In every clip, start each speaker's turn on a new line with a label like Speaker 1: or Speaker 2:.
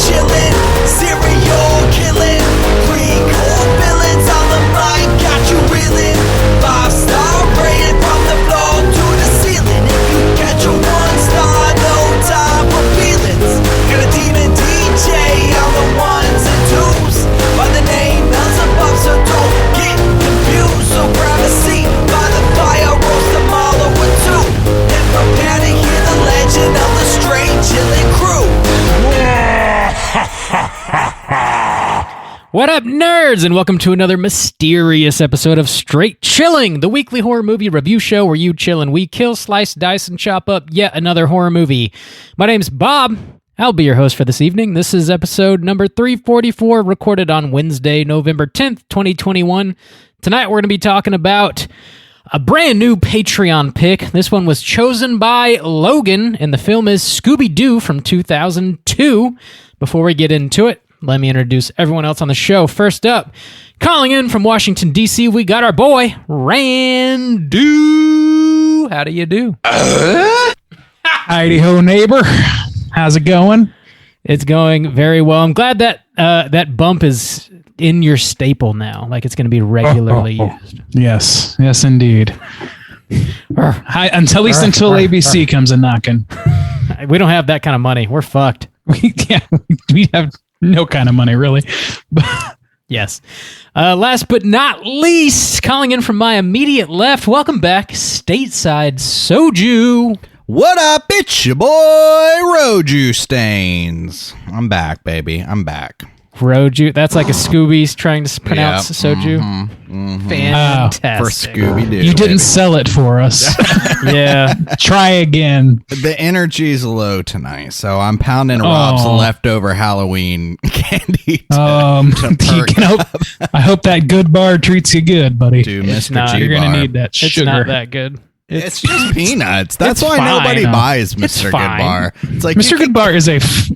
Speaker 1: chillin', serial killing, pre-core villains on the mic, got you reeling. 5-star rated from the floor to the ceiling. If you catch a 1-star, no time for feelings. Got a demon DJ on the ones and twos, by the name Beelzebub, so don't get confused. So grab a seat by the fire, roast them all over two, and prepare to hear the legend of the straight chillin' crew.
Speaker 2: What up, nerds, and welcome to another mysterious episode of Straight Chilling, the weekly horror movie review show where you chill and we kill, slice, dice, and chop up yet another horror movie. My name's Bob. I'll be your host for this evening. This is episode number 344, recorded on Wednesday, November 10th, 2021. Tonight we're going to be talking about a brand new Patreon pick. This one was chosen by Logan, and the film is Scooby-Doo from 2002. Before we get into it, let me introduce everyone else on the show. First up, calling in from Washington, D.C., we got our boy, Randu. How do you do?
Speaker 3: Heidi-ho, neighbor. How's it going?
Speaker 2: It's going very well. I'm glad that that bump is in your staple now. Like it's going to be regularly used.
Speaker 3: Yes. Yes, indeed. Until ABC comes a knocking.
Speaker 2: We don't have that kind of money. We're fucked.
Speaker 3: We have no kind of money, really.
Speaker 2: Yes. Last but not least, calling in from my immediate left, welcome back, stateside Soju.
Speaker 4: What up? It's your boy, Roju Stains. I'm back, baby. I'm back.
Speaker 2: Roju. That's like a Scooby's trying to pronounce Soju. Fantastic.
Speaker 4: For Scooby-Doo.
Speaker 3: You didn't sell it for us.
Speaker 2: Yeah.
Speaker 3: Try again.
Speaker 4: The energy's low tonight, so I'm pounding Rob's leftover Halloween candy.
Speaker 3: I hope that good bar treats you good, buddy.
Speaker 4: Dude, Mr.
Speaker 2: not.
Speaker 4: G
Speaker 3: You're
Speaker 4: bar.
Speaker 3: going to need that sugar.
Speaker 2: It's not that good.
Speaker 4: It's just peanuts. That's
Speaker 2: it's
Speaker 4: why
Speaker 2: fine.
Speaker 4: nobody buys Mr.
Speaker 2: fine.
Speaker 4: Goodbar. It's like
Speaker 3: Mr. Goodbar is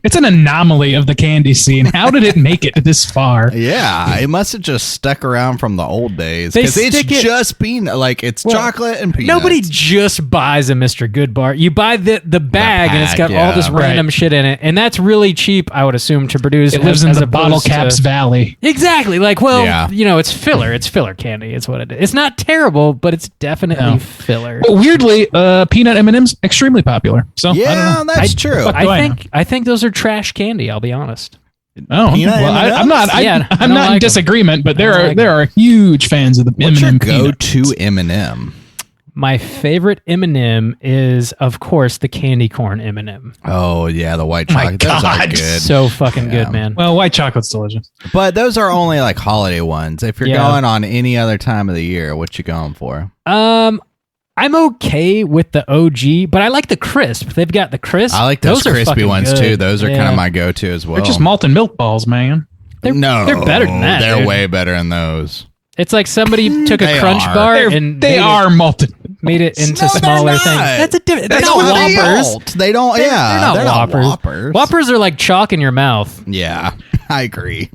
Speaker 3: it's an anomaly of the candy scene. How did it make it this far?
Speaker 4: Yeah, it must have just stuck around from the old days
Speaker 2: They
Speaker 4: because it's
Speaker 2: stick it-
Speaker 4: just peanut. Like it's chocolate and peanuts.
Speaker 2: Nobody just buys a Mr. Goodbar. You buy the bag and it's got all this random shit in it, and that's really cheap, I would assume, to produce.
Speaker 3: It lives in
Speaker 2: as
Speaker 3: the bottle
Speaker 2: opposed to-
Speaker 3: caps valley.
Speaker 2: Exactly. Like,
Speaker 4: Yeah.
Speaker 2: it's filler. It's filler candy. It's what it is. It's not terrible, but it's definitely filler.
Speaker 3: But weirdly, peanut M&M's extremely popular. So I don't
Speaker 4: Yeah,
Speaker 3: know.
Speaker 4: that's true.
Speaker 3: fuck do I know?
Speaker 2: I think those are trash candy. I'll be honest.
Speaker 3: Oh,
Speaker 4: Peanut
Speaker 3: well,
Speaker 4: M&Ms?
Speaker 3: I'm not.
Speaker 2: Yeah, I
Speaker 3: I'm
Speaker 2: don't
Speaker 3: not in
Speaker 2: like 'em.
Speaker 3: disagreement, but
Speaker 2: I don't like
Speaker 3: there are huge fans of the
Speaker 4: What's your
Speaker 3: M&M peanut.
Speaker 4: go-to M&M?
Speaker 2: My favorite M&M is, of course, the candy corn M&M.
Speaker 4: Oh yeah, the white
Speaker 3: My
Speaker 4: chocolate. Those are
Speaker 3: God.
Speaker 4: good.
Speaker 2: So fucking
Speaker 4: Yeah.
Speaker 2: good, man.
Speaker 3: Well, white chocolate's delicious.
Speaker 4: But those are only like holiday ones. If you're
Speaker 2: Yeah.
Speaker 4: going on any other time of the year, what you going for?
Speaker 2: I'm okay with the OG, but I like the crisp. They've got the crisp.
Speaker 4: I like those
Speaker 2: are
Speaker 4: crispy
Speaker 2: fucking
Speaker 4: ones
Speaker 2: good.
Speaker 4: too. Those are kind
Speaker 2: Yeah.
Speaker 4: of my go-to as well.
Speaker 3: They're just malt and milk balls, man.
Speaker 2: They're better than that.
Speaker 4: They're
Speaker 2: dude.
Speaker 4: way better than those.
Speaker 2: It's like somebody took a
Speaker 4: They
Speaker 2: Crunch
Speaker 4: are.
Speaker 2: bar
Speaker 3: They
Speaker 2: and
Speaker 3: are malted.
Speaker 2: made it into
Speaker 4: No, they're
Speaker 2: smaller
Speaker 4: not.
Speaker 2: things. That's a different. They're
Speaker 4: That's
Speaker 2: not
Speaker 4: how they
Speaker 2: Whoppers.
Speaker 4: melt. They don't.
Speaker 2: They're
Speaker 4: Yeah,
Speaker 2: not Whoppers.
Speaker 4: Whoppers.
Speaker 2: Whoppers are like chalk in your mouth.
Speaker 4: Yeah, I agree.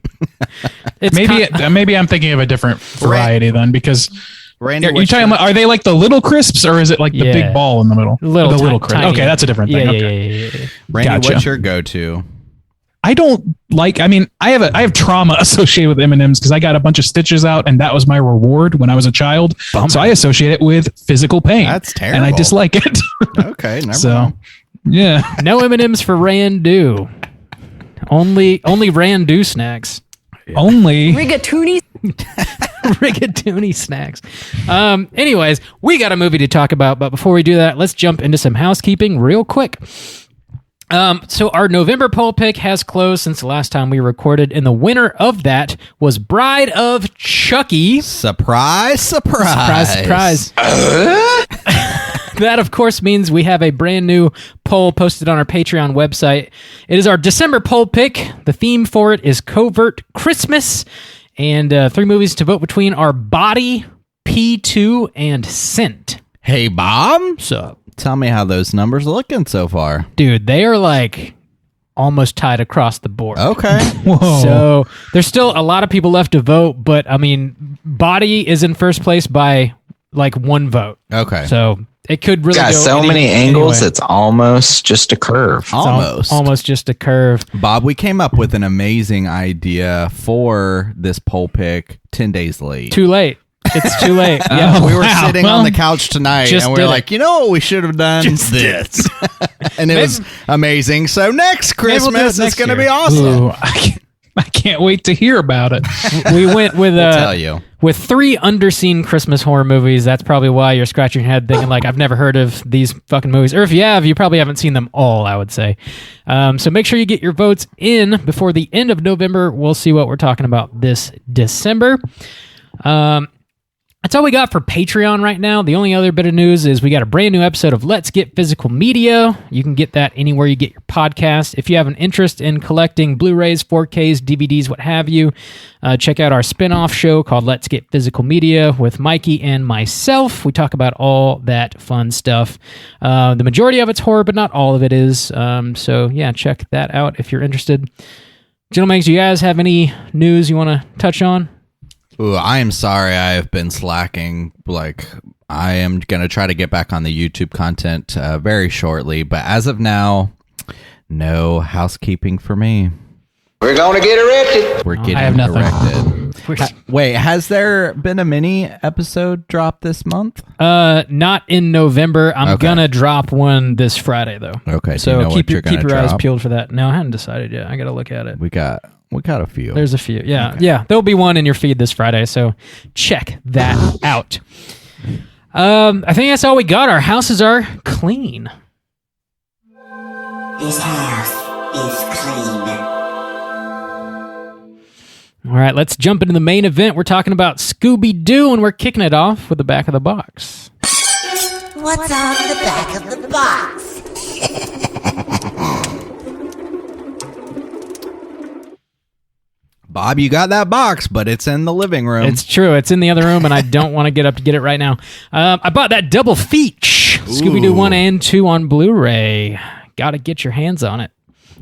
Speaker 2: It's
Speaker 3: Maybe I'm thinking of a different variety then, because
Speaker 4: Randy,
Speaker 3: are you talking about, are they like the little crisps or is it like the
Speaker 2: Yeah.
Speaker 3: big ball in the middle?
Speaker 2: Little
Speaker 3: the
Speaker 2: ti-
Speaker 3: little crisp.
Speaker 2: tiny.
Speaker 3: Okay, that's a different thing.
Speaker 2: Yeah,
Speaker 3: Okay.
Speaker 2: yeah.
Speaker 4: Randy,
Speaker 3: Gotcha.
Speaker 4: what's your go-to?
Speaker 3: I don't like. I mean, I have trauma associated with M&Ms because I got a bunch of stitches out, and that was my reward when I was a child.
Speaker 2: Bummer.
Speaker 3: So I associate it with physical pain.
Speaker 4: That's terrible.
Speaker 3: and I dislike it.
Speaker 4: Okay, never
Speaker 3: So,
Speaker 4: mind.
Speaker 3: yeah.
Speaker 2: No M&Ms for Randu. Only Randu snacks.
Speaker 3: Only
Speaker 5: Rigatoni.
Speaker 2: Rigatoni snacks. Anyways, we got a movie to talk about, but before we do that, let's jump into some housekeeping real quick. So our November poll pick has closed since the last time we recorded, and the winner of that was Bride of Chucky.
Speaker 4: Surprise!
Speaker 2: Surprise, surprise. That, of course, means we have a brand new poll posted on our Patreon website. It is our December poll pick. The theme for it is Covert Christmas, and 3 movies to vote between are Body, P2, and Scent.
Speaker 4: Hey, Bob.
Speaker 2: So,
Speaker 4: Tell me how those numbers are looking so far.
Speaker 2: dude, they are like almost tied across the board.
Speaker 4: Okay.
Speaker 3: whoa.
Speaker 2: So there's still a lot of people left to vote, but I mean, Body is in first place by like 1 vote.
Speaker 4: Okay.
Speaker 2: So It could really
Speaker 5: got
Speaker 2: go
Speaker 5: so many angles,
Speaker 2: anyway.
Speaker 5: it's almost just a curve.
Speaker 2: Almost just a curve.
Speaker 4: Bob, we came up with an amazing idea for this poll pick 10 days late.
Speaker 2: Too late. It's too late.
Speaker 4: Yeah, we were
Speaker 3: wow.
Speaker 4: sitting on the couch tonight
Speaker 2: Just
Speaker 4: and we
Speaker 2: did
Speaker 4: were
Speaker 2: it.
Speaker 4: like, you know what we should have done? This. And it was amazing. So next
Speaker 2: Maybe we'll do it
Speaker 4: Christmas is
Speaker 2: next
Speaker 4: going to
Speaker 2: year.
Speaker 4: be awesome.
Speaker 3: Ooh, I can't wait to hear about it.
Speaker 2: We went with
Speaker 4: I'll tell you.
Speaker 2: with 3 underseen Christmas horror movies. That's probably why you're scratching your head thinking like, I've never heard of these fucking movies. Or if you have, you probably haven't seen them all, I would say. So make sure you get your votes in before the end of November. We'll see what we're talking about this December. That's all we got for Patreon right now. The only other bit of news is we got a brand new episode of Let's Get Physical Media. You can get that anywhere you get your podcast. If you have an interest in collecting Blu-rays, 4Ks, DVDs, what have you, check out our spin-off show called Let's Get Physical Media with Mikey and myself. We talk about all that fun stuff. The majority of it's horror, but not all of it is. So yeah, check that out if you're interested. Gentlemen, do you guys have any news you want to touch on?
Speaker 4: Ooh, I am sorry I have been slacking. Like, I am going to try to get back on the YouTube content very shortly. But as of now, no housekeeping for me.
Speaker 5: We're going to get erected.
Speaker 4: We're getting
Speaker 3: I have nothing.
Speaker 4: erected. Wait, has there been a mini episode drop this month?
Speaker 2: Not in November. I'm
Speaker 4: Okay.
Speaker 2: gonna drop one this Friday though.
Speaker 4: Okay, do
Speaker 2: So
Speaker 4: you know
Speaker 2: keep
Speaker 4: what you're
Speaker 2: keep
Speaker 4: gonna
Speaker 2: your eyes
Speaker 4: drop?
Speaker 2: peeled for that. No, I hadn't decided yet. I gotta look at it.
Speaker 4: We got a few.
Speaker 2: There's a few. Yeah, yeah. There'll be one in your feed this Friday. So check that out. I think that's all we got. Our houses are clean.
Speaker 6: This house is clean.
Speaker 2: All right, let's jump into the main event. We're talking about Scooby-Doo, and we're kicking it off with the back of the box.
Speaker 6: What's on the back of the box?
Speaker 4: Bob, you got that box, but it's in the living room.
Speaker 2: It's true. It's in the other room, and I don't want to get up to get it right now. I bought that double feature, Scooby-Doo 1 and 2 on Blu-ray. Got to get your hands on it.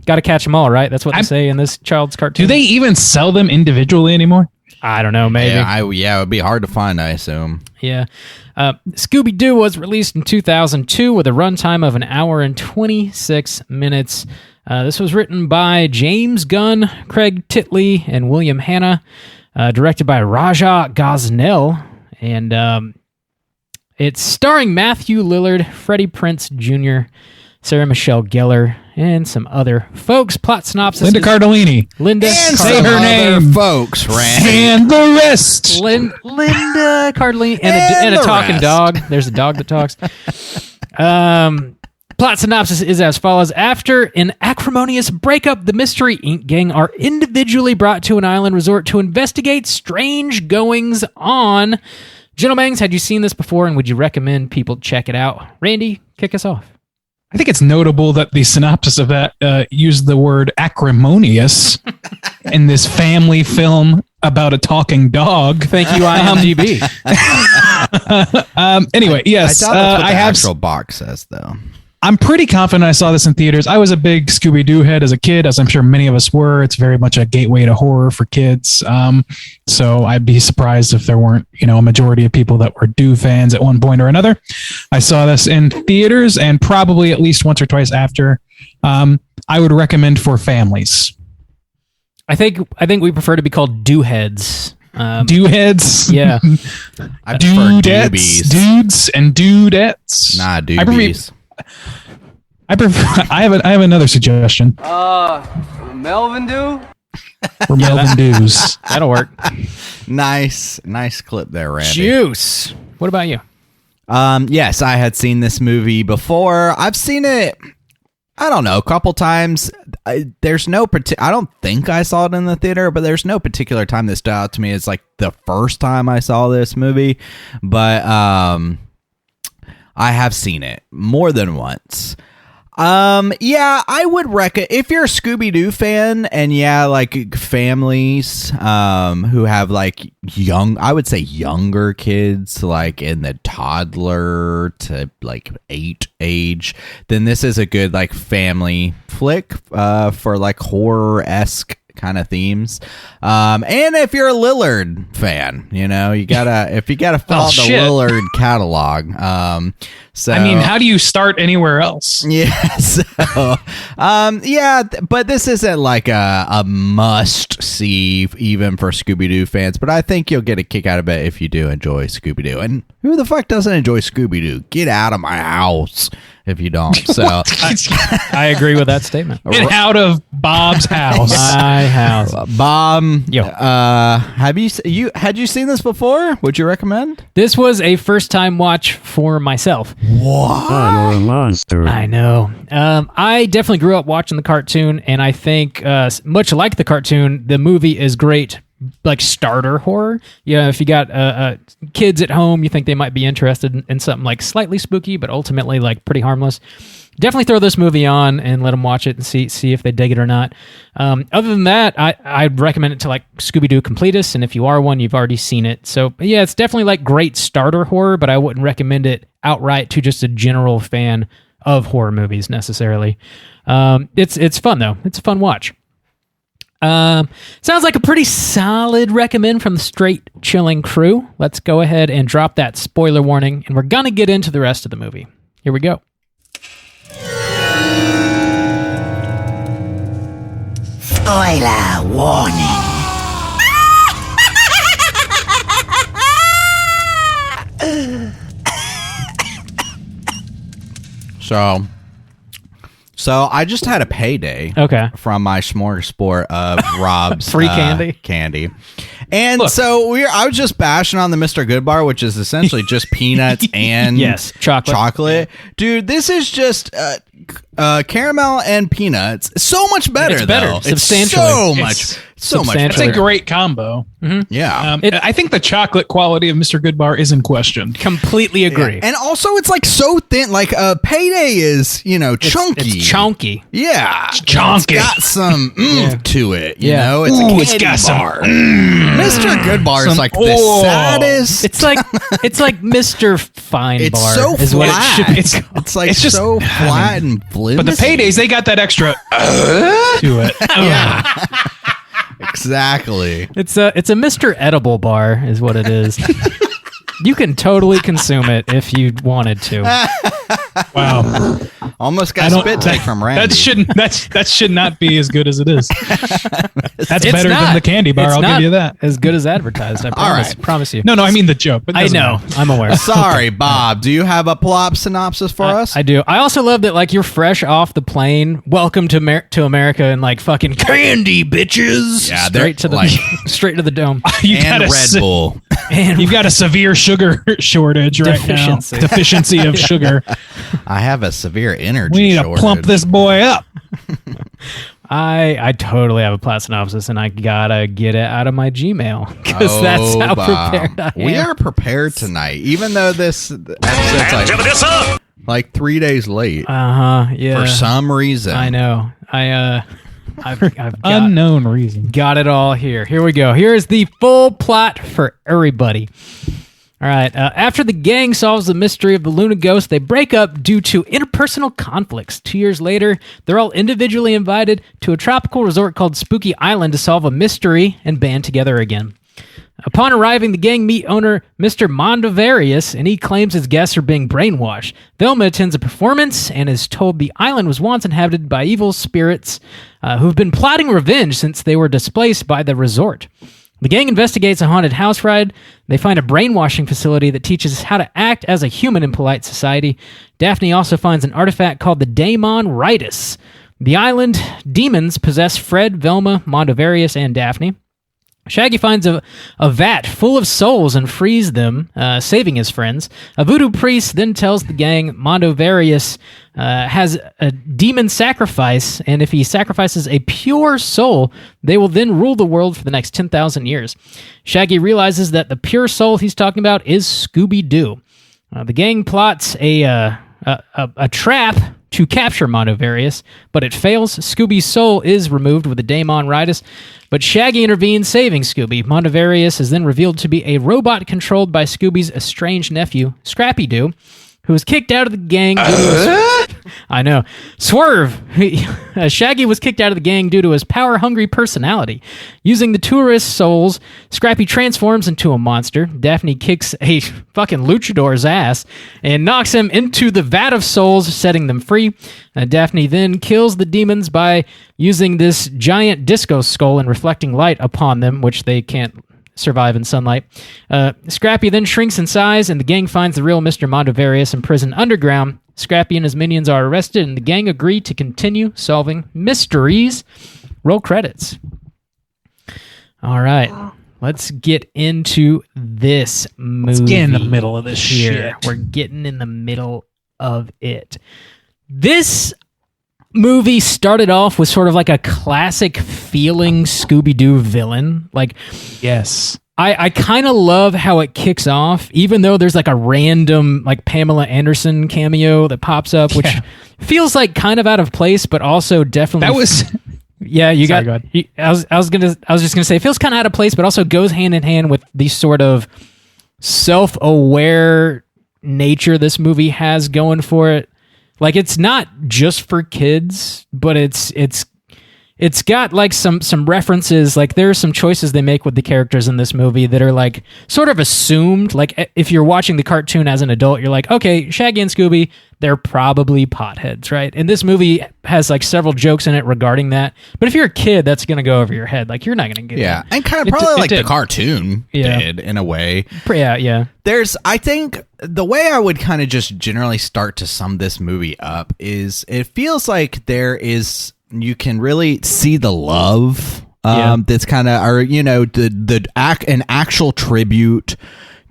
Speaker 2: Got to catch them all, right? That's what they say in this child's cartoon.
Speaker 3: Do they even sell them individually anymore?
Speaker 2: I don't know, maybe.
Speaker 4: Yeah, it would be hard to find, I assume.
Speaker 2: Yeah. Scooby-Doo was released in 2002 with a runtime of 1 hour and 26 minutes. This was written by James Gunn, Craig Titley, and William Hanna. Directed by Raja Gosnell. And it's starring Matthew Lillard, Freddie Prinze Jr., Sarah Michelle Gellar, and some other folks. Plot synopsis.
Speaker 3: Linda Cardellini.
Speaker 2: Linda
Speaker 4: And
Speaker 3: Say
Speaker 4: some
Speaker 3: her
Speaker 4: other
Speaker 3: name.
Speaker 4: folks, Randy.
Speaker 3: And the rest.
Speaker 2: Linda Cardellini and
Speaker 4: And
Speaker 2: a
Speaker 4: the
Speaker 2: talking
Speaker 4: rest.
Speaker 2: dog. There's a dog that talks. Plot synopsis is as follows. After an acrimonious breakup, the Mystery Inc. gang are individually brought to an island resort to investigate strange goings on. Gentlemen, had you seen this before, and would you recommend people check it out? Randy, kick us off.
Speaker 3: I think it's notable that the synopsis of that used the word acrimonious in this family film about a talking dog.
Speaker 2: Thank you, IMDb.
Speaker 3: Anyway, yes,
Speaker 4: I doubt that's what
Speaker 3: I
Speaker 4: the
Speaker 3: have.
Speaker 4: actual box says, though.
Speaker 3: I'm pretty confident I saw this in theaters. I was a big Scooby-Doo head as a kid, as I'm sure many of us were. It's very much a gateway to horror for kids. So I'd be surprised if there weren't, a majority of people that were Doo fans at one point or another. I saw this in theaters and probably at least once or twice after. I would recommend for families.
Speaker 2: I think we prefer to be called Doo heads.
Speaker 3: Doo heads?
Speaker 2: Yeah.
Speaker 4: I prefer
Speaker 3: Dudettes,
Speaker 4: doobies.
Speaker 3: dudes and dudettes.
Speaker 4: Nah, doobies.
Speaker 3: I have another suggestion.
Speaker 7: Melvin do?
Speaker 3: For Melvin Dews.
Speaker 2: That'll work.
Speaker 4: Nice clip there, Randy.
Speaker 2: Juice. What about you?
Speaker 4: Yes, I had seen this movie before. I've seen it, I don't know, a couple times. There's no I don't think I saw it in the theater, but there's no particular time that stood out to me as like the first time I saw this movie. But I have seen it more than once. Yeah, I would recommend if you're a Scooby-Doo fan and like families who have like I would say younger kids, like in the toddler to like 8 age, then this is a good like family flick for like horror-esque kind of themes. And if you're a Lillard fan, you know, you gotta follow the Lillard catalog. So
Speaker 3: I mean, how do you start anywhere else?
Speaker 4: yeah, so but this isn't like a must see even for Scooby-Doo fans, but I think you'll get a kick out of it if you do enjoy Scooby-Doo. And who the fuck doesn't enjoy Scooby-Doo? Get out of my house if you don't. So
Speaker 2: I agree with that statement.
Speaker 3: Get out of Bob's house.
Speaker 2: My house.
Speaker 4: Bob,
Speaker 2: Yo.
Speaker 4: had you seen this before? Would you recommend?
Speaker 2: This was a first-time watch for myself.
Speaker 8: I'm a monster.
Speaker 2: I know. I definitely grew up watching the cartoon, and I think, much like the cartoon, the movie is great, like starter horror. You know, if you got kids at home, you think they might be interested in something like slightly spooky, but ultimately like pretty harmless. Definitely throw this movie on and let them watch it and see if they dig it or not. Other than that, I'd recommend it to like Scooby-Doo completists, and if you are one, you've already seen it. So yeah, it's definitely like great starter horror, but I wouldn't recommend it outright to just a general fan of horror movies necessarily. It's fun though. It's a fun watch. Sounds like a pretty solid recommend from the Straight Chilling crew. Let's go ahead and drop that spoiler warning, and we're gonna get into the rest of the movie. Here we go.
Speaker 6: Spoiler warning.
Speaker 4: So I just had a payday from my smorgasbord of Rob's
Speaker 2: free
Speaker 4: candy. And so I was just bashing on the Mr. Goodbar, which is essentially just peanuts and chocolate. Dude, this is just caramel and peanuts. So much better.
Speaker 2: It's better,
Speaker 4: though.
Speaker 2: substantially.
Speaker 4: It's so much.
Speaker 3: It's a great combo.
Speaker 2: Mm-hmm.
Speaker 4: Yeah.
Speaker 3: I think the chocolate quality of Mr. Goodbar is in question.
Speaker 2: Completely agree.
Speaker 4: Yeah. And also, it's like so thin. Like payday is, chunky.
Speaker 2: It's chunky.
Speaker 4: Yeah.
Speaker 3: It's chunky.
Speaker 4: It's got some to it. You know, it's
Speaker 3: it's
Speaker 4: a
Speaker 3: got
Speaker 4: candy bar. Mr. Goodbar is like the saddest.
Speaker 2: It's like Mr. Fine
Speaker 4: It's
Speaker 2: Bar.
Speaker 4: so
Speaker 2: is
Speaker 4: flat.
Speaker 2: What it should be.
Speaker 4: It's like
Speaker 3: it's just
Speaker 4: so flat and flimsy.
Speaker 3: But the paydays, they got that extra to it.
Speaker 4: Yeah. Exactly.
Speaker 2: It's a Mr. Edible Bar is what it is. You can totally consume it if you wanted to.
Speaker 3: Wow.
Speaker 4: Almost got spit take from Randy.
Speaker 3: That should not be as good as it is. That's
Speaker 2: It's
Speaker 3: better
Speaker 2: not.
Speaker 3: than the candy bar,
Speaker 2: It's
Speaker 3: I'll
Speaker 2: not
Speaker 3: give you that.
Speaker 2: as good as advertised. I promise.
Speaker 4: right.
Speaker 2: Promise you.
Speaker 3: No, I mean the joke. But it
Speaker 2: I
Speaker 3: doesn't
Speaker 2: know.
Speaker 3: matter.
Speaker 2: I'm aware.
Speaker 4: Sorry, Bob. Do you have a plot synopsis for us?
Speaker 2: I do. I also love that like you're fresh off the plane. Welcome to America and like fucking candy bitches.
Speaker 4: Yeah, they're
Speaker 2: straight to the
Speaker 4: like-
Speaker 2: straight to the dome.
Speaker 4: and Red Bull.
Speaker 2: And
Speaker 3: You've got a severe sugar shortage right
Speaker 2: Deficiency.
Speaker 3: now. Deficiency of sugar.
Speaker 4: I have a severe energy
Speaker 3: We need to
Speaker 4: shortage.
Speaker 3: plump this boy up.
Speaker 2: I totally have a plot synopsis, and I gotta get it out of my Gmail because that's how
Speaker 4: Bob.
Speaker 2: prepared I am.
Speaker 4: We are prepared tonight, even though this episode's like 3 days late
Speaker 2: Yeah.
Speaker 4: for some reason.
Speaker 2: I know. I've got,
Speaker 3: Unknown reason.
Speaker 2: got it all here. Here we go. Here's the full plot for everybody. All right. After the gang solves the mystery of the Luna Ghost, they break up due to interpersonal conflicts. 2 years later, they're all individually invited to a tropical resort called Spooky Island to solve a mystery and band together again. Upon arriving, the gang meet owner Mr. Mondovarius, and he claims his guests are being brainwashed. Velma attends a performance and is told the island was once inhabited by evil spirits who've been plotting revenge since they were displaced by the resort. The gang investigates a haunted house ride. They find a brainwashing facility that teaches how to act as a human in polite society. Daphne also finds an artifact called the Daemon Ritus. The island demons possess Fred, Velma, Mondovarius, and Daphne. Shaggy finds a vat full of souls and frees them, saving his friends. A voodoo priest then tells the gang Mondovarius has a demon sacrifice, and if he sacrifices a pure soul, they will then rule the world for the next 10,000 years. Shaggy realizes that the pure soul he's talking about is Scooby-Doo. The gang plots a trap to capture Mondovarius, but it fails. Scooby's soul is removed with the Daemon Ritus, but Shaggy intervenes, saving Scooby. Mondovarius is then revealed to be a robot controlled by Scooby's estranged nephew, Scrappy-Doo, who was kicked out of the gang I know. Swerve! Shaggy was kicked out of the gang due to his power-hungry personality. Using the tourist souls, Scrappy transforms into a monster. Daphne kicks a fucking luchador's ass and knocks him into the vat of souls, setting them free. Daphne then kills the demons by using this giant disco skull and reflecting light upon them, which they can't survive in sunlight. Scrappy then shrinks in size, and the gang finds the real Mr. Mondovarius imprisoned underground. Scrappy and his minions are arrested, and the gang agree to continue solving mysteries. Roll credits. All right. Let's get into this movie.
Speaker 3: Let's get in the middle of this shit.
Speaker 2: We're getting in the middle of it. This movie started off with sort of like a classic feeling Scooby-Doo villain. Like,
Speaker 3: yes.
Speaker 2: I kind of love how it kicks off, even though there's like a random like Pamela Anderson cameo that pops up, which feels like kind of out of place, but also definitely
Speaker 3: that was.
Speaker 2: Yeah, you
Speaker 3: Sorry,
Speaker 2: got.
Speaker 3: go
Speaker 2: I was just gonna say it feels kind of out of place, but also goes hand in hand with the sort of self-aware nature this movie has going for it. Like, it's not just for kids, but it's got like some references. Like, there are some choices they make with the characters in this movie that are like sort of assumed. Like, if you're watching the cartoon as an adult, you're like, okay, Shaggy and Scooby, they're probably potheads, right? And this movie has like several jokes in it regarding that. But if you're a kid, that's going to go over your head. Like, you're not going to get it.
Speaker 4: And kind of probably like the cartoon did in a way.
Speaker 2: Yeah.
Speaker 4: I think the way I would kind of just generally start to sum this movie up is it feels like you can really see the love that's kind of, or an actual tribute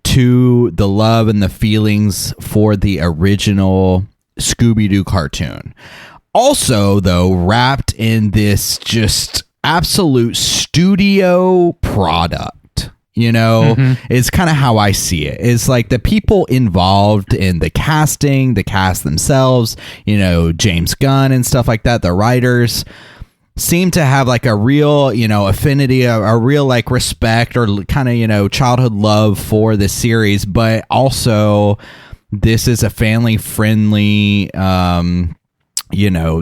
Speaker 4: to the love and the feelings for the original Scooby-Doo cartoon. Also, though, wrapped in this just absolute studio product. Is kind of how I see it. It's like the people involved in the cast themselves, James Gunn and stuff like that, the writers seem to have like a real, affinity, a real like respect or kind of, childhood love for the series, but also this is a family friendly,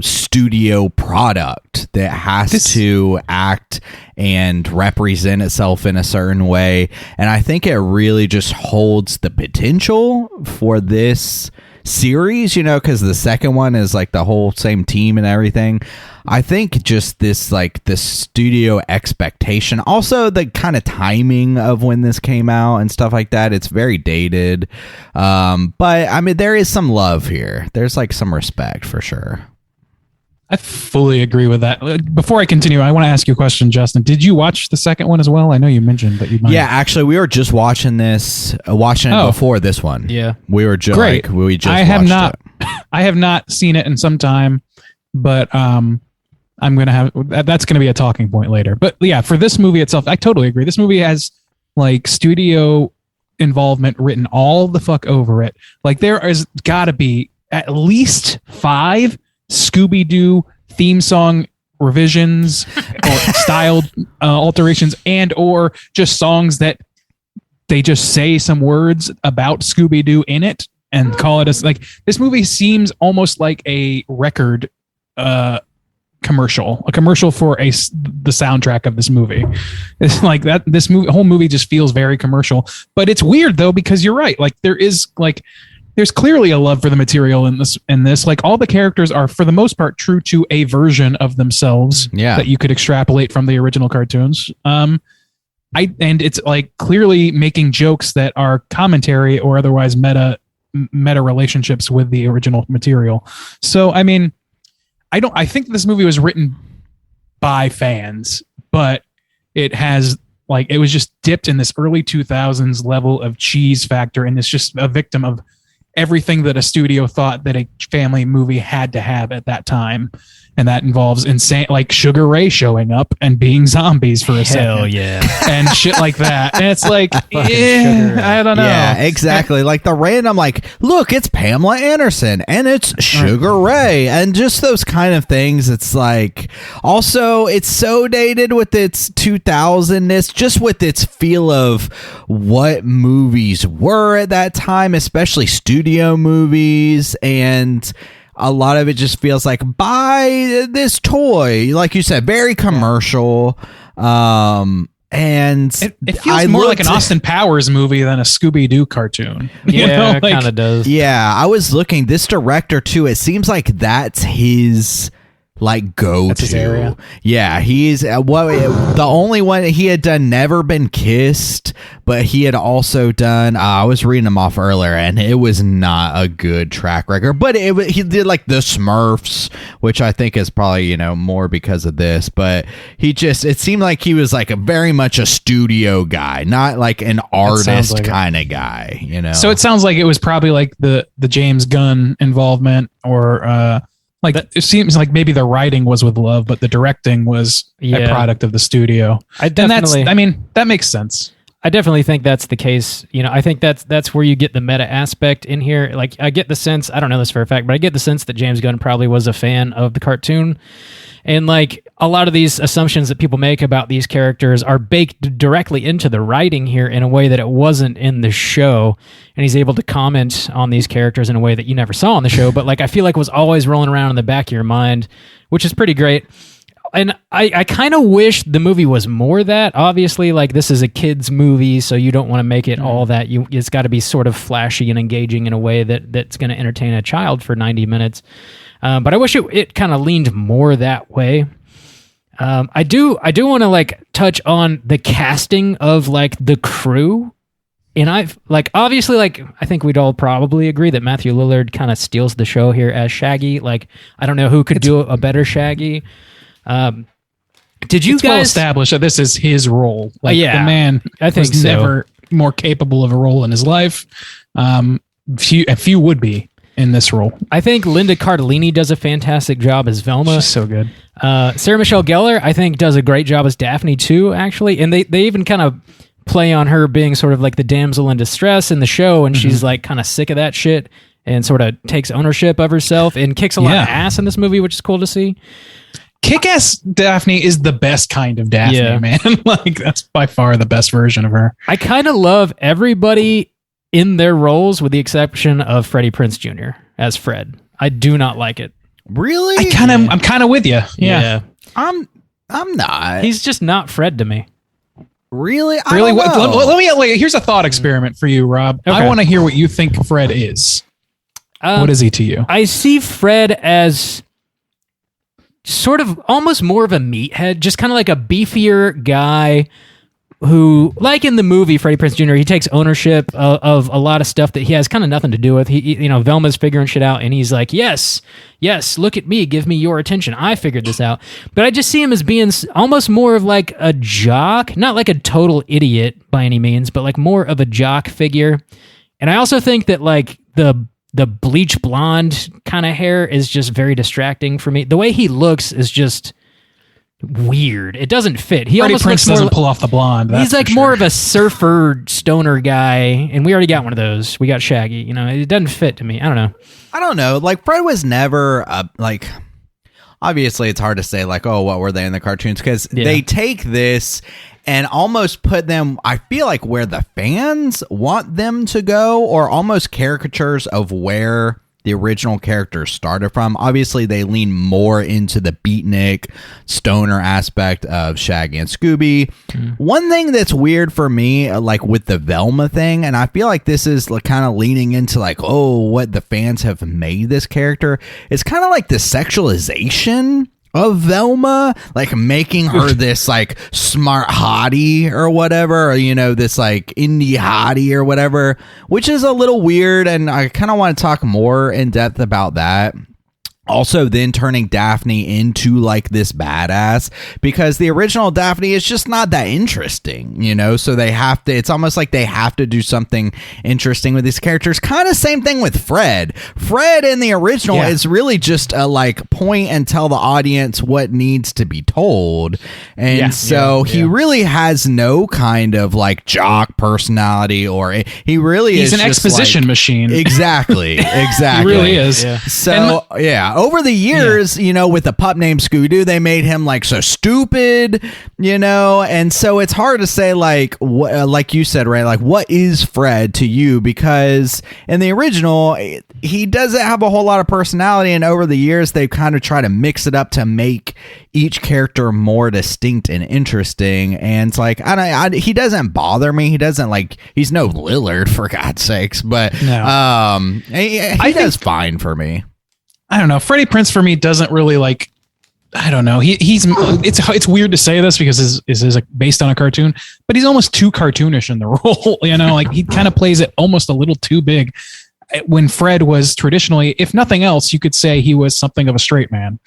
Speaker 4: studio product that has to act and represent itself in a certain way. And I think it really just holds the potential for this series, because the second one is like the whole same team and everything. I think just this like the studio expectation, also the kind of timing of when this came out and stuff like that, it's very dated. But I mean, there is some love here. There's like some respect for sure.
Speaker 3: I fully agree with that. Before I continue, I want to ask you a question, Justin. Did you watch the second one as well? I know you mentioned that you might.
Speaker 4: Yeah, actually, we were just watching it before this one.
Speaker 2: Yeah,
Speaker 4: we were just
Speaker 3: great.
Speaker 4: We just.
Speaker 3: I have not seen it in some time, but I'm gonna have that's gonna be a talking point later. But yeah, for this movie itself, I totally agree. This movie has like studio involvement written all the fuck over it. Like, there is got to be at least 5 Scooby-Doo theme song revisions or styled alterations, and or just songs that they just say some words about Scooby-Doo in it and call it like, this movie seems almost like a record commercial for the soundtrack of this movie. It's like that. This whole movie just feels very commercial, but it's weird though, because you're right. Like, there's clearly a love for the material in this. Like, all the characters are, for the most part, true to a version of themselves that you could extrapolate from the original cartoons. And it's like clearly making jokes that are commentary or otherwise meta relationships with the original material. So, I mean, I think this movie was written by fans, but it was just dipped in this early 2000s level of cheese factor, and it's just a victim of everything that a studio thought that a family movie had to have at that time. And that involves insane, like Sugar Ray showing up and being zombies for a second.
Speaker 2: Hell yeah.
Speaker 3: And shit like that. And it's like, I don't know.
Speaker 4: Yeah, exactly. Like the random, like, look, it's Pamela Anderson and it's Sugar Ray. And just those kind of things. It's like, also, it's so dated with its 2000ness, just with its feel of what movies were at that time, especially studio movies. And a lot of it just feels like buy this toy, like you said, very commercial. And
Speaker 3: it feels more like an Austin Powers movie than a Scooby-Doo cartoon.
Speaker 2: Yeah, it kind of does.
Speaker 4: Yeah, I was looking. This director too. It seems like that's his like go
Speaker 3: That's his area.
Speaker 4: to. Yeah, he's the only one he had done Never Been Kissed, but he had also done I was reading them off earlier and it was not a good track record, but he did like the Smurfs, which I think is probably more because of this, but it seemed like he was like a very much a studio guy, not like an artist
Speaker 3: like
Speaker 4: kind of guy,
Speaker 3: So it sounds like it was probably like the James Gunn involvement, or it seems like maybe the writing was with love, but the directing was a product of the studio. That makes sense.
Speaker 2: I definitely think that's the case. I think that's where you get the meta aspect in here. Like, I get the sense, I don't know this for a fact, but I get the sense that James Gunn probably was a fan of the cartoon. And like a lot of these assumptions that people make about these characters are baked directly into the writing here in a way that it wasn't in the show. And he's able to comment on these characters in a way that you never saw on the show, but like I feel like was always rolling around in the back of your mind, which is pretty great. And I kind of wish the movie was more that. Obviously, like this is a kid's movie, so you don't want to make it all that. It's got to be sort of flashy and engaging in a way that's going to entertain a child for 90 minutes. But I wish it kind of leaned more that way. I do want to like touch on the casting of like the crew. And I've like, obviously, like, I think we'd all probably agree that Matthew Lillard kind of steals the show here as Shaggy. Like, I don't know who could do a better Shaggy. Did you guys
Speaker 3: well established that this is his role? Like, the man,
Speaker 2: I think
Speaker 3: was never more capable of a role in his life. Few would be in this role.
Speaker 2: I think Linda Cardellini does a fantastic job as Velma.
Speaker 3: She's so good.
Speaker 2: Sarah Michelle Gellar, I think, does a great job as Daphne too, actually. And they even kind of play on her being sort of like the damsel in distress in the show, and she's like kind of sick of that shit and sort of takes ownership of herself and kicks a lot of ass in this movie, which is cool to see.
Speaker 3: Kick-ass Daphne is the best kind of Daphne, man. Like, that's by far the best version of her.
Speaker 2: I kind of love everybody in their roles with the exception of Freddie Prinze Jr. as Fred. I do not like it.
Speaker 4: Really?
Speaker 3: I'm kind of with you. Yeah.
Speaker 4: I'm not.
Speaker 2: He's just not Fred to me.
Speaker 4: Really?
Speaker 3: Really? Let me here's a thought experiment for you, Rob. Okay. I want to hear what you think Fred is. What is he to you?
Speaker 2: I see Fred as sort of almost more of a meathead, just kind of like a beefier guy who, like in the movie Freddie Prinze Jr., he takes ownership of a lot of stuff that he has kind of nothing to do with. Velma's figuring shit out, and he's like, yes, look at me, give me your attention. I figured this out. But I just see him as being almost more of like a jock, not like a total idiot by any means, but like more of a jock figure. And I also think that like the bleach blonde kind of hair is just very distracting for me. The way he looks is just weird. It doesn't fit.
Speaker 3: Freddie Prinze doesn't pull off the blonde.
Speaker 2: He's like more of a surfer stoner guy, and we already got one of those. We got Shaggy. It doesn't fit to me. I don't know.
Speaker 4: Like, Fred was never like. Obviously, it's hard to say like, oh, what were they in the cartoons? Because they take this and almost put them, I feel like, where the fans want them to go, or almost caricatures of where the original characters started from. Obviously, they lean more into the beatnik stoner aspect of Shaggy and Scooby. One thing that's weird for me, like with the Velma thing, and I feel like this is kind of leaning into like, oh, what the fans have made this character, it's kind of like the sexualization of Velma, like making her this like smart hottie or whatever, or this like indie hottie or whatever, which is a little weird, and I kind of want to talk more in depth about that. Also, then turning Daphne into like this badass, because the original Daphne is just not that interesting, so they have to, it's almost like they have to do something interesting with these characters. Kind of same thing with Fred in the original is really just a like point and tell the audience what needs to be told, and he really has no kind of like jock personality, or he's
Speaker 3: an exposition machine.
Speaker 4: Exactly
Speaker 3: He really is.
Speaker 4: So over the years, with the pup named Scooby-Doo, they made him like so stupid, and so it's hard to say like like you said, right? Like, what is Fred to you? Because in the original, he doesn't have a whole lot of personality, and over the years, they've kind of tried to mix it up to make each character more distinct and interesting. And it's like, he doesn't bother me. He doesn't he's no Lillard, for God's sakes, but he does fine for me.
Speaker 3: I don't know. Freddie Prinze for me doesn't really I don't know. It's weird to say this because this is based on a cartoon, but he's almost too cartoonish in the role. He kind of plays it almost a little too big. When Fred was traditionally, if nothing else, you could say he was something of a straight man,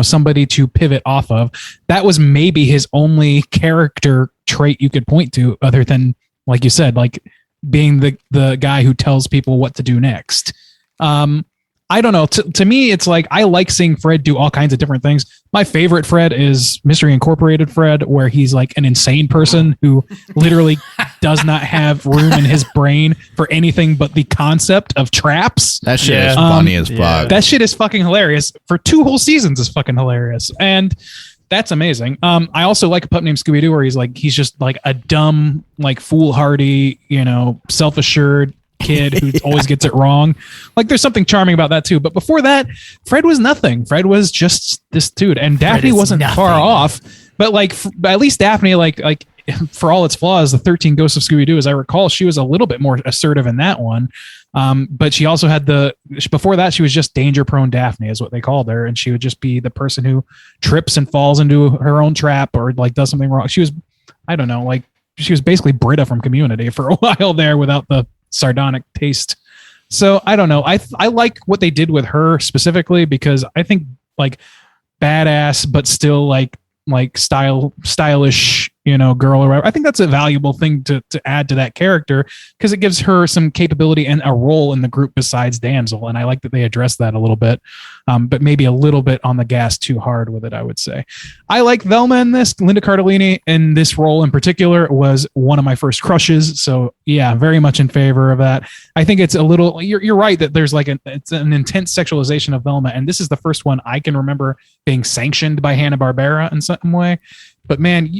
Speaker 3: somebody to pivot off of. That was maybe his only character trait you could point to, other than, like you said, being the guy who tells people what to do next. I don't know. To me, it's I like seeing Fred do all kinds of different things. My favorite Fred is Mystery Incorporated Fred, where he's an insane person who literally does not have room in his brain for anything but the concept of traps.
Speaker 4: That shit is funny as fuck.
Speaker 3: That shit is fucking hilarious. For 2 whole seasons is fucking hilarious. And that's amazing. I also like a pup named Scooby-Doo, where he's just a dumb, foolhardy, self-assured kid who always gets it wrong. There's something charming about that too. But before that, Fred was nothing. Fred was just this dude, and Daphne wasn't far off. But at least Daphne, for all its flaws, the 13 Ghosts of Scooby-Doo, as I recall, she was a little bit more assertive in that one. But she also had before that, she was just danger-prone Daphne, is what they called her, and she would just be the person who trips and falls into her own trap or does something wrong. She was, I don't know, she was basically Britta from Community for a while there without the sardonic taste. So I don't know. I like what they did with her specifically, because I think badass but still stylish girl or whatever. I think that's a valuable thing to add to that character, because it gives her some capability and a role in the group besides Damsel. And I like that they address that a little bit, but maybe a little bit on the gas too hard with it, I would say. I like Velma in this. Linda Cardellini in this role in particular was one of my first crushes. So yeah, very much in favor of that. I think it's a little, you're right that there's it's an intense sexualization of Velma. And this is the first one I can remember being sanctioned by Hanna-Barbera in some way. But man,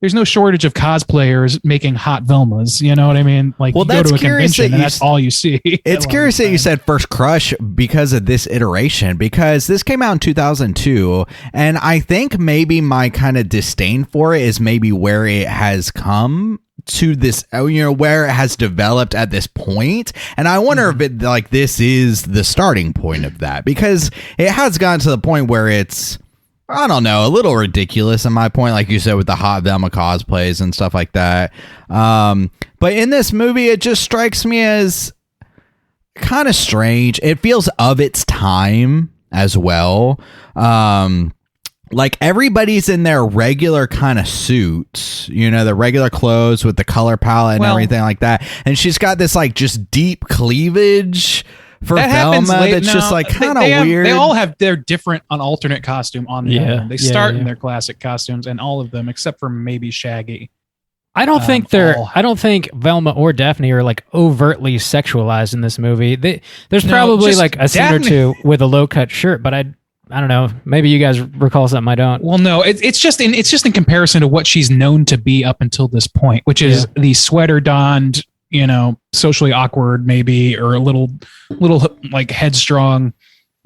Speaker 3: there's no shortage of cosplayers making hot Velmas. You know what I mean? You go to a convention and that's all you see.
Speaker 4: It's curious that you said first crush because of this iteration, because this came out in 2002. And I think maybe my kind of disdain for it is maybe where it has come to this, where it has developed at this point. And I wonder if it this is the starting point of that, because it has gotten to the point where it's, I don't know, a little ridiculous in my point, like you said, with the hot Velma cosplays and stuff like that. But in this movie, it just strikes me as kind of strange. It feels of its time as well. Everybody's in their regular kind of suits, the regular clothes with the color palette and everything like that. And she's got this just deep cleavage for Velma that's just kind of weird.
Speaker 3: They all have their different alternate costume on the album. They start in their classic costumes, and all of them except for maybe Shaggy.
Speaker 2: I don't think I don't think Velma or Daphne are overtly sexualized in this movie. There's probably a scene or two with a low cut shirt, but I don't know. Maybe you guys recall something I don't.
Speaker 3: Well, no, it's just in comparison to what she's known to be up until this point, which is the sweater donned, socially awkward maybe, or a little headstrong,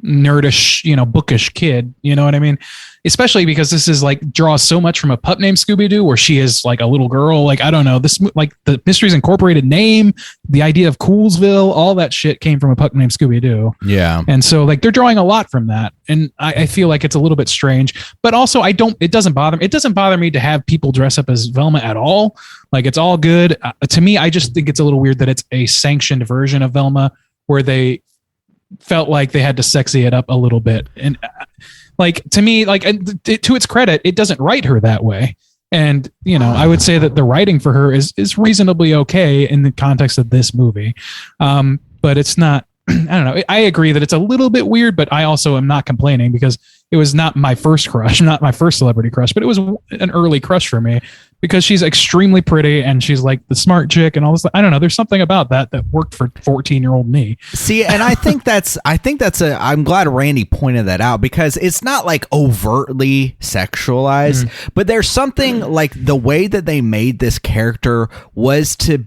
Speaker 3: nerdish, bookish kid. You know what I mean? Especially because this is draws so much from a pup named Scooby-Doo, where she is a little girl. I don't know, this the Mysteries Incorporated name, the idea of Coolsville, all that shit came from a pup named Scooby-Doo.
Speaker 4: Yeah.
Speaker 3: And so they're drawing a lot from that. And I feel like it's a little bit strange, but also it doesn't bother me to have people dress up as Velma at all. It's all good. To me, I just think it's a little weird that it's a sanctioned version of Velma where they felt like they had to sexy it up a little bit. And to me, to its credit, it doesn't write her that way. And, I would say that the writing for her is reasonably okay in the context of this movie. But it's not, I don't know. I agree that it's a little bit weird, but I also am not complaining, because it was not my first crush, not my first celebrity crush, but it was an early crush for me, because she's extremely pretty and she's like the smart chick and all this. I don't know. There's something about that worked for 14-year-old me.
Speaker 4: See, and I'm glad Randy pointed that out, because it's not like overtly sexualized, but there's something like the way that they made this character was to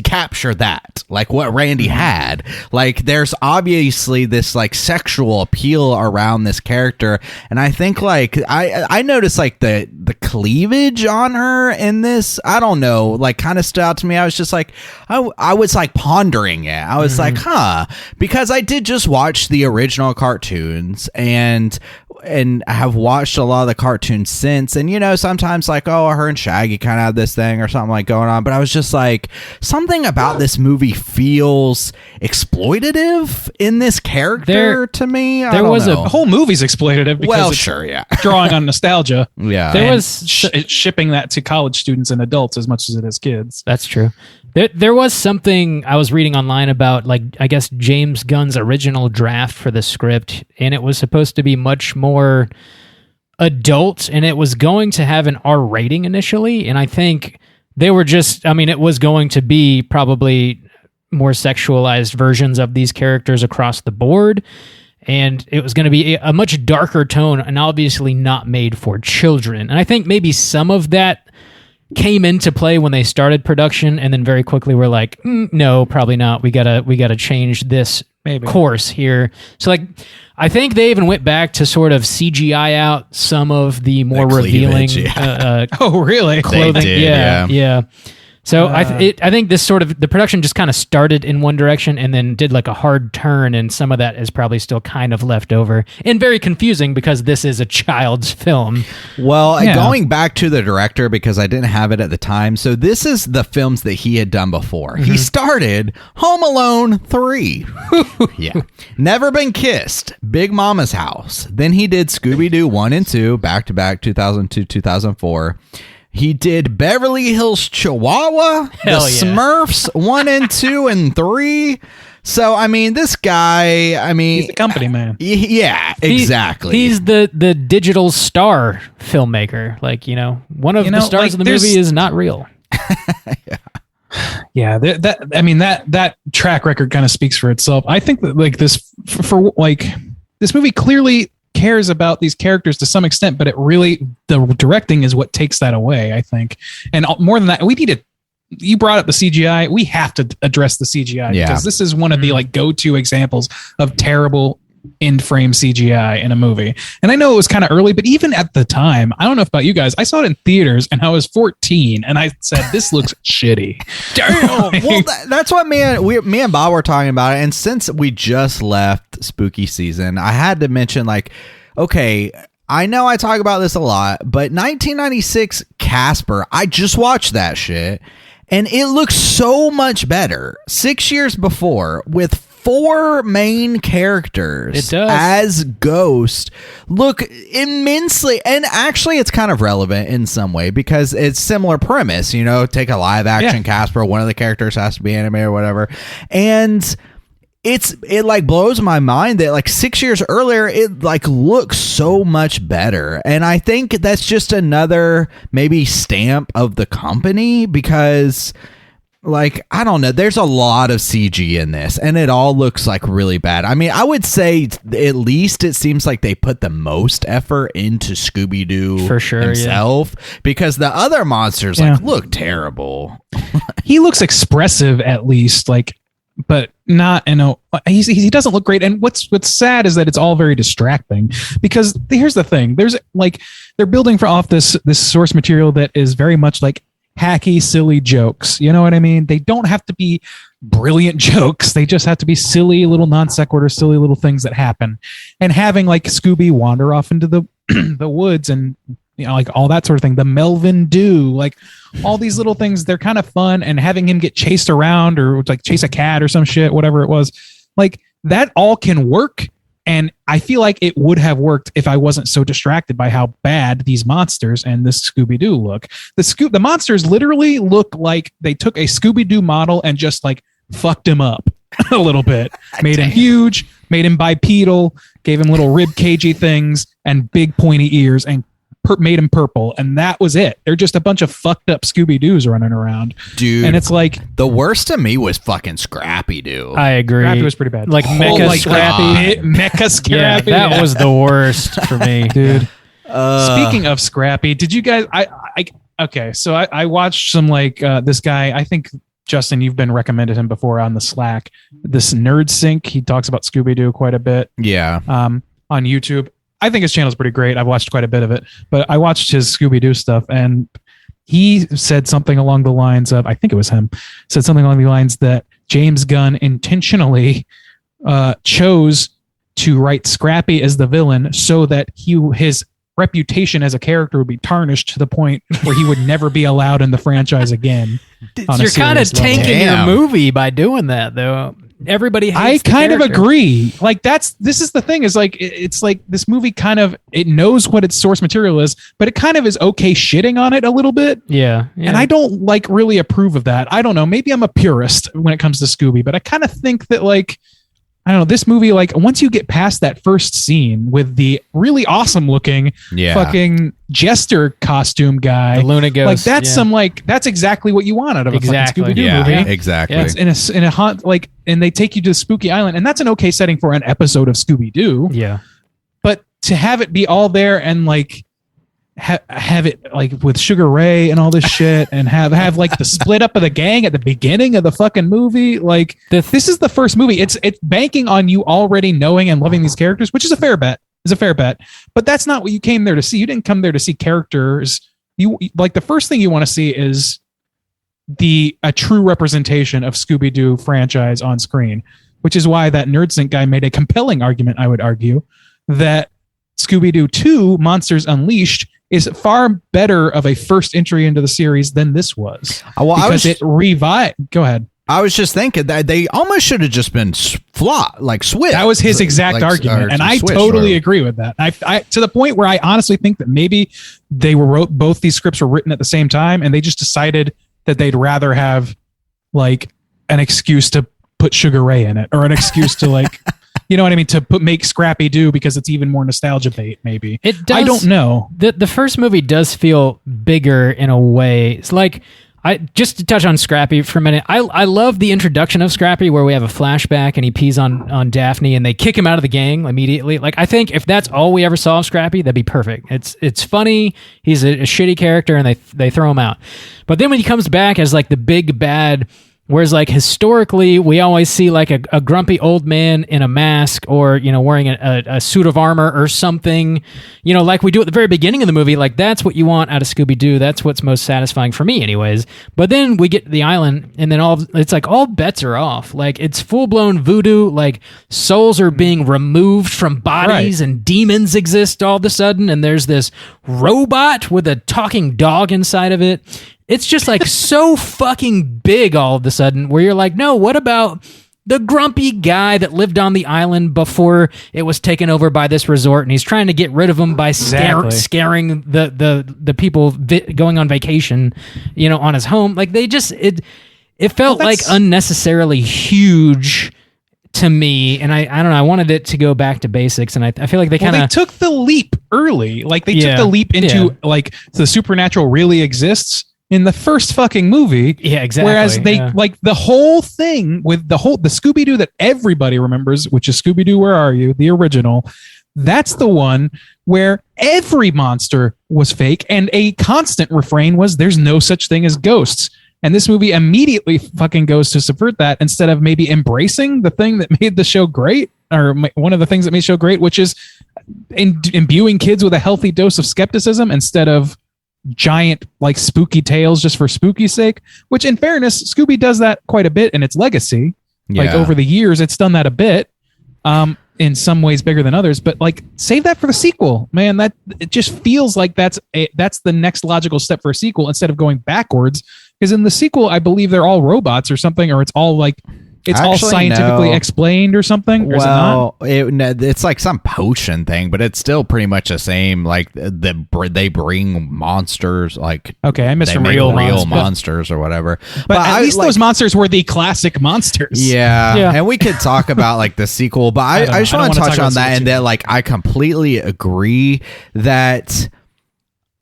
Speaker 4: capture that, like what Randy had. Like there's obviously this like sexual appeal around this character, and I think like I noticed like the cleavage on her in this, I don't know, like kind of stood out to me. I was just like, I was like pondering it. I was like, because I did just watch the original cartoons and have watched a lot of the cartoons since, and sometimes like, oh, her and Shaggy kind of have this thing or something like going on, but I was just like, something about this movie feels exploitative in this character to me.
Speaker 3: There was the whole movie's exploitative because drawing on nostalgia.
Speaker 4: Yeah,
Speaker 3: there was shipping that to college students and adults as much as it is kids.
Speaker 2: That's true. There was something I was reading online about, like, I guess James Gunn's original draft for the script, and it was supposed to be much more adult, and it was going to have an R rating initially, and I think they were just, it was going to be probably more sexualized versions of these characters across the board, and it was going to be a much darker tone, and obviously not made for children. And I think maybe some of that came into play when they started production, and then very quickly were like, no, probably not. We gotta change this course here. So like, I think they even went back to sort of CGI out some of the more revealing.
Speaker 3: Oh, really?
Speaker 2: Clothing.
Speaker 4: They did,
Speaker 2: yeah. So I think this sort of, the production just kind of started in one direction and then did like a hard turn, and some of that is probably still kind of left over and very confusing because this is a child's film.
Speaker 4: Well, going back to the director, because I didn't have it at the time, so this is the films that he had done before. He started Home Alone 3. Never Been Kissed, Big Mama's House. Then he did Scooby-Doo 1 and 2, back to back, 2002, 2004. He did Beverly Hills Chihuahua, Smurfs 1 and 2 and 3. So, this guy,
Speaker 3: he's the company man.
Speaker 4: Yeah, exactly.
Speaker 2: He's the digital star filmmaker. Like, one of the stars of the movie is not real.
Speaker 3: Yeah, that track record kind of speaks for itself. I think that like this this movie clearly cares about these characters to some extent, but the directing is what takes that away, I think. And more than that, you brought up the CGI. We have to address the CGI because this is one of the like go-to examples of terrible in-frame CGI in a movie. And I know it was kind of early, but even at the time, I don't know about you guys, I saw it in theaters and I was 14 and I said, this looks shitty.
Speaker 4: Damn. Well, that's what me and Bob were talking about. And since we just left spooky season, I had to mention, like, okay, I know I talk about this a lot, but 1996 Casper, I just watched that shit and it looks so much better 6 years before with 4 main characters as ghosts. Look immensely, and actually it's kind of relevant in some way because it's similar premise, take a live action Casper, one of the characters has to be animated or whatever, and it like blows my mind that like 6 years earlier it like looks so much better. And I think that's just another maybe stamp of the company, because like, I don't know, there's a lot of CG in this and it all looks like really bad. I would say at least it seems like they put the most effort into Scooby-Doo
Speaker 2: for sure
Speaker 4: himself, because the other monsters like look terrible.
Speaker 3: He looks expressive at least, like, but not he doesn't look great. And what's sad is that it's all very distracting, because here's the thing, there's like, they're building off this source material that is very much like hacky, silly jokes. You know what I mean? They don't have to be brilliant jokes. They just have to be silly little non sequitur, silly little things that happen. And having like Scooby wander off into the the woods and like all that sort of thing. The Melvin Dew, like all these little things, they're kind of fun. And having him get chased around or like chase a cat or some shit, whatever it was, like that all can work. And I feel like it would have worked if I wasn't so distracted by how bad these monsters and this Scooby-Doo look. The monsters literally look like they took a Scooby-Doo model and just like fucked him up a little bit. Made him huge, made him bipedal, gave him little rib cagey things and big pointy ears, and made him purple, and that was it. They're just a bunch of fucked up Scooby-Doos running around,
Speaker 4: dude.
Speaker 3: And it's like
Speaker 4: the worst to me was fucking Scrappy-Doo.
Speaker 2: I agree.
Speaker 3: Scrappy was pretty bad.
Speaker 2: Like Mecha Scrappy.
Speaker 3: Mecha Scrappy.
Speaker 2: Yeah, that was the worst for me,
Speaker 3: dude. Speaking of Scrappy, did you guys? Okay, so I watched some this guy. I think Justin, you've been recommended him before on the Slack. This Nerd Sync. He talks about Scooby-Doo quite a bit.
Speaker 4: Yeah.
Speaker 3: On YouTube. I think his channel's pretty great. I've watched quite a bit of it, but I watched his Scooby-Doo stuff, and he said something along the lines of, I think it was him, said something along the lines that James Gunn intentionally chose to write Scrappy as the villain so that his reputation as a character would be tarnished to the point where he would never be allowed in the franchise again.
Speaker 2: You're kind of tanking your movie by doing that, though. Everybody hates
Speaker 3: I kind of agree. Like this is the thing is like it's like this movie kind of it knows what its source material is, but it kind of is okay shitting on it a little bit.
Speaker 2: Yeah.
Speaker 3: And I don't really approve of that. I don't know. Maybe I'm a purist when it comes to Scooby, but I kind of think that I don't know, this movie, once you get past that first scene with the really awesome looking fucking jester costume guy,
Speaker 2: the Luna Ghost,
Speaker 3: that's exactly what you want out of a fucking Scooby-Doo movie.
Speaker 4: Exactly.
Speaker 3: Yeah, it's in a haunt, and they take you to the spooky island, and that's an okay setting for an episode of Scooby-Doo.
Speaker 2: Yeah.
Speaker 3: But to have it be all there and have it with Sugar Ray and all this shit and have the split up of the gang at the beginning of the fucking movie. This is the first movie. It's banking on you already knowing and loving these characters, which is a fair bet. But that's not what you came there to see. You didn't come there to see characters. The first thing you want to see is a true representation of Scooby-Doo franchise on screen, which is why that NerdSync guy made a compelling argument, I would argue, that Scooby-Doo 2 Monsters Unleashed is far better of a first entry into the series than this was. Because it revived. Go ahead.
Speaker 4: I was just thinking that they almost should have just been switched.
Speaker 3: That was his exact argument, and I totally agree with that. I to the point where I honestly think that maybe they both these scripts were written at the same time, and they just decided that they'd rather have an excuse to put Sugar Ray in it, or an excuse to you know what I mean? To make Scrappy-Doo because it's even more nostalgia bait, maybe.
Speaker 2: It does,
Speaker 3: I don't know.
Speaker 2: The first movie does feel bigger in a way. It's just to touch on Scrappy for a minute, I love the introduction of Scrappy where we have a flashback and he pees on Daphne and they kick him out of the gang immediately. I think if that's all we ever saw of Scrappy, that'd be perfect. It's funny. He's a shitty character and they throw him out. But then when he comes back as the big bad, whereas historically we always see a grumpy old man in a mask or wearing a suit of armor or something, like we do at the very beginning of the movie. That's what you want out of Scooby-Doo. That's what's most satisfying for me anyways. But then we get to the island and then it's all bets are off. It's full-blown voodoo. Souls are being removed from bodies, right, and demons exist all of a sudden, and there's this robot with a talking dog inside of it. It's just so fucking big all of a sudden where you're no, what about the grumpy guy that lived on the island before it was taken over by this resort, and he's trying to get rid of them by scaring the people going on vacation, on his home. It felt unnecessarily huge to me, and I don't know, I wanted it to go back to basics, and I feel like they
Speaker 3: took the leap early. Took the leap into the supernatural really exists in the first fucking movie.
Speaker 2: Yeah, exactly.
Speaker 3: Whereas they the whole thing with the Scooby-Doo that everybody remembers, which is Scooby-Doo Where Are You? The original. That's the one where every monster was fake and a constant refrain was there's no such thing as ghosts. And this movie immediately fucking goes to subvert that instead of maybe embracing the thing that made the show great, or one of the things that made the show great, which is imbuing kids with a healthy dose of skepticism instead of giant spooky tales just for spooky's sake, which in fairness Scooby does that quite a bit in its legacy. Over the years it's done that a bit, in some ways bigger than others, but save that for the sequel, man. That it just feels like that's the next logical step for a sequel instead of going backwards, because in the sequel I believe they're all robots or something, or it's all all scientifically explained or something. Or
Speaker 4: it's some potion thing, but it's still pretty much the same. They bring monsters.
Speaker 3: Okay, I missed
Speaker 4: real monsters or whatever.
Speaker 3: But at least those monsters were the classic monsters.
Speaker 4: Yeah. And we could talk about the sequel, but I just want to touch on that, and that I completely agree that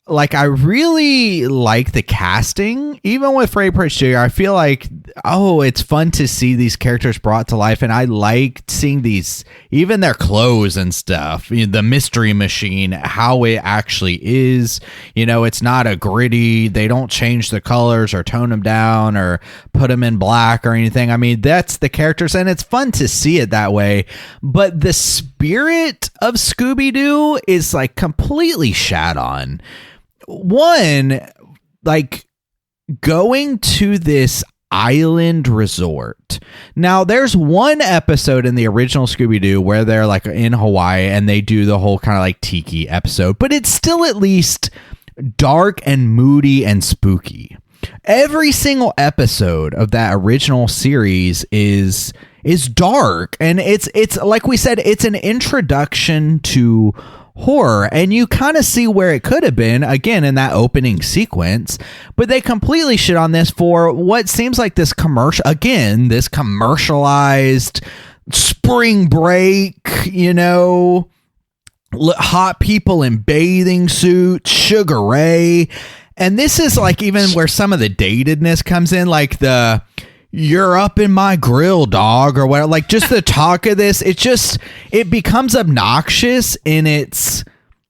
Speaker 4: like, I really like the casting, even with Freddie Prinze Jr. I feel like, it's fun to see these characters brought to life, and I like seeing these, even their clothes and stuff, the mystery machine, how it actually is. It's not a gritty, they don't change the colors or tone them down or put them in black or anything. I mean, that's the characters, and it's fun to see it that way. But the spirit of Scooby-Doo is like completely shat on. One, like, going to this island resort. Now, there's one episode in the original Scooby-Doo where they're like in Hawaii and they do the whole kind of like tiki episode, but it's still at least dark and moody and spooky. Every single episode of that original series is dark, and it's like we said, it's an introduction to horror, and you kind of see where it could have been again in that opening sequence, but they completely shit on this for what seems like this commercialized spring break, hot people in bathing suits, Sugar Ray. And this is like even where some of the datedness comes in, like the "you're up in my grill, dog," or whatever. Like, just the talk of this, it becomes obnoxious in its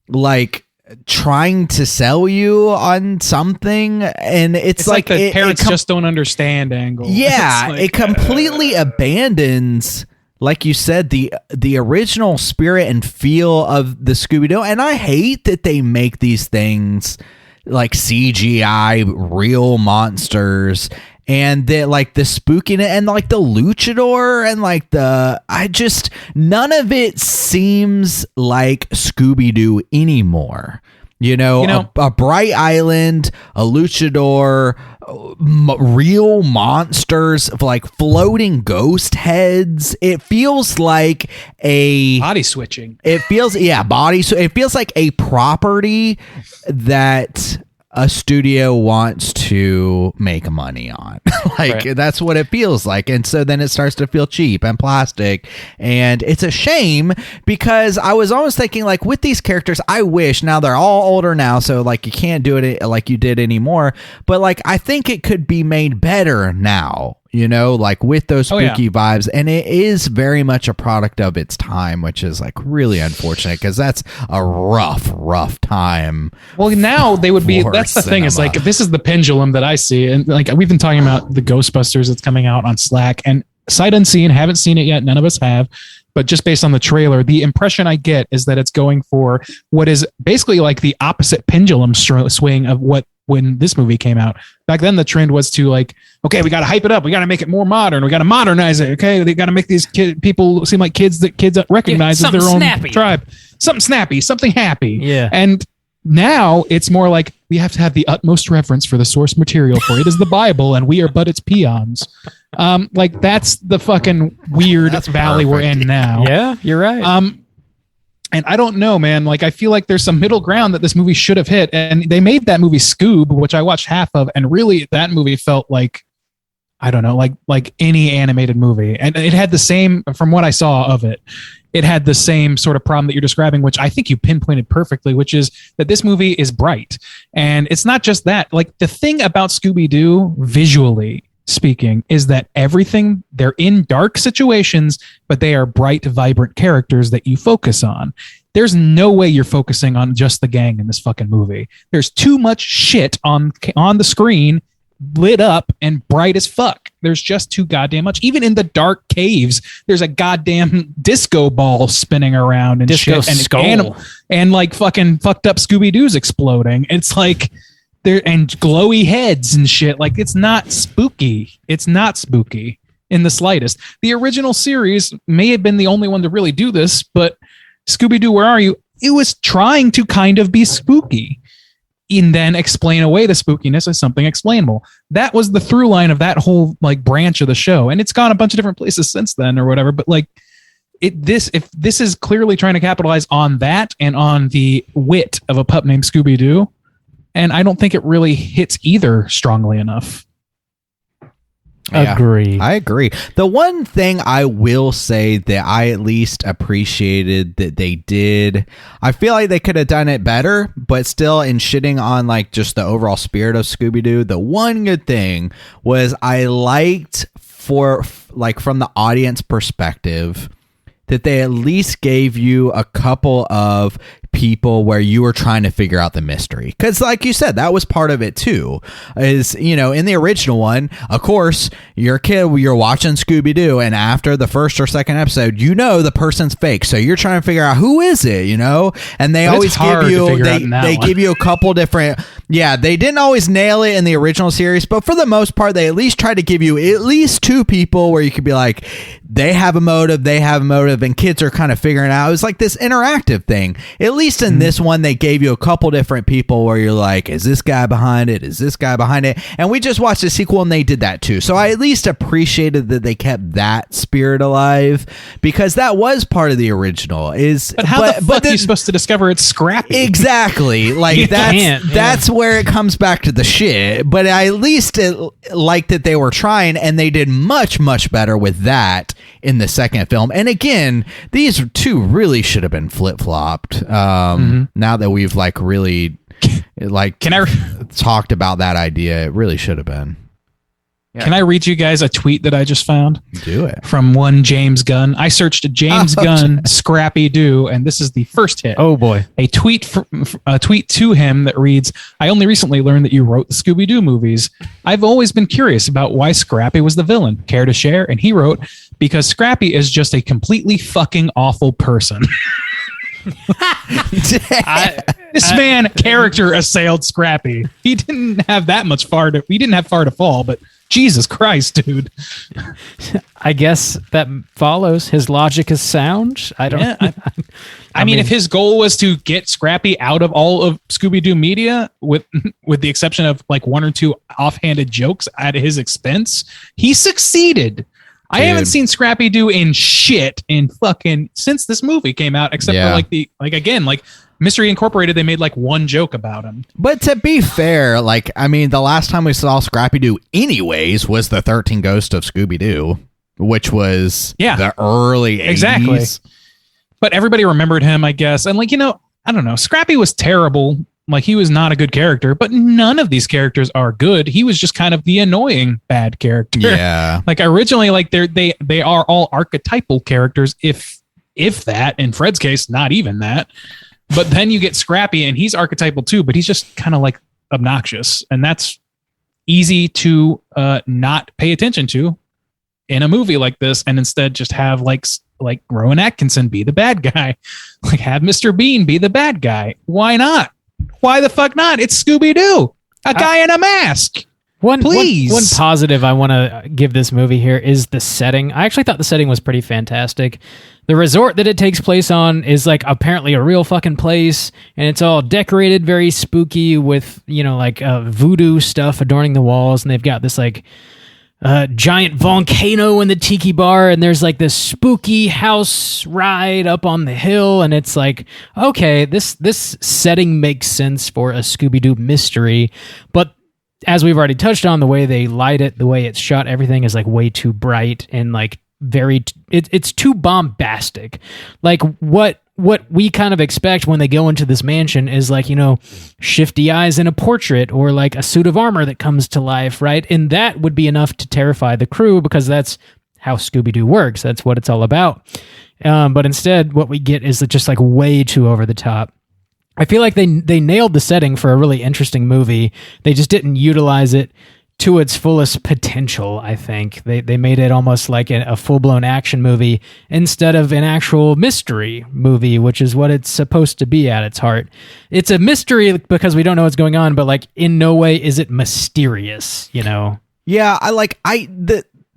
Speaker 4: like trying to sell you on something, and it's like
Speaker 3: the parents just don't understand angle.
Speaker 4: Yeah,
Speaker 3: like,
Speaker 4: it completely abandons, like you said, the original spirit and feel of the Scooby-Doo. And I hate that they make these things like CGI real monsters, and that like the spookiness and like the luchador and like none of it seems like Scooby-Doo anymore. A bright island, a luchador, real monsters, like floating ghost heads. It feels like a
Speaker 3: body switching.
Speaker 4: It feels it feels like a property that a studio wants to make money on. Like, that's what it feels like. And so then it starts to feel cheap and plastic. And it's a shame, because I was almost thinking, like, with these characters, I wish, now they're all older now, so like you can't do it like you did anymore. But like, I think it could be made better now, like with those spooky vibes. And it is very much a product of its time, which is like really unfortunate, because that's a rough time.
Speaker 3: Well, now they would be, that's the thing, is like, this is the pendulum that I see. And like, we've been talking about the Ghostbusters that's coming out on Slack, and sight unseen, haven't seen it yet, none of us have, but just based on the trailer, the impression I get is that it's going for what is basically like the opposite pendulum swing of what when this movie came out. Back then, the trend was to like, okay, we got to hype it up. We got to make it more modern. We got to modernize it. Okay, they got to make these people seem like kids that kids recognize as their own tribe. Something snappy, something happy.
Speaker 2: Yeah.
Speaker 3: And now it's more like, we have to have the utmost reverence for the source material, for it is the Bible and we are but its peons. Like, that's the fucking weird valley we're in now.
Speaker 2: Yeah, you're right.
Speaker 3: And I don't know, man. Like, I feel like there's some middle ground that this movie should have hit. And they made that movie Scoob, which I watched half of, and really that movie felt like, I don't know, like any animated movie. And it had the same, from what I saw of it, it had the same sort of problem that you're describing, which I think you pinpointed perfectly, which is that this movie is bright. And it's not just that. Like, the thing about Scooby-Doo, visually speaking, is that everything, they're in dark situations, but they are bright, vibrant characters that you focus on. There's no way you're focusing on just the gang in this fucking movie. There's too much shit on the screen, lit up and bright as fuck. There's just too goddamn much. Even in the dark caves, there's a goddamn disco ball spinning around and
Speaker 2: disco
Speaker 3: shit, and
Speaker 2: skull,
Speaker 3: and like fucking fucked up Scooby-Doo's exploding. It's like there, and glowy heads and shit. Like, it's not spooky. It's not spooky in the slightest. The original series may have been the only one to really do this, but Scooby-Doo, Where Are You? It was trying to kind of be spooky and then explain away the spookiness as something explainable. That was the through line of that whole like branch of the show. And it's gone a bunch of different places since then or whatever. But like, if this is clearly trying to capitalize on that and on the wit of a pup named Scooby-Doo, and I don't think it really hits either strongly enough.
Speaker 4: Yeah,
Speaker 2: Agree.
Speaker 4: I agree. The one thing I will say that I at least appreciated that they did, I feel like they could have done it better, but still in shitting on like just the overall spirit of Scooby-Doo, the one good thing was I liked for like from the audience perspective that they at least gave you a couple of people where you were trying to figure out the mystery, because like you said, that was part of it too. Is, you know, in the original one, of course, you're a kid, you're watching Scooby-Doo, and after the first or second episode, you know the person's fake, so you're trying to figure out who is it, you know. And they always give you they give you a couple different, they didn't always nail it in the original series, but for the most part they at least tried to give you at least two people where you could be like, they have a motive, and kids are kind of figuring it out. It was like this interactive thing. At least in this one, they gave you a couple different people where you're like, is this guy behind it? Is this guy behind it? And we just watched the sequel and they did that too. So I at least appreciated that they kept that spirit alive, because that was part of the original.
Speaker 3: But how the fuck are you supposed to discover it's Scrappy?
Speaker 4: Exactly. Like that's where it comes back to the shit. But I at least liked that they were trying, and they did much, much better with that in the second film. And again, these two really should have been flip-flopped. Now that we've like really talked about that idea, it really should have been. Yeah.
Speaker 3: Can I read you guys a tweet that I just found?
Speaker 4: Do it.
Speaker 3: From one James Gunn. I searched James Gunn Scrappy-Doo, and this is the first hit.
Speaker 2: Oh boy.
Speaker 3: A tweet to him that reads, I only recently learned that you wrote the Scooby-Doo movies. I've always been curious about why Scrappy was the villain. Care to share? And he wrote, because Scrappy is just a completely fucking awful person. This man character assailed Scrappy. He didn't have far to fall, but Jesus Christ, dude.
Speaker 2: I guess that follows. His logic is sound. I don't.
Speaker 3: Yeah, I mean, if his goal was to get Scrappy out of all of Scooby-Doo media, with the exception of like one or two offhanded jokes at his expense, he succeeded. I haven't seen Scrappy-Doo in shit in fucking since this movie came out, except for like Mystery Incorporated, they made like one joke about him.
Speaker 4: But to be fair, like, I mean, the last time we saw Scrappy-Doo anyways was the 13 Ghosts of Scooby-Doo, which was the early 80s.
Speaker 3: Exactly. But everybody remembered him, I guess. And like, you know, I don't know. Scrappy was terrible. Like, he was not a good character, but none of these characters are good. He was just kind of the annoying bad character.
Speaker 4: Yeah.
Speaker 3: Like, originally, like they are all archetypal characters, if that. In Fred's case, not even that. But then you get Scrappy, and he's archetypal too, but he's just kind of like obnoxious, and that's easy to not pay attention to in a movie like this, and instead just have like Rowan Atkinson be the bad guy, like have Mr. Bean be the bad guy. Why not? Why the fuck not? It's Scooby-Doo, a guy in a mask.
Speaker 2: One positive I want to give this movie here is the setting. I actually thought the setting was pretty fantastic. The resort that it takes place on is like apparently a real fucking place, and it's all decorated very spooky with, you know, like voodoo stuff adorning the walls, and they've got this like giant volcano in the tiki bar, and there's like this spooky house ride up on the hill, and it's like, okay, this setting makes sense for a Scooby-Doo mystery, but as we've already touched on, the way they light it, the way it's shot, everything is like way too bright and like it's too bombastic. Like what we kind of expect when they go into this mansion is like, you know, shifty eyes in a portrait or like a suit of armor that comes to life, right? And that would be enough to terrify the crew, because that's how Scooby-Doo works. That's what it's all about. But instead, what we get is just like way too over the top. I feel like they nailed the setting for a really interesting movie. They just didn't utilize it to its fullest potential, I think. They made it almost like a full-blown action movie instead of an actual mystery movie, which is what it's supposed to be at its heart. It's a mystery because we don't know what's going on, but like in no way is it mysterious, you know?
Speaker 4: Yeah,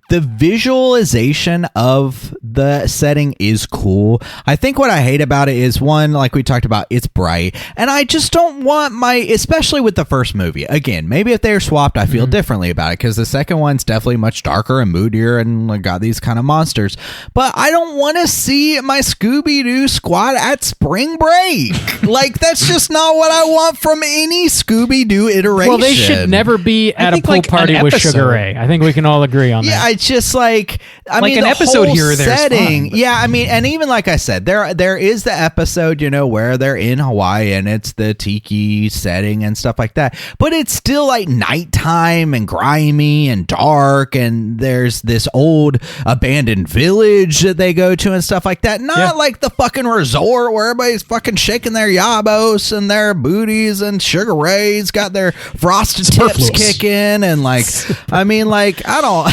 Speaker 4: the the visualization of the setting is cool. I think what I hate about it is, one, like we talked about, it's bright, and I just don't want especially with the first movie. Again, maybe if they're swapped, I feel differently about it, because the second one's definitely much darker and moodier and got these kind of monsters. But I don't want to see my Scooby-Doo squad at spring break. Like, that's just not what I want from any Scooby-Doo iteration.
Speaker 2: Well, they should never be at a pool party with Sugar Ray. I think we can all agree on that.
Speaker 4: Yeah, it's just like, I mean,
Speaker 3: an
Speaker 4: the
Speaker 3: episode
Speaker 4: whole
Speaker 3: here or there is
Speaker 4: setting.
Speaker 3: fine,
Speaker 4: Yeah, I mean, and even like I said, there is the episode, where they're in Hawaii and it's the tiki setting and stuff like that. But it's still like nighttime and grimy and dark, and there's this old abandoned village that they go to and stuff like that. Not like the fucking resort where everybody's fucking shaking their yabos and their booties, and Sugar Ray's got their frosted tips kicking, and like, I mean, like, I don't.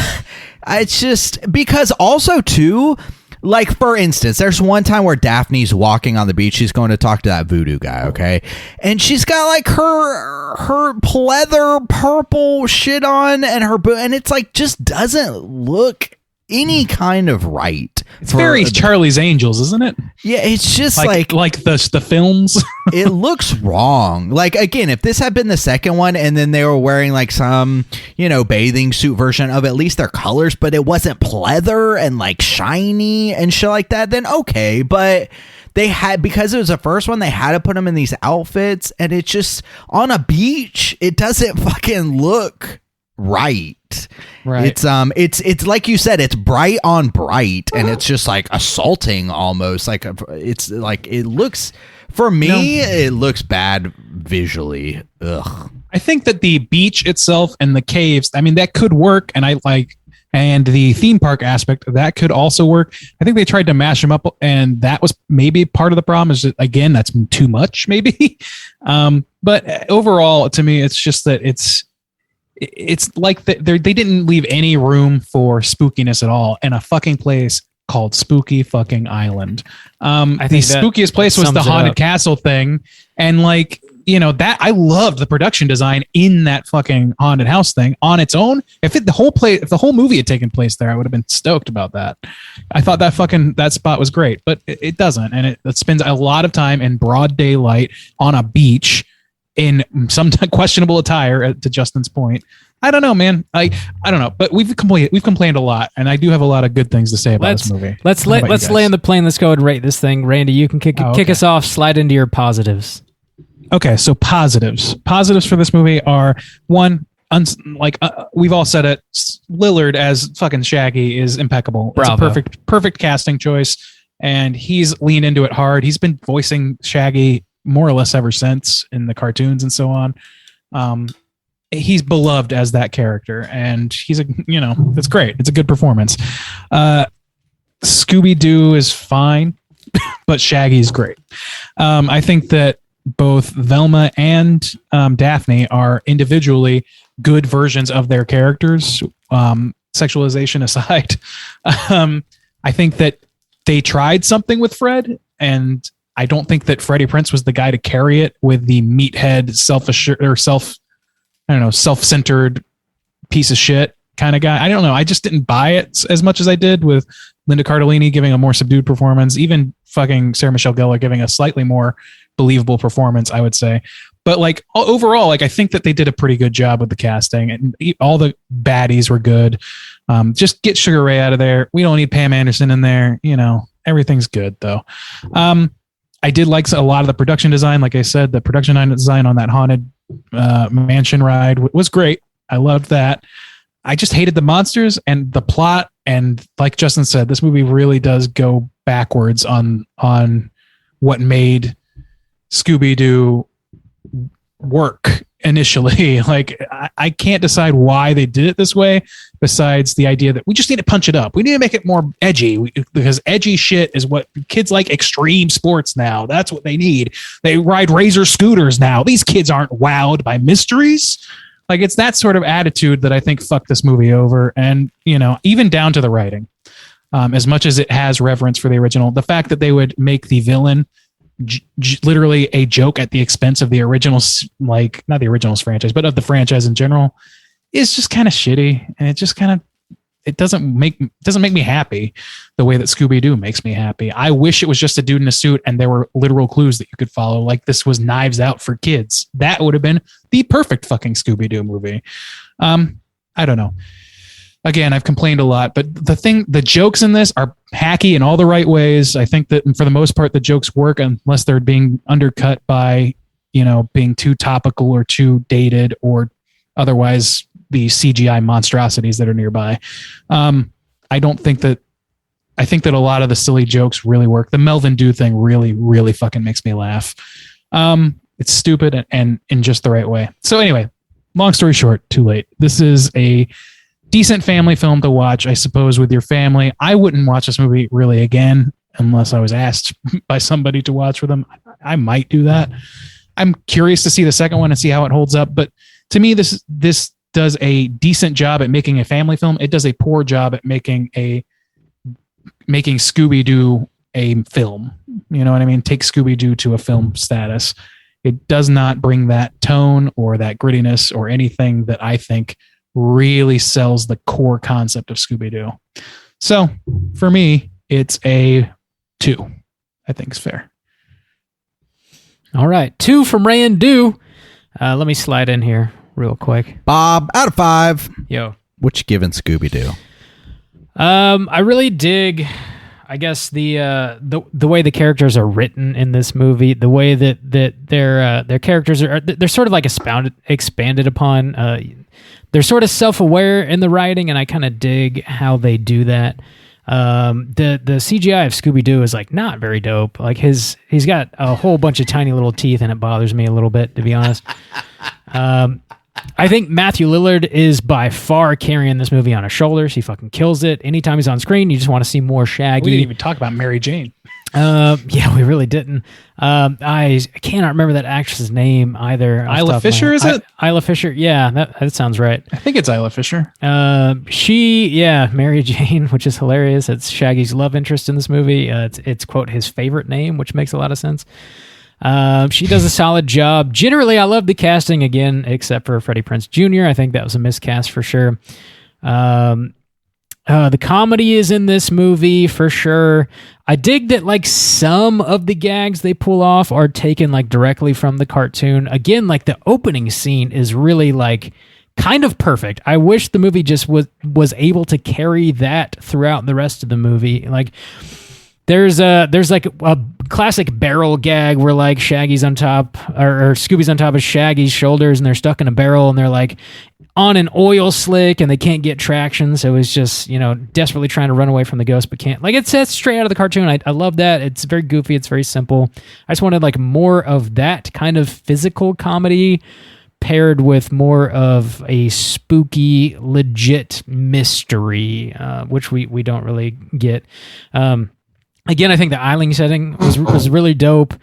Speaker 4: It's just because also too, like, for instance, there's one time where Daphne's walking on the beach. She's going to talk to that voodoo guy, okay? And she's got like her pleather purple shit on, and and it's like just doesn't look any kind of right.
Speaker 3: It's very Charlie's Angels, isn't it?
Speaker 4: Yeah, it's just like
Speaker 3: the films.
Speaker 4: It looks wrong. Like, again, if this had been the second one and then they were wearing like some, bathing suit version of at least their colors, but it wasn't pleather and like shiny and shit like that, then okay. But they had, because it was the first one, they had to put them in these outfits, and it just, on a beach, it doesn't fucking look right. It's like you said, it's bright on bright, and it's just like assaulting almost. Like, it's like, it looks, for me, it looks bad visually. Ugh.
Speaker 3: I think that the beach itself and the caves, I mean, that could work, and the theme park aspect that could also work. I think they tried to mash them up, and that was maybe part of the problem. Is that, again, that's too much, maybe. But overall, to me, it's just that it's like they didn't leave any room for spookiness at all in a fucking place called Spooky fucking Island. I think the spookiest place was the haunted castle thing, and like, that I loved the production design in that fucking haunted house thing on its own. If the whole movie had taken place there, I would have been stoked about that. I thought that spot was great, but it doesn't, and it spends a lot of time in broad daylight on a beach in some questionable attire, to Justin's point. I don't know, man. I don't know, but we've complained a lot, and I do have a lot of good things to say about this movie.
Speaker 2: Let's land the plane. Let's go and rate this thing. Randy, you can kick us off. Slide into your positives.
Speaker 3: Okay, so positives for this movie are, one, we've all said it, Lillard as fucking Shaggy is impeccable.
Speaker 2: Bravo.
Speaker 3: It's a perfect casting choice, and he's leaned into it hard. He's been voicing Shaggy more or less ever since in the cartoons and so on. He's beloved as that character, and it's great. It's a good performance. Scooby-Doo is fine, but Shaggy's great. I think that both Velma and Daphne are individually good versions of their characters, sexualization aside. I think that they tried something with Fred, and I don't think that Freddie Prinze was the guy to carry it with the meathead, self-centered piece of shit kind of guy. I don't know. I just didn't buy it as much as I did with Linda Cardellini giving a more subdued performance, even fucking Sarah Michelle Gellar giving a slightly more believable performance, I would say. But like overall, like I think that they did a pretty good job with the casting, and all the baddies were good. Just get Sugar Ray out of there. We don't need Pam Anderson in there. Everything's good though. I did like a lot of the production design. Like I said, the production design on that haunted mansion ride was great. I loved that. I just hated the monsters and the plot. And like Justin said, this movie really does go backwards on what made Scooby-Doo work initially. Like I can't decide why they did it this way, besides the idea that we just need to punch it up. We need to make it more edgy, because edgy shit is what kids like. Extreme sports now, that's what they need. They ride razor scooters now. These kids aren't wowed by mysteries. Like, it's that sort of attitude that I think fucked this movie over. And even down to the writing, as much as it has reverence for the original, the fact that they would make the villain literally a joke at the expense of the originals, like not the originals franchise, but of the franchise in general, is just kind of shitty. And it just kind of it doesn't make me happy the way that Scooby-Doo makes me happy. I wish it was just a dude in a suit and there were literal clues that you could follow, like this was Knives Out for kids. That would have been the perfect fucking Scooby-Doo movie. I don't know. Again, I've complained a lot, but the jokes in this are hacky in all the right ways. I think that for the most part, the jokes work unless they're being undercut by, being too topical or too dated or otherwise the CGI monstrosities that are nearby. I think that a lot of the silly jokes really work. The Melvin Dew thing really, really fucking makes me laugh. It's stupid and in just the right way. So anyway, long story short, too late. This is a decent family film to watch, I suppose, with your family. I wouldn't watch this movie really again unless I was asked by somebody to watch with them. I might do that. I'm curious to see the second one and see how it holds up. But to me, this does a decent job at making a family film. It does a poor job at making Scooby-Doo a film. You know what I mean? Take Scooby-Doo to a film status. It does not bring that tone or that grittiness or anything that I think really sells the core concept of Scooby-Doo. So for me, it's a 2. I think is fair.
Speaker 2: All right. 2 from Ray and Do. Let me slide in here real quick.
Speaker 4: Bob, out of 5.
Speaker 2: Yo.
Speaker 4: What you giving Scooby-Doo?
Speaker 2: I really dig, I guess, the way the characters are written in this movie, the way that their characters they're sort of like expanded upon. They're sort of self-aware in the writing, and I kind of dig how they do that. The CGI of Scooby-Doo is like not very dope. Like he's got a whole bunch of tiny little teeth, and it bothers me a little bit, to be honest. I think Matthew Lillard is by far carrying this movie on his shoulders. He fucking kills it. Anytime he's on screen, you just want to see more Shaggy.
Speaker 3: We didn't even talk about Mary Jane.
Speaker 2: Yeah, we really didn't. I cannot remember that actress's name either.
Speaker 3: Isla Fisher, is it?
Speaker 2: Isla Fisher. Yeah, that sounds right.
Speaker 3: I think it's Isla Fisher.
Speaker 2: Mary Jane, which is hilarious. It's Shaggy's love interest in this movie. It's quote his favorite name, which makes a lot of sense. She does a solid job. Generally, I love the casting again, except for Freddie Prinze Jr. I think that was a miscast for sure. The comedy is in this movie for sure. I dig that like some of the gags they pull off are taken like directly from the cartoon. Again, like the opening scene is really like kind of perfect. I wish the movie just was able to carry that throughout the rest of the movie. Like there's like a classic barrel gag where like Shaggy's on top or Scooby's on top of Shaggy's shoulders and they're stuck in a barrel and they're like on an oil slick and they can't get traction. So it's just, desperately trying to run away from the ghost, but can't. Like it's straight out of the cartoon. I love that. It's very goofy. It's very simple. I just wanted like more of that kind of physical comedy paired with more of a spooky, legit mystery, which we don't really get. Again, I think the island setting was really dope.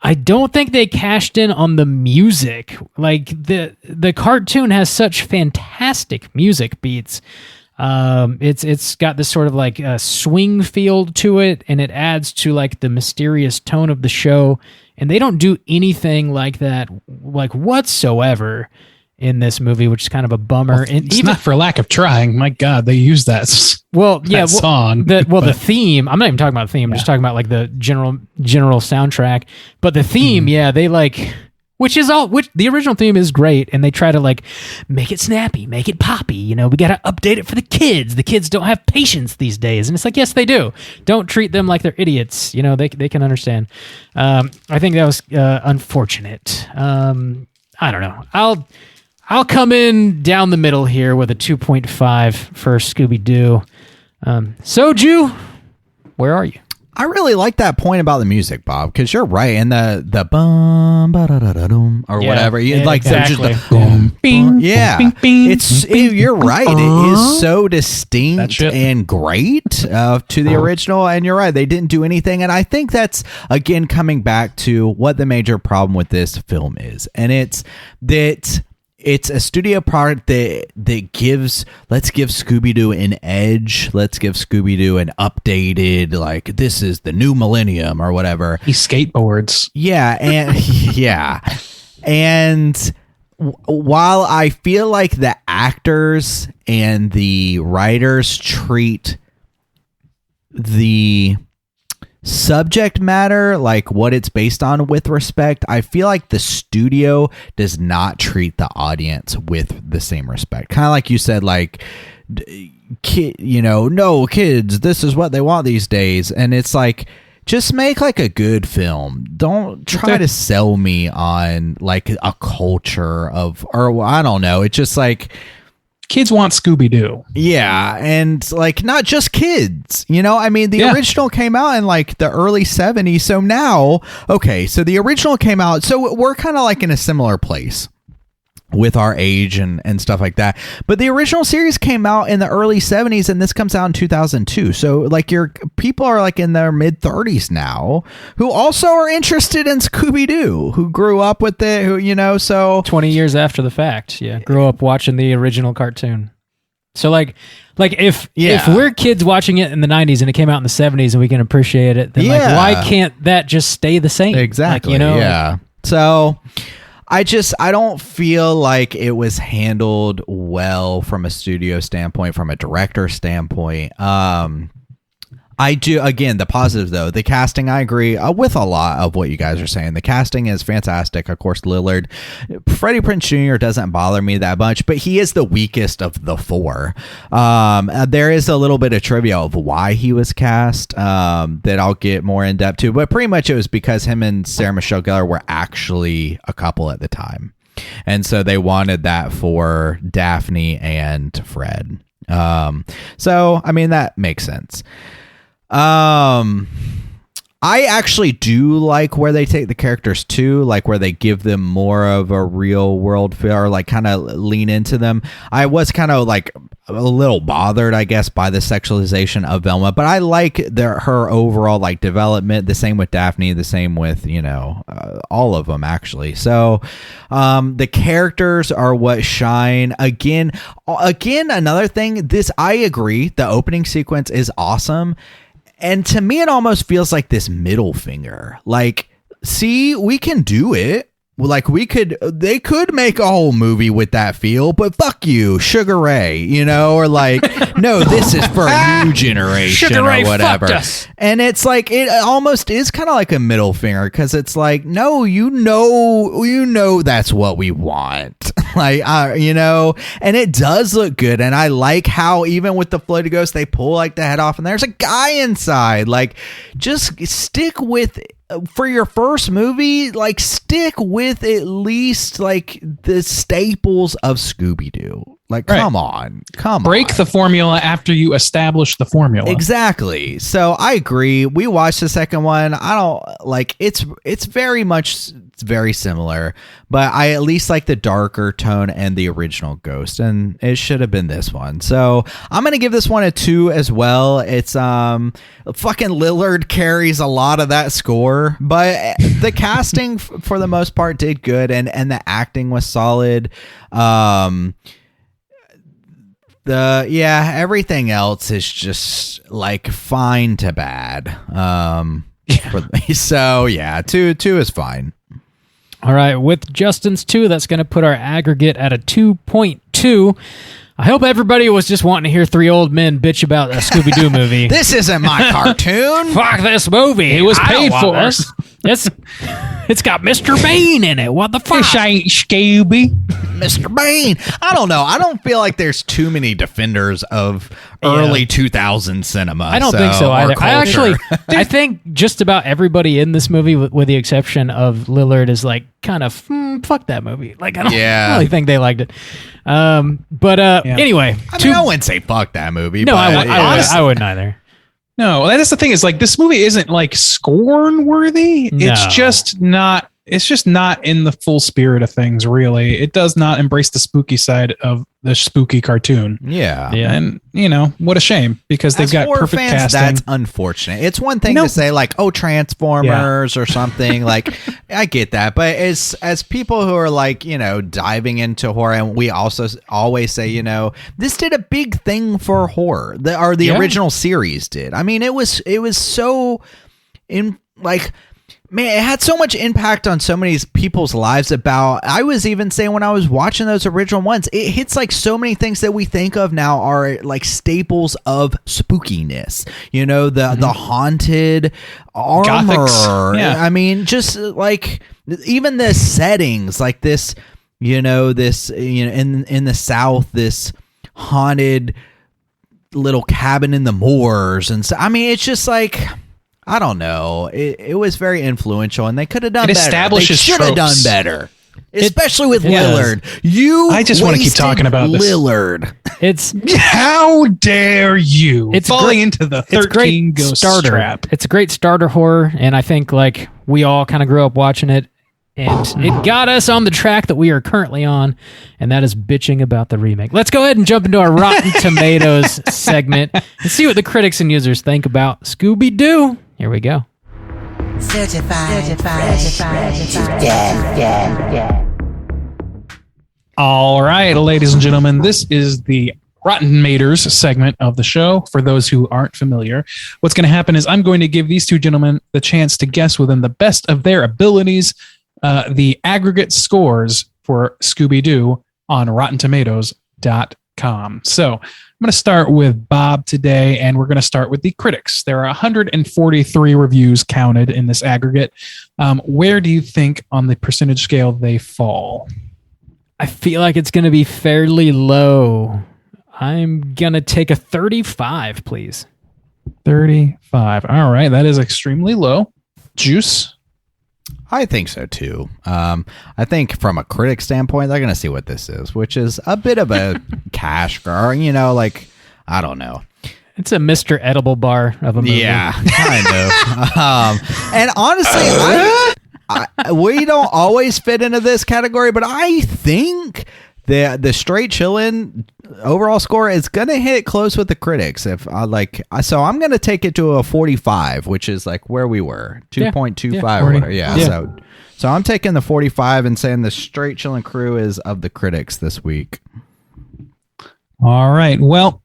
Speaker 2: I don't think they cashed in on the music. Like the cartoon has such fantastic music beats. It's got this sort of like a swing feel to it, and it adds to like the mysterious tone of the show. And they don't do anything like that, like whatsoever, in this movie, which is kind of a bummer.
Speaker 3: Well, and it's not for lack of trying. My God, they use that. Song.
Speaker 2: The theme. I'm not even talking about the theme. I'm just talking about like the general soundtrack. But the theme, they like, which the original theme is great, and they try to like make it snappy, make it poppy. We got to update it for the kids. The kids don't have patience these days, and it's like, yes, they do. Don't treat them like they're idiots. They can understand. I think that was unfortunate. I don't know. I'll come in down the middle here with a 2.5 for Scooby-Doo. Soju, where are you?
Speaker 4: I really like that point about the music, Bob, because you're right. And the bum ba da da da dum or whatever,
Speaker 2: exactly.
Speaker 4: Just boom, bing, you're right. It is so distinct and great to the original. And you're right, they didn't do anything. And I think that's again coming back to what the major problem with this film is, and it's that. It's a studio product that gives, let's give Scooby-Doo an edge. Let's give Scooby-Doo an updated, like, this is the new millennium or whatever.
Speaker 3: He skateboards.
Speaker 4: Yeah. And, And while I feel like the actors and the writers treat the subject matter, like what it's based on, with respect, I feel like the studio does not treat the audience with the same respect. Kind of like you said, like, no, kids, this is what they want these days. And it's like, just make like a good film. Don't try to sell me on like a culture of, or I don't know. It's just like,
Speaker 3: kids want Scooby-Doo.
Speaker 4: Yeah, and like not just kids, I mean, the original came out in like the early 70s, so now, okay, so the original came out, so we're kind of like in a similar place with our age and stuff like that, but the original series came out in the early 70s and this comes out in 2002, so like your people are like in their mid 30s now who also are interested in Scooby-Doo, who grew up with it, who so
Speaker 2: 20 years after the fact, grew up watching the original cartoon. So like if we're kids watching it in the 90s and it came out in the 70s and we can appreciate it, then like why can't that just stay the same?
Speaker 4: Exactly. So I don't feel like it was handled well from a studio standpoint, from a director standpoint. I do, again, the positive though, the casting, I agree with a lot of what you guys are saying. The casting is fantastic. Of course, Lillard, Freddie Prinze Jr. doesn't bother me that much, but he is the weakest of the four. There is a little bit of trivia of why he was cast that I'll get more in depth to, but pretty much it was because him and Sarah Michelle Gellar were actually a couple at the time. And so they wanted that for Daphne and Fred. So, I mean, that makes sense. I actually do like where they take the characters to, like where they give them more of a real world feel, or like kind of lean into them. I was kind of like a little bothered, I guess, by the sexualization of Velma, but I like her overall like development. The same with Daphne, the same with, all of them actually. So, the characters are what shine. Again, another thing, I agree. The opening sequence is awesome. And to me, it almost feels like this middle finger. Like, see, we can do it. Like, they could make a whole movie with that feel, but fuck you, Sugar Ray, or like, no, this is for a new generation
Speaker 2: Sugar Ray
Speaker 4: or whatever.
Speaker 2: fucked us.
Speaker 4: And it's like, it almost is kind of like a middle finger, because it's like, no, that's what we want. Like, and it does look good. And I like how even with the floaty ghost, they pull like the head off and there's a guy inside. Like, just stick with it. For your first movie, like, stick with at least like the staples of Scooby-Doo. Like, come on.
Speaker 3: Break the formula after you establish the formula.
Speaker 4: Exactly. So I agree. We watched the second one. I don't like it's very much, it's very similar, but I at least like the darker tone and the original Ghost, and it should have been this one. So I'm gonna give this one a 2 as well. It's fucking Lillard carries a lot of that score, but the casting for the most part did good, and the acting was solid. Everything else is just like fine to bad. So yeah, 2 is fine.
Speaker 2: All right, with Justin's 2, that's going to put our aggregate at a 2.2. I hope everybody was just wanting to hear 3 old men bitch about a Scooby-Doo movie.
Speaker 4: This isn't my cartoon.
Speaker 2: Fuck this movie.
Speaker 3: It was paid for.
Speaker 2: It's got Mr. Bean in it. What the fuck?
Speaker 3: This ain't Scooby.
Speaker 4: Mr. Bean. I don't know. I don't feel like there's too many defenders of early 2000 cinema.
Speaker 2: I don't think so either. I think just about everybody in this movie, with the exception of Lillard, is like kind of fuck that movie. Like, I don't really think they liked it. Anyway,
Speaker 4: I wouldn't say fuck that movie.
Speaker 2: No,
Speaker 4: but
Speaker 2: I wouldn't either.
Speaker 3: No, that's the thing, is like, this movie isn't like scorn worthy.
Speaker 2: No.
Speaker 3: It's just not in the full spirit of things, really. It does not embrace the spooky side of the spooky cartoon.
Speaker 4: Yeah.
Speaker 3: And what a shame, because they've got perfect casting.
Speaker 4: That's unfortunate. It's one thing to say like, oh, Transformers or something. Like, I get that, but as people who are like, diving into horror, and we also always say, this did a big thing for horror. The original series did. I mean, it was so Man, it had so much impact on so many people's lives. I was even saying when I was watching those original ones, it hits like so many things that we think of now are like staples of spookiness. You know, the haunted armor.
Speaker 3: Gothics. Yeah.
Speaker 4: I mean, just like even the settings, like this, in the South, this haunted little cabin in the moors. And so, I mean, it's just like, I don't know. It was very influential, and they could have done better.
Speaker 3: Establishes
Speaker 4: They should have done
Speaker 3: tropes.
Speaker 4: better, especially with
Speaker 3: Yeah.
Speaker 4: Lillard.
Speaker 3: I just want to keep talking about this.
Speaker 4: Lillard.
Speaker 2: It's
Speaker 3: How dare you?
Speaker 2: It's
Speaker 3: falling
Speaker 2: great-
Speaker 3: into the
Speaker 2: it's a
Speaker 3: 13
Speaker 2: great
Speaker 3: ghost
Speaker 2: starter.
Speaker 3: trap.
Speaker 2: It's a great starter horror, and I think like we all kind of grew up watching it, and it got us on the track that we are currently on, and that is bitching about the remake. Let's go ahead and jump into our Rotten Tomatoes segment and see what the critics and users think about Scooby-Doo. Here we go.
Speaker 6: Certified.
Speaker 3: All right, ladies and gentlemen, this is the Rotten Tomatoes segment of the show. For those who aren't familiar, what's going to happen is I'm going to give these two gentlemen the chance to guess within the best of their abilities the aggregate scores for Scooby-Doo on RottenTomatoes.com. So I'm going to start with Bob today, and we're going to start with the critics. There are 143 reviews counted in this aggregate. Where do you think on the percentage scale they fall?
Speaker 2: I feel like it's going to be fairly low. I'm going to take a 35, please.
Speaker 3: 35. All right, that is extremely low. Juice?
Speaker 4: I think so too. I think from a critic standpoint, they're going to see what this is, which is a bit of a cash grab. Like, I don't know.
Speaker 2: It's a Mr. Edible bar of a movie.
Speaker 4: Yeah, kind of. And honestly, we don't always fit into this category, but I think the straight chillin' overall score is gonna hit close with the critics. So I'm gonna take it to a 45, which is like where we were, 2.25. Yeah. So I'm taking the 45 and saying the straight chillin' crew is of the critics this week.
Speaker 3: All right. Well,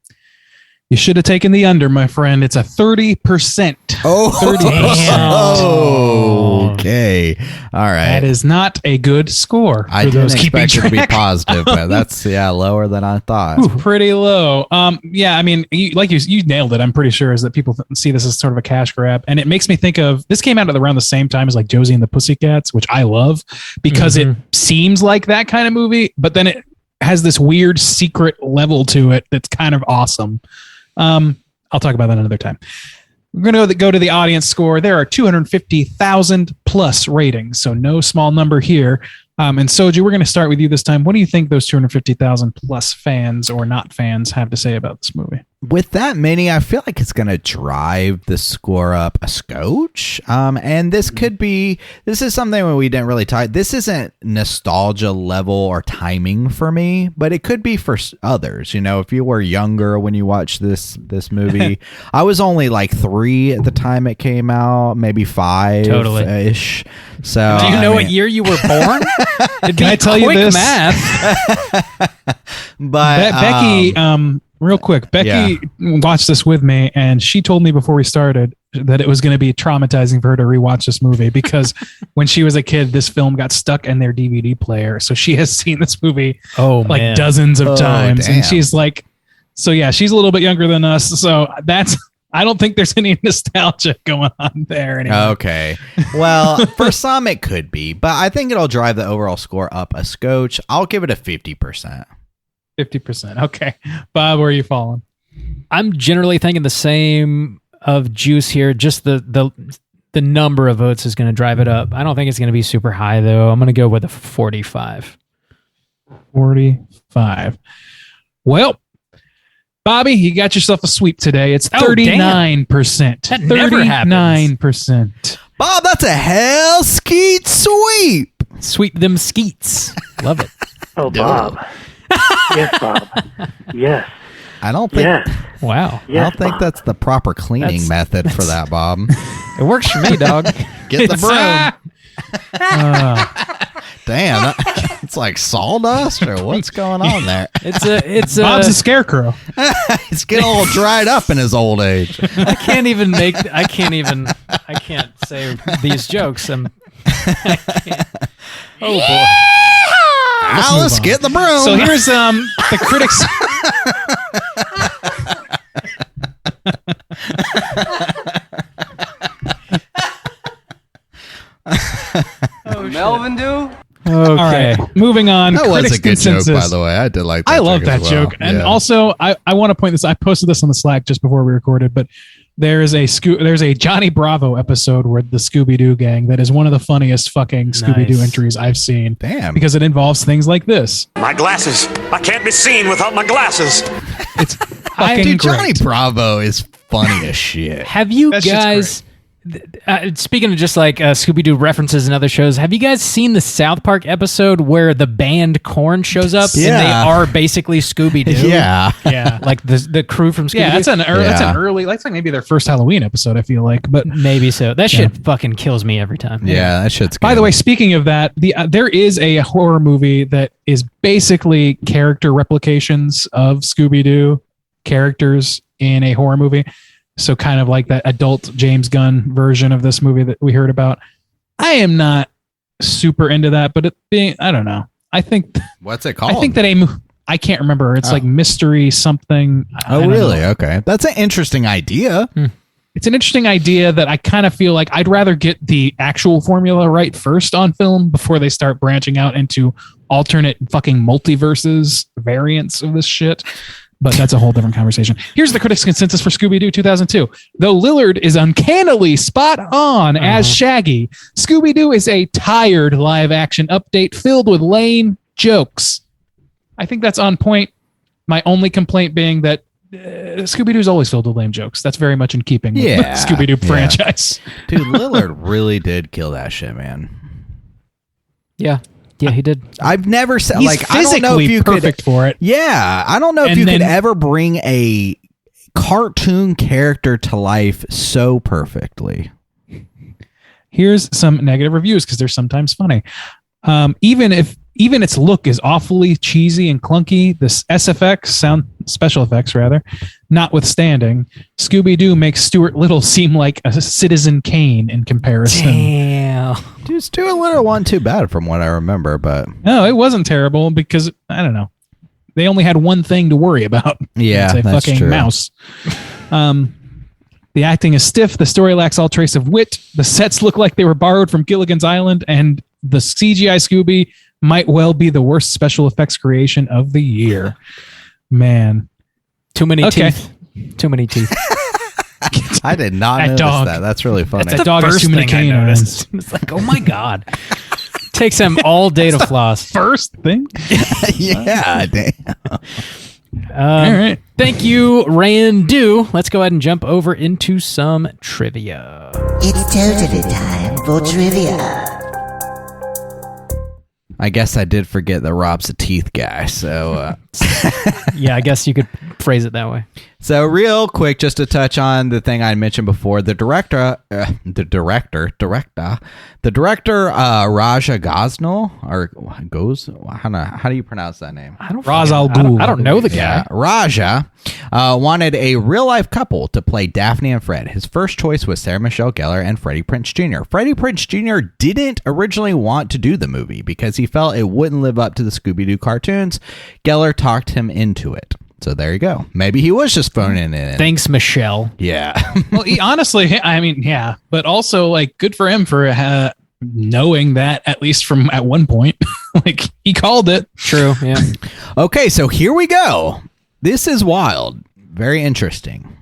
Speaker 3: you should have taken the under, my friend. It's a 30%.
Speaker 4: Oh,
Speaker 3: 30%.
Speaker 4: Okay. All right.
Speaker 3: That is not a good score.
Speaker 4: I
Speaker 3: for
Speaker 4: didn't
Speaker 3: those keeping
Speaker 4: expect it to be
Speaker 3: track.
Speaker 4: positive, but that's lower than I thought.
Speaker 3: Ooh, pretty low. Yeah, I mean, you nailed it. I'm pretty sure is that people see this as sort of a cash grab, and it makes me think of this came out at around the same time as like Josie and the Pussycats, which I love because it seems like that kind of movie, but then it has this weird secret level to it that's kind of awesome. I'll talk about that another time. We're going to go to the audience score. There are 250,000 plus ratings, so no small number here. And Soju, we're going to start with you this time. What do you think those 250,000 plus fans or not fans have to say about this movie?
Speaker 4: With that many, I feel like it's going to drive the score up a scotch. And this is something where we didn't really talk. This isn't nostalgia level or timing for me, but it could be for others. If you were younger when you watched this movie, I was only like 3 at the time it came out, maybe 5-ish. So
Speaker 2: Do you know what year you were born?
Speaker 3: Can I tell you this?
Speaker 2: Math.
Speaker 4: But
Speaker 3: Becky, real quick, Becky watched this with me, and she told me before we started that it was going to be traumatizing for her to rewatch this movie because when she was a kid, this film got stuck in their DVD player. So she has seen this movie like dozens of times,
Speaker 4: damn.
Speaker 3: and she's like, so yeah, she's a little bit younger than us. So I don't think there's any nostalgia going on there anymore.
Speaker 4: Okay. Well, for some it could be, but I think it'll drive the overall score up a scotch. I'll give it a 50%.
Speaker 3: 50%. Okay. Bob, where are you falling?
Speaker 2: I'm generally thinking the same of Juice here. Just the number of votes is going to drive it up. I don't think it's going to be super high, though. I'm going to go with a 45.
Speaker 3: 45. Well, Bobby, you got yourself a sweep today. It's 39%.
Speaker 2: That never happens.
Speaker 3: 39%.
Speaker 4: Bob, that's a hell skeet sweep.
Speaker 2: Sweep them skeets. Love it.
Speaker 9: Oh, Bob. Yes, Bob. Yes.
Speaker 4: I don't think.
Speaker 9: Yes.
Speaker 2: Wow.
Speaker 4: I don't think that's the proper cleaning method for that, Bob.
Speaker 2: It works for me, dog.
Speaker 4: Get the broom. Damn. It's like sawdust, or what's going on there?
Speaker 2: It's
Speaker 3: Bob's a scarecrow.
Speaker 4: He's getting all dried up in his old age.
Speaker 2: I can't say these jokes. I can't. Oh boy.
Speaker 4: Alice, get the broom.
Speaker 3: So here's the critics.
Speaker 7: Melvin do?
Speaker 2: Okay.
Speaker 3: All right, moving on.
Speaker 4: That was
Speaker 3: Critics'
Speaker 4: a good
Speaker 3: consensus.
Speaker 4: joke, by the way. I did like that.
Speaker 3: I love
Speaker 4: joke
Speaker 3: that
Speaker 4: as well.
Speaker 3: joke. And
Speaker 4: Yeah.
Speaker 3: also, I want to point this. I posted this on the Slack just before we recorded, but there's a Johnny Bravo episode where the Scooby-Doo gang that is one of the funniest fucking Scooby-Doo
Speaker 2: Nice.
Speaker 3: entries I've seen.
Speaker 4: Damn.
Speaker 3: Because it involves things like this.
Speaker 8: My glasses. I can't be seen without my glasses.
Speaker 3: It's fucking
Speaker 4: Dude, Johnny
Speaker 3: great.
Speaker 4: Bravo is funny as shit.
Speaker 2: Have you
Speaker 3: That shit's
Speaker 2: guys? Speaking of just like Scooby-Doo references and other shows, have you guys seen the South Park episode where the band Korn shows up and they
Speaker 4: Yeah.
Speaker 2: are basically Scooby-Doo?
Speaker 4: Yeah.
Speaker 3: Yeah.
Speaker 2: Like the crew from Scooby-Doo?
Speaker 3: Yeah, that's an
Speaker 4: Yeah.
Speaker 3: early, that's like maybe their first Halloween episode, I feel like. But
Speaker 2: Maybe so. That shit fucking kills me every time.
Speaker 4: Yeah, that shit's good.
Speaker 3: by the way, speaking of that, there is a horror movie that is basically character replications of Scooby-Doo characters in a horror movie. So kind of like that adult James Gunn version of this movie that we heard about. I am not super into that, but I don't know. I think
Speaker 4: What's it called?
Speaker 3: I think that I can't remember. It's like mystery something. I
Speaker 4: Oh,
Speaker 3: don't
Speaker 4: really?
Speaker 3: know.
Speaker 4: Okay. That's an interesting idea.
Speaker 3: It's an interesting idea that I kind of feel like I'd rather get the actual formula right first on film before they start branching out into alternate fucking multiverses variants of this shit. But that's a whole different conversation. Here's the critics' consensus for Scooby-Doo 2002. Though Lillard is uncannily spot on as Shaggy, Scooby-Doo is a tired live-action update filled with lame jokes. I think that's on point. My only complaint being that Scooby-Doo's always filled with lame jokes. That's very much in keeping with the
Speaker 4: Yeah.
Speaker 3: Scooby-Doo
Speaker 4: Yeah.
Speaker 3: franchise.
Speaker 4: Dude, Lillard really did kill that shit, man.
Speaker 2: Yeah. Yeah, he did.
Speaker 4: I've never said,
Speaker 3: He's
Speaker 4: like, I don't know if
Speaker 3: physically
Speaker 4: you
Speaker 3: perfect for it.
Speaker 4: Yeah, I don't know if
Speaker 3: And
Speaker 4: you could
Speaker 3: then-
Speaker 4: ever bring a cartoon character to life so perfectly.
Speaker 3: Here's some negative reviews because they're sometimes funny. Even its look is awfully cheesy and clunky, this special effects rather, notwithstanding, Scooby-Doo makes Stuart Little seem like a Citizen Kane in comparison.
Speaker 2: Damn.
Speaker 4: Dude, Stuart Little wasn't too bad from what I remember, but
Speaker 3: No, it wasn't terrible because I don't know. They only had one thing to worry about.
Speaker 4: Yeah,
Speaker 3: It's a
Speaker 4: that's
Speaker 3: fucking
Speaker 4: true.
Speaker 3: mouse. The acting is stiff. The story lacks all trace of wit. The sets look like they were borrowed from Gilligan's Island, and the CGI Scooby might well be the worst special effects creation of the year. Man.
Speaker 2: Too many
Speaker 3: Okay.
Speaker 2: teeth. Too many teeth.
Speaker 4: I did not
Speaker 3: That
Speaker 4: notice
Speaker 3: dog.
Speaker 4: that. That's really funny.
Speaker 3: That dog has too many canines.
Speaker 2: It's like, oh my God. Takes him all day to floss.
Speaker 3: First thing.
Speaker 4: Yeah, damn.
Speaker 3: All right.
Speaker 2: Thank you, Randu. Let's go ahead and jump over into some trivia.
Speaker 6: It's totally time for trivia.
Speaker 4: I guess I did forget that Rob's a teeth guy, so
Speaker 2: Yeah, I guess you could phrase it that way.
Speaker 4: So real quick, just to touch on the thing I mentioned before, the director, Raja Gosnell, or how do you pronounce that name?
Speaker 2: I don't
Speaker 3: Ra's
Speaker 2: fucking-
Speaker 3: al
Speaker 2: I don't-
Speaker 3: Ghul.
Speaker 2: I don't know the guy.
Speaker 4: Yeah, Raja wanted a real-life couple to play Daphne and Fred. His first choice was Sarah Michelle Gellar and Freddie Prinze Jr. Freddie Prinze Jr. didn't originally want to do the movie because he felt it wouldn't live up to the Scooby-Doo cartoons. Gellar talked him into it. So there you go. Maybe he was just phoning it in.
Speaker 2: Thanks, Michelle.
Speaker 4: Yeah.
Speaker 3: Well, honestly, I mean, yeah, but also like good for him for knowing that at least from at one point, like he called it.
Speaker 2: True, yeah.
Speaker 4: Okay, so here we go. This is wild. Very interesting.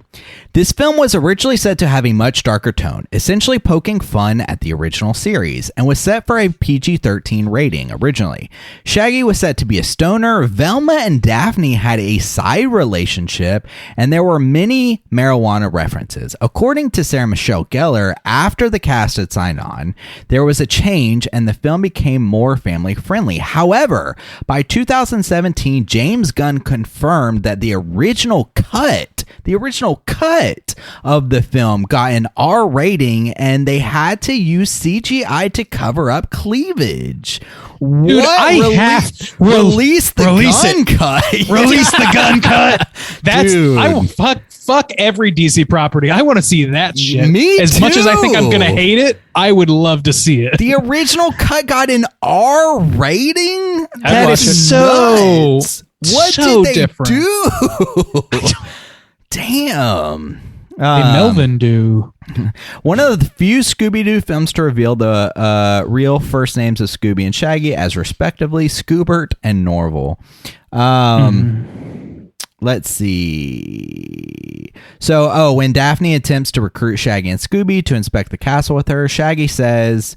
Speaker 4: This film was originally said to have a much darker tone, essentially poking fun at the original series, and was set for a PG-13 rating originally. Shaggy was set to be a stoner, Velma and Daphne had a side relationship, and there were many marijuana references. According to Sarah Michelle Gellar, after the cast had signed on, there was a change and the film became more family-friendly. However, by 2017, James Gunn confirmed that the original cut The original cut of the film got an R rating, and they had to use CGI to cover up cleavage.
Speaker 3: Dude,
Speaker 4: release the
Speaker 3: release
Speaker 4: gun
Speaker 3: it.
Speaker 4: cut.
Speaker 3: Release the gun cut. That's
Speaker 4: Dude.
Speaker 3: I will fuck every DC property. I want to see that shit.
Speaker 4: Me
Speaker 3: As much as I think I'm gonna
Speaker 4: too.
Speaker 3: hate it, I would love to see it.
Speaker 4: The original cut got an R rating.
Speaker 3: I'd
Speaker 4: That
Speaker 3: watch
Speaker 4: is
Speaker 3: it. So-
Speaker 4: nuts. What
Speaker 3: so
Speaker 4: did they
Speaker 3: different.
Speaker 4: do? Damn.
Speaker 3: Hey, Melvin do.
Speaker 4: One of the few Scooby-Doo films to reveal the real first names of Scooby and Shaggy as respectively Scoobert and Norval. Let's see. So, when Daphne attempts to recruit Shaggy and Scooby to inspect the castle with her, Shaggy says,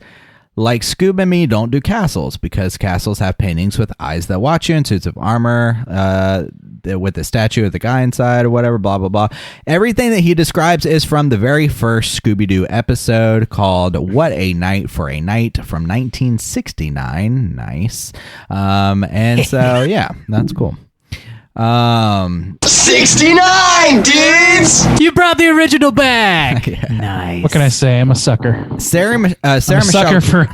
Speaker 4: like Scoob and me don't do castles because castles have paintings with eyes that watch you and suits of armor with the statue of the guy inside or whatever, blah, blah, blah. Everything that he describes is from the very first Scooby-Doo episode called What a Night for a Night from 1969. Nice. And so, yeah, that's cool.
Speaker 5: 69 dudes.
Speaker 2: You brought the original back.
Speaker 4: Yeah.
Speaker 2: Nice.
Speaker 3: What can I say? I'm a sucker.
Speaker 4: Sarah
Speaker 3: I'm a
Speaker 4: Michelle
Speaker 3: sucker for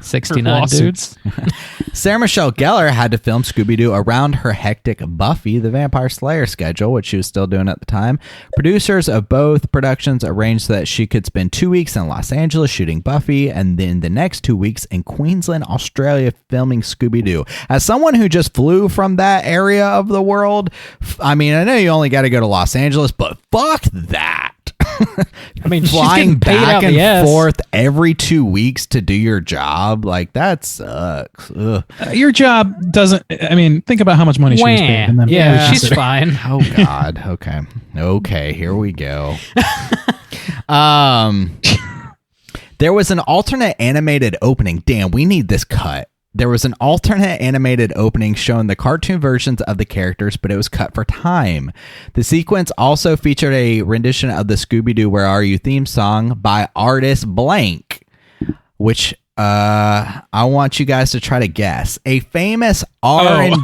Speaker 2: 69
Speaker 3: lawsuits.
Speaker 2: dudes.
Speaker 4: Sarah Michelle Gellar had to film Scooby-Doo around her hectic Buffy the Vampire Slayer schedule, which she was still doing at the time. Producers of both productions arranged so that she could spend 2 weeks in Los Angeles shooting Buffy, and then the next 2 weeks in Queensland, Australia, filming Scooby-Doo. As someone who just flew from that area of the world, I mean, I know you only got to go to Los Angeles, but fuck that.
Speaker 2: I mean, she's
Speaker 4: flying
Speaker 2: getting paid
Speaker 4: back
Speaker 2: out the
Speaker 4: and
Speaker 2: ass.
Speaker 4: forth every 2 weeks to do your job, like that sucks. Ugh.
Speaker 3: Your job doesn't. I mean, think about how much money she was paid. And then
Speaker 2: Yeah, she's fine.
Speaker 4: Oh God. Okay, here we go. There was an alternate animated opening. Damn, we need this cut. There was an alternate animated opening showing the cartoon versions of the characters, but it was cut for time. The sequence also featured a rendition of the Scooby-Doo Where Are You theme song by artist blank, which I want you guys to try to guess. A famous R&B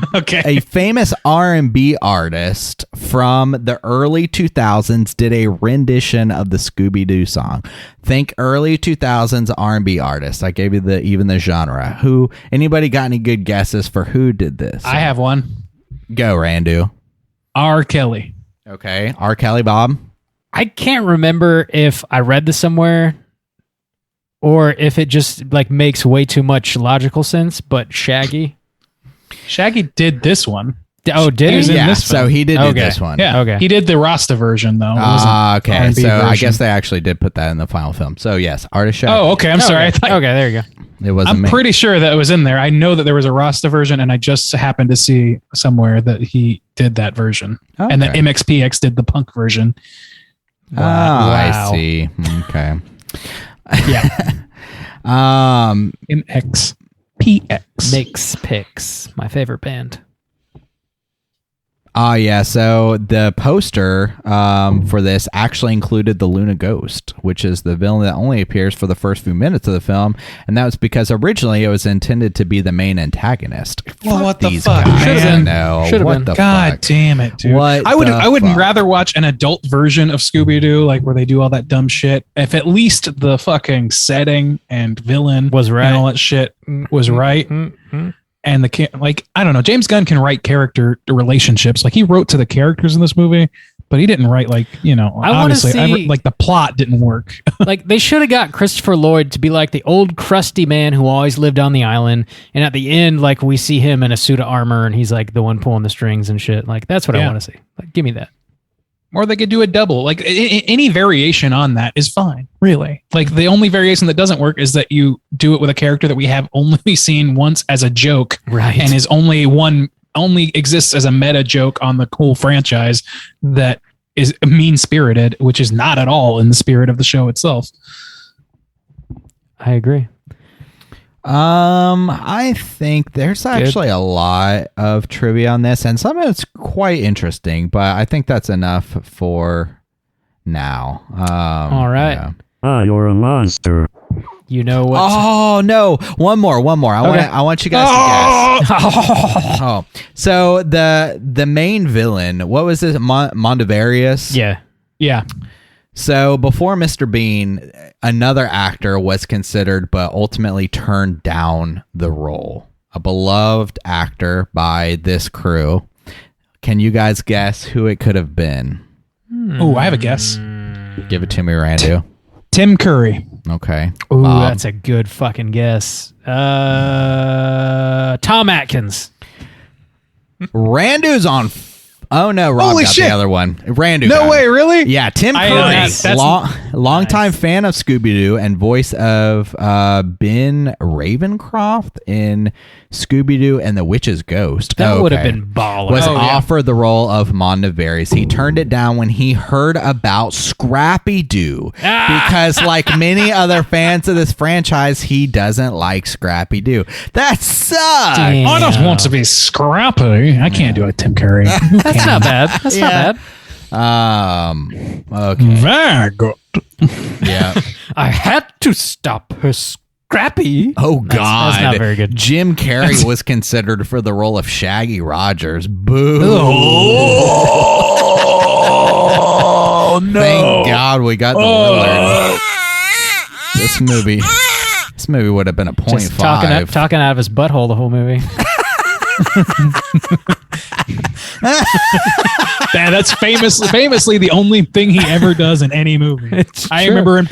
Speaker 4: artist from the early 2000s did a rendition of the Scooby-Doo song. Think early 2000s R&B artist. I gave you even the genre. Who? Anybody got any good guesses for who did this?
Speaker 3: I have one.
Speaker 4: Go, Randu.
Speaker 3: R. Kelly.
Speaker 4: Okay, R. Kelly, Bob.
Speaker 2: I can't remember if I read this somewhere or if it just like makes way too much logical sense, but Shaggy
Speaker 3: did this one.
Speaker 2: Oh, did
Speaker 3: He was
Speaker 2: he?
Speaker 3: in
Speaker 4: Yeah,
Speaker 3: this
Speaker 4: so
Speaker 3: film.
Speaker 4: he did do
Speaker 2: Okay.
Speaker 4: this one.
Speaker 3: Yeah.
Speaker 2: Okay.
Speaker 3: He did the Rasta version though. It
Speaker 4: Okay.
Speaker 3: wasn't
Speaker 4: So
Speaker 3: R&B
Speaker 4: I
Speaker 3: version.
Speaker 4: guess they actually did put that in the final film. So yes, artist Shaggy.
Speaker 3: Oh, okay. I'm sorry. I thought,
Speaker 2: Okay, there you go.
Speaker 4: It wasn't
Speaker 3: I'm
Speaker 4: me.
Speaker 3: pretty sure that it was in there. I know that there was a Rasta version, and I just happened to see somewhere that he did that version, and that
Speaker 4: Okay.
Speaker 3: MXPX did the punk version.
Speaker 4: Oh, I
Speaker 2: Wow.
Speaker 4: see. Okay.
Speaker 3: Yeah, MXPX.
Speaker 2: Mix Picks, my favorite band.
Speaker 4: Yeah. So the poster for this actually included the Luna Ghost, which is the villain that only appears for the first few minutes of the film, and that was because originally it was intended to be the main antagonist.
Speaker 3: Well,
Speaker 4: Fuck
Speaker 3: what the
Speaker 4: these
Speaker 3: fuck,
Speaker 4: guys.
Speaker 3: man?
Speaker 4: No,
Speaker 2: Should've
Speaker 4: what
Speaker 2: been.
Speaker 4: the
Speaker 3: God
Speaker 4: fuck?
Speaker 3: damn it, dude!
Speaker 4: What
Speaker 3: I would
Speaker 4: the fuck?
Speaker 3: rather watch an adult version of Scooby Doo, like where they do all that dumb shit. If at least the fucking setting and villain
Speaker 2: Was right.
Speaker 3: and all that shit was right.
Speaker 2: Mm-hmm.
Speaker 3: And I don't know, James Gunn can write character relationships. Like he wrote to the characters in this movie, but he didn't write
Speaker 2: I wanna
Speaker 3: obviously
Speaker 2: see-
Speaker 3: like the plot didn't work.
Speaker 2: Like they should have got Christopher Lloyd to be like the old crusty man who always lived on the island, and at the end, like we see him in a suit of armor, and he's like the one pulling the strings and shit. Like that's what I
Speaker 3: Yeah.
Speaker 2: want to see. Like, give me that.
Speaker 3: Or they could do a double. Like any variation on that is fine, really. Like the only variation that doesn't work is that you do it with a character that we have only seen once as a joke,
Speaker 2: Right.
Speaker 3: and is only exists as a meta joke on the whole franchise that is mean spirited, which is not at all in the spirit of the show itself.
Speaker 2: I agree.
Speaker 4: I think there's actually a lot of trivia on this, and some of it's quite interesting, but I think that's enough for now.
Speaker 2: All right.
Speaker 4: yeah.
Speaker 8: Ah, you're a monster.
Speaker 2: You know what?
Speaker 4: Oh no! One more. I want you guys to guess. Oh, so the main villain. What was this? Mondavarius.
Speaker 2: Yeah.
Speaker 4: So before Mr. Bean, another actor was considered, but ultimately turned down the role. A beloved actor by this crew. Can you guys guess who it could have been?
Speaker 3: Oh, I have a guess.
Speaker 4: Give it to me, Randy.
Speaker 3: Tim Curry.
Speaker 4: Okay.
Speaker 2: Ooh, that's a good fucking guess. Tom Atkins.
Speaker 4: Randu's on. Oh no, Rob
Speaker 3: Holy
Speaker 4: got
Speaker 3: shit.
Speaker 4: the other one. Randu.
Speaker 3: No
Speaker 4: got
Speaker 3: way,
Speaker 4: it.
Speaker 3: really?
Speaker 4: Yeah, Tim Curry,
Speaker 3: that's
Speaker 4: longtime fan of Scooby-Doo and voice of Ben Ravencroft in Scooby-Doo and the Witch's Ghost.
Speaker 2: That would have been baller.
Speaker 4: Was offered the role of Mondavarius. He turned it down when he heard about Scrappy-Doo because, like many other fans of this franchise, he doesn't like Scrappy-Doo. That sucks.
Speaker 2: Damn.
Speaker 3: I just want to be scrappy. I can't do a Tim Curry.
Speaker 2: That's not bad. That's not bad.
Speaker 4: Okay.
Speaker 3: Very good.
Speaker 4: Yeah.
Speaker 2: I had to stop her Scrappy.
Speaker 4: Oh God,
Speaker 2: that's not very good.
Speaker 4: Jim Carrey was considered for the role of Shaggy Rogers. Boo!
Speaker 3: Oh no!
Speaker 4: Thank God we got the Lillard. This movie would have been a 0.5.
Speaker 2: Just talking out of his butthole the whole movie.
Speaker 3: That's famously the only thing he ever does in any movie. I remember in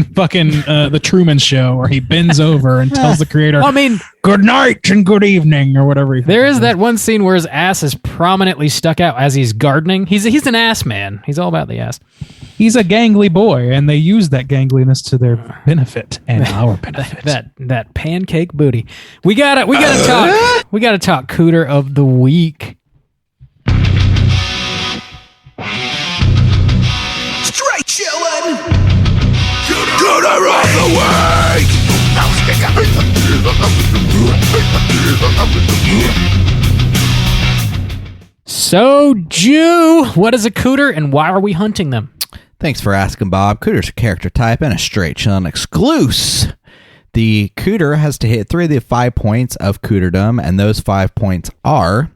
Speaker 3: fucking the Truman Show where he bends over and tells the creator,
Speaker 2: I mean,
Speaker 3: good night and good evening or whatever.
Speaker 2: There is that one scene where his ass is prominently stuck out as he's gardening. He's an ass man. He's all about the ass.
Speaker 3: He's a gangly boy, and they use that gangliness to their benefit and our benefit.
Speaker 2: That pancake booty. We gotta talk. We gotta talk Cooter of the week.
Speaker 1: Straight chillin'. Cooter of the week.
Speaker 2: So, Jew, what is a Cooter and why are we hunting them?
Speaker 4: Thanks for asking, Bob. Cooter's a character type and a straight chillin' exclusive. The Cooter has to hit 3 of the 5 points of Cooterdom, and those 5 points are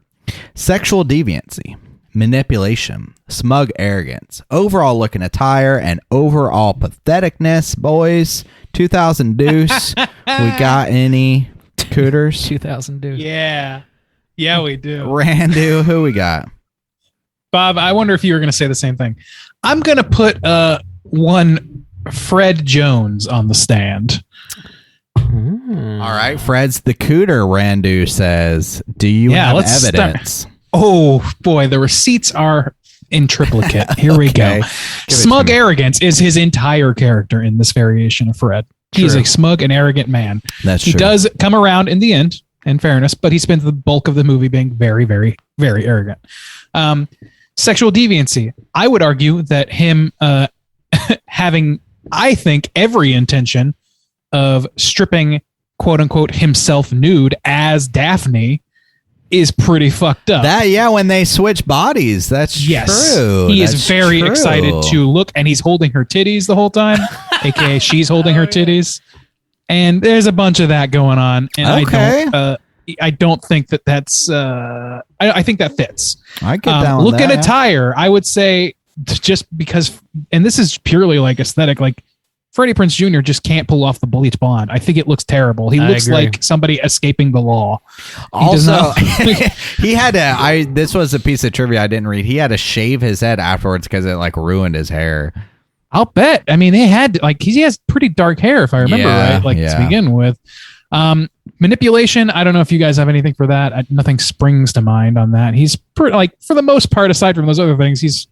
Speaker 4: sexual deviancy, manipulation, smug arrogance, overall looking attire, and overall patheticness, boys. 2000 deuce. We got any Cooters?
Speaker 2: 2000 dude.
Speaker 3: Yeah, we do.
Speaker 4: Randu, who we got?
Speaker 3: Bob, I wonder if you were going to say the same thing. I'm going to put one Fred Jones on the stand.
Speaker 4: All right, Fred's the Cooter, Randu says. Do you have evidence?
Speaker 3: Oh, boy, the receipts are in triplicate. Here we go. Smug arrogance is his entire character in this variation of Fred. He's a smug and arrogant man.
Speaker 4: That's
Speaker 3: true. He does come around in the end, in fairness, but he spends the bulk of the movie being very, very, very arrogant. Sexual deviancy. I would argue that him having, I think, every intention of stripping, quote unquote, himself nude as Daphne is pretty fucked up.
Speaker 4: When they switch bodies, that's true.
Speaker 3: He is very excited to look, and he's holding her titties the whole time, aka she's holding her titties. And there's a bunch of that going on. And I don't think that's I think that fits.
Speaker 4: I get down
Speaker 3: look
Speaker 4: with
Speaker 3: at
Speaker 4: that.
Speaker 3: attire. I would say just because, and this is purely like aesthetic, like Freddie Prinze Jr. just can't pull off the bleach blonde. I think it looks terrible. He looks like somebody escaping the law.
Speaker 4: Also, he had to. This was a piece of trivia I didn't read. He had to shave his head afterwards because it like ruined his hair.
Speaker 3: I'll bet. I mean, they had he has pretty dark hair if I remember right, to begin with. Manipulation. I don't know if you guys have anything for that. Nothing springs to mind on that. He's for the most part, aside from those other things, he's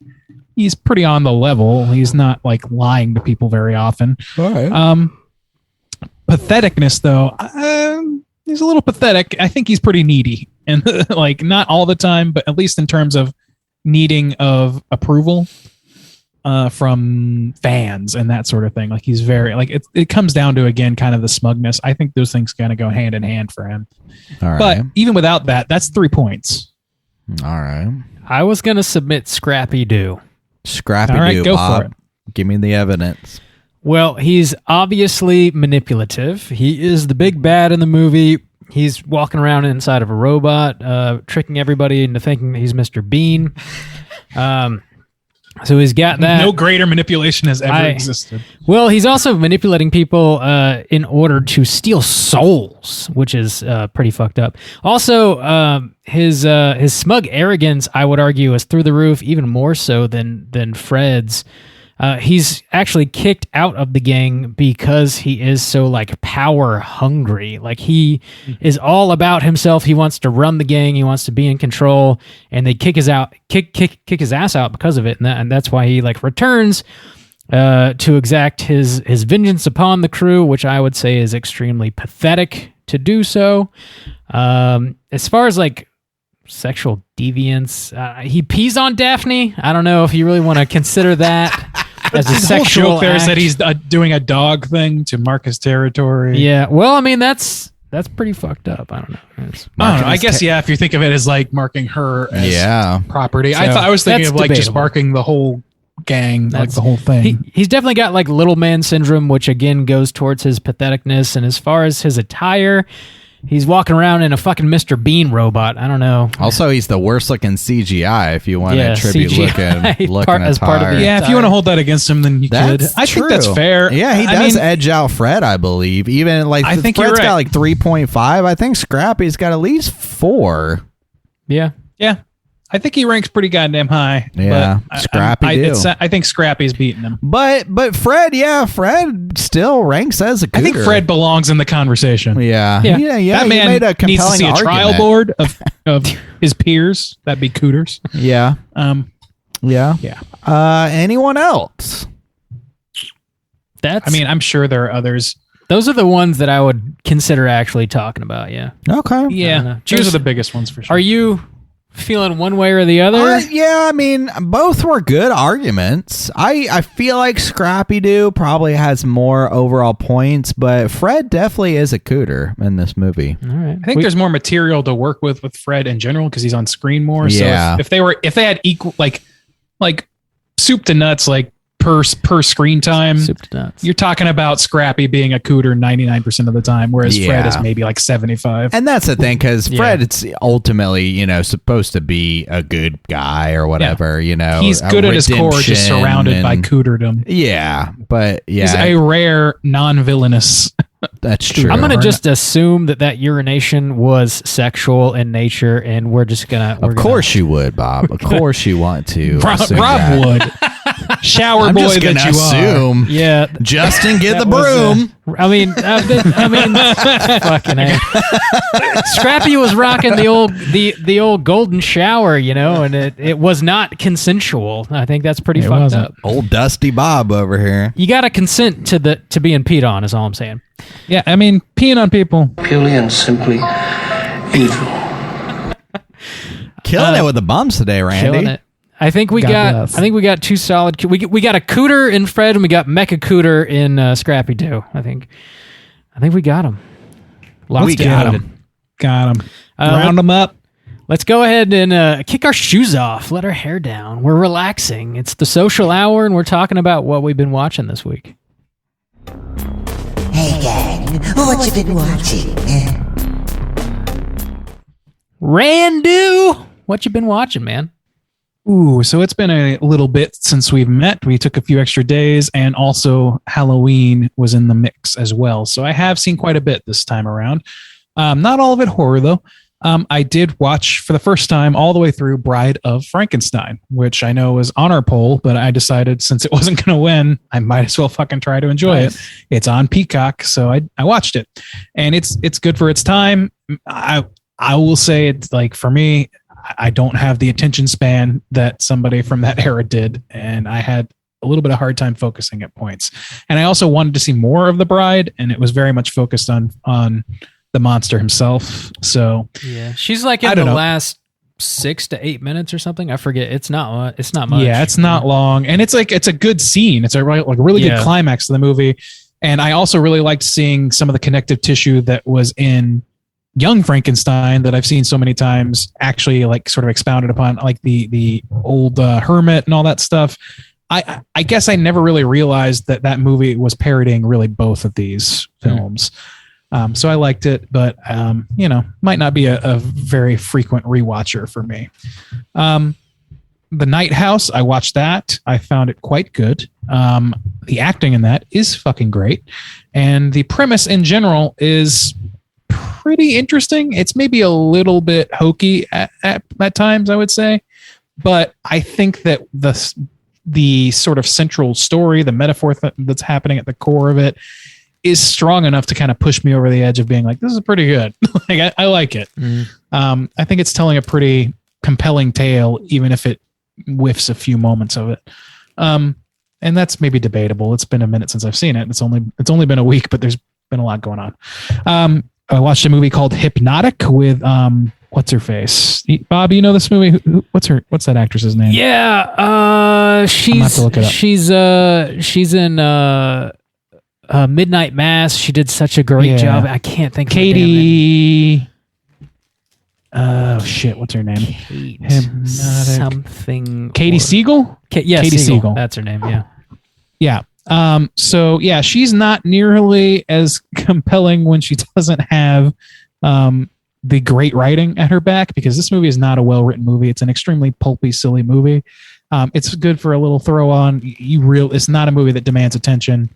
Speaker 3: pretty on the level. He's not like lying to people very often.
Speaker 4: All right.
Speaker 3: Patheticness though, he's a little pathetic. I think he's pretty needy, and like not all the time, but at least in terms of needing of approval from fans and that sort of thing. Like he's very it comes down to, again, kind of the smugness. I think those things kind of go hand in hand for him.
Speaker 4: All right.
Speaker 3: But even without that, that's 3 points.
Speaker 4: All right.
Speaker 2: I was going to submit Scrappy-Doo.
Speaker 4: Scrappy-Doo,
Speaker 3: all right, go
Speaker 4: Bob.
Speaker 3: for it.
Speaker 4: Give me the evidence.
Speaker 2: Well, he's obviously manipulative. He is the big bad in the movie. He's walking around inside of a robot, tricking everybody into thinking that he's Mr. Bean. So he's got that.
Speaker 3: No greater manipulation has ever existed.
Speaker 2: Well, he's also manipulating people in order to steal souls, which is pretty fucked up. Also, his smug arrogance, I would argue, is through the roof, even more so than Fred's. He's actually kicked out of the gang because he is so like power hungry. Like he is all about himself. He wants to run the gang. He wants to be in control, and they kick his ass out because of it. And that's why he like returns to exact his vengeance upon the crew, which I would say is extremely pathetic to do so. As far as like sexual deviance, he pees on Daphne. I don't know if you really want to consider that as a sexual
Speaker 3: joke there
Speaker 2: act.
Speaker 3: is that he's doing a dog thing to mark his territory.
Speaker 2: Yeah, well, I mean that's pretty fucked up. I don't know.
Speaker 3: I don't know. I guess if you think of it as like marking her as property.
Speaker 2: So
Speaker 3: I was thinking of like just
Speaker 2: debatable.
Speaker 3: marking the whole gang, like the whole thing.
Speaker 2: He's definitely got like little man syndrome, which again goes towards his patheticness. And as far as his attire, he's walking around in a fucking Mr. Bean robot. I don't know.
Speaker 4: Also, he's the worst looking CGI if you want to attribute
Speaker 2: CGI
Speaker 4: looking
Speaker 2: as part of the
Speaker 3: Yeah, if you want to hold that against him, then you could.
Speaker 4: That's
Speaker 3: I think that's
Speaker 4: true.
Speaker 3: fair.
Speaker 4: Yeah, he does edge out Fred, I believe. Even like
Speaker 3: I think
Speaker 4: Fred's
Speaker 3: you're right.
Speaker 4: got like 3.5. I think Scrappy's got at least 4.
Speaker 2: Yeah.
Speaker 3: I think he ranks pretty goddamn high.
Speaker 4: Yeah,
Speaker 3: but
Speaker 4: Scrappy
Speaker 3: I think Scrappy's beating him.
Speaker 4: But Fred, Fred still ranks as a Cooter.
Speaker 3: I think Fred belongs in the conversation.
Speaker 4: Yeah.
Speaker 2: Yeah.
Speaker 4: That
Speaker 3: That
Speaker 4: he
Speaker 3: man
Speaker 4: made a
Speaker 3: needs to
Speaker 4: compelling
Speaker 3: see a trial
Speaker 4: argument.
Speaker 3: board of his peers. That'd be Cooters.
Speaker 4: Yeah. Yeah.
Speaker 3: Yeah.
Speaker 4: Anyone else?
Speaker 3: I'm sure there are others.
Speaker 2: Those are the ones that I would consider actually talking about. Yeah.
Speaker 4: Okay.
Speaker 3: Yeah. Those are the biggest ones for sure.
Speaker 2: Are you feeling one way or the other?
Speaker 4: Yeah, I mean, both were good arguments. I feel like Scrappy-Doo probably has more overall points, but Fred definitely is a Cooter in this movie.
Speaker 2: All right.
Speaker 3: I think there's more material to work with Fred in general because he's on screen more.
Speaker 4: Yeah.
Speaker 3: So if they had equal like soup to nuts like per screen time,
Speaker 2: Soup to nuts.
Speaker 3: you're talking about Scrappy being a Cooter 99% of the time, whereas Fred is
Speaker 4: Yeah.
Speaker 3: maybe like 75.
Speaker 4: And that's the thing, because
Speaker 2: Yeah.
Speaker 4: Fred, it's ultimately, supposed to be a good guy or whatever,
Speaker 3: He's good at his core, just surrounded by Cooterdom.
Speaker 4: Yeah, but
Speaker 3: He's a rare non-villainous.
Speaker 4: that's true.
Speaker 2: I'm going to just assume that urination was sexual in nature, and we're just going to...
Speaker 4: Of course you would, Bob. Of course you want to.
Speaker 3: Rob
Speaker 4: assume that.
Speaker 3: would. Shower
Speaker 4: I'm
Speaker 3: boy
Speaker 4: just
Speaker 3: that
Speaker 4: gonna
Speaker 3: you
Speaker 4: assume.
Speaker 2: Yeah.
Speaker 4: Justin, get the
Speaker 2: That was,
Speaker 4: broom.
Speaker 2: I mean, fucking A. Scrappy was rocking the old golden shower, and it was not consensual. I think that's pretty fucked
Speaker 3: wasn't.
Speaker 2: up.
Speaker 4: Old Dusty Bob over here.
Speaker 2: You got to consent to being peed on, is all I'm saying.
Speaker 3: Yeah, I mean, peeing on people.
Speaker 9: Purely and simply evil.
Speaker 4: Killing it with the bums today, Randy.
Speaker 2: Killing it. I think we got two solid. We got a Cooter in Fred, and we got Mecha Cooter in Scrappy-Doo. I think we got him.
Speaker 3: We got him. Got him. Round them up.
Speaker 2: Let's go ahead and kick our shoes off. Let our hair down. We're relaxing. It's the social hour, and we're talking about what we've been watching this week.
Speaker 6: Hey gang, what you been watching?
Speaker 2: Randu, what you been watching, man?
Speaker 3: Ooh, so it's been a little bit since we've met. We took a few extra days, and also Halloween was in the mix as well. So I have seen quite a bit this time around. Not all of it horror, though. I did watch for the first time all the way through Bride of Frankenstein, which I know was on our poll, but I decided since it wasn't going to win, I might as well fucking try to enjoy it. It's on Peacock, so I watched it, and it's good for its time. I will say it's like, for me, I don't have the attention span that somebody from that era did, and I had a little bit of hard time focusing at points. And I also wanted to see more of the bride, and it was very much focused on the monster himself. So
Speaker 2: yeah, she's like in the last 6 to 8 minutes or something. I forget. It's not much.
Speaker 3: Yeah, it's not long, and it's a good scene. It's a really good climax to the movie. And I also really liked seeing some of the connective tissue that was in Young Frankenstein that I've seen so many times actually like sort of expounded upon, like the old hermit and all that stuff. I guess I never really realized that movie was parodying really both of these films. So I liked it, but might not be a very frequent rewatcher for me. The Night House, I watched that. I found it quite good. The acting in that is fucking great. And the premise in general is pretty interesting. It's maybe a little bit hokey at times, I would say. But I think that the sort of central story, the metaphor that's happening at the core of it, is strong enough to kind of push me over the edge of being like, this is pretty good. Like I like it. I think it's telling a pretty compelling tale, even if it whiffs a few moments of it. And that's maybe debatable. It's been a minute since I've seen it. It's only been a week, but there's been a lot going on. I watched a movie called Hypnotic with what's her face? Bob, you know this movie? What's that actress's name?
Speaker 2: Yeah, she's in Midnight Mass. She did such a great job. I can't think of
Speaker 3: Katie. Oh shit! What's her name? Katie Siegel.
Speaker 2: Katie Siegel. That's her name. Yeah.
Speaker 3: So yeah, she's not nearly as compelling when she doesn't have the great writing at her back, because this movie is not a well-written movie. It's an extremely pulpy, silly movie. It's good for a little throw on. It's not a movie that demands attention.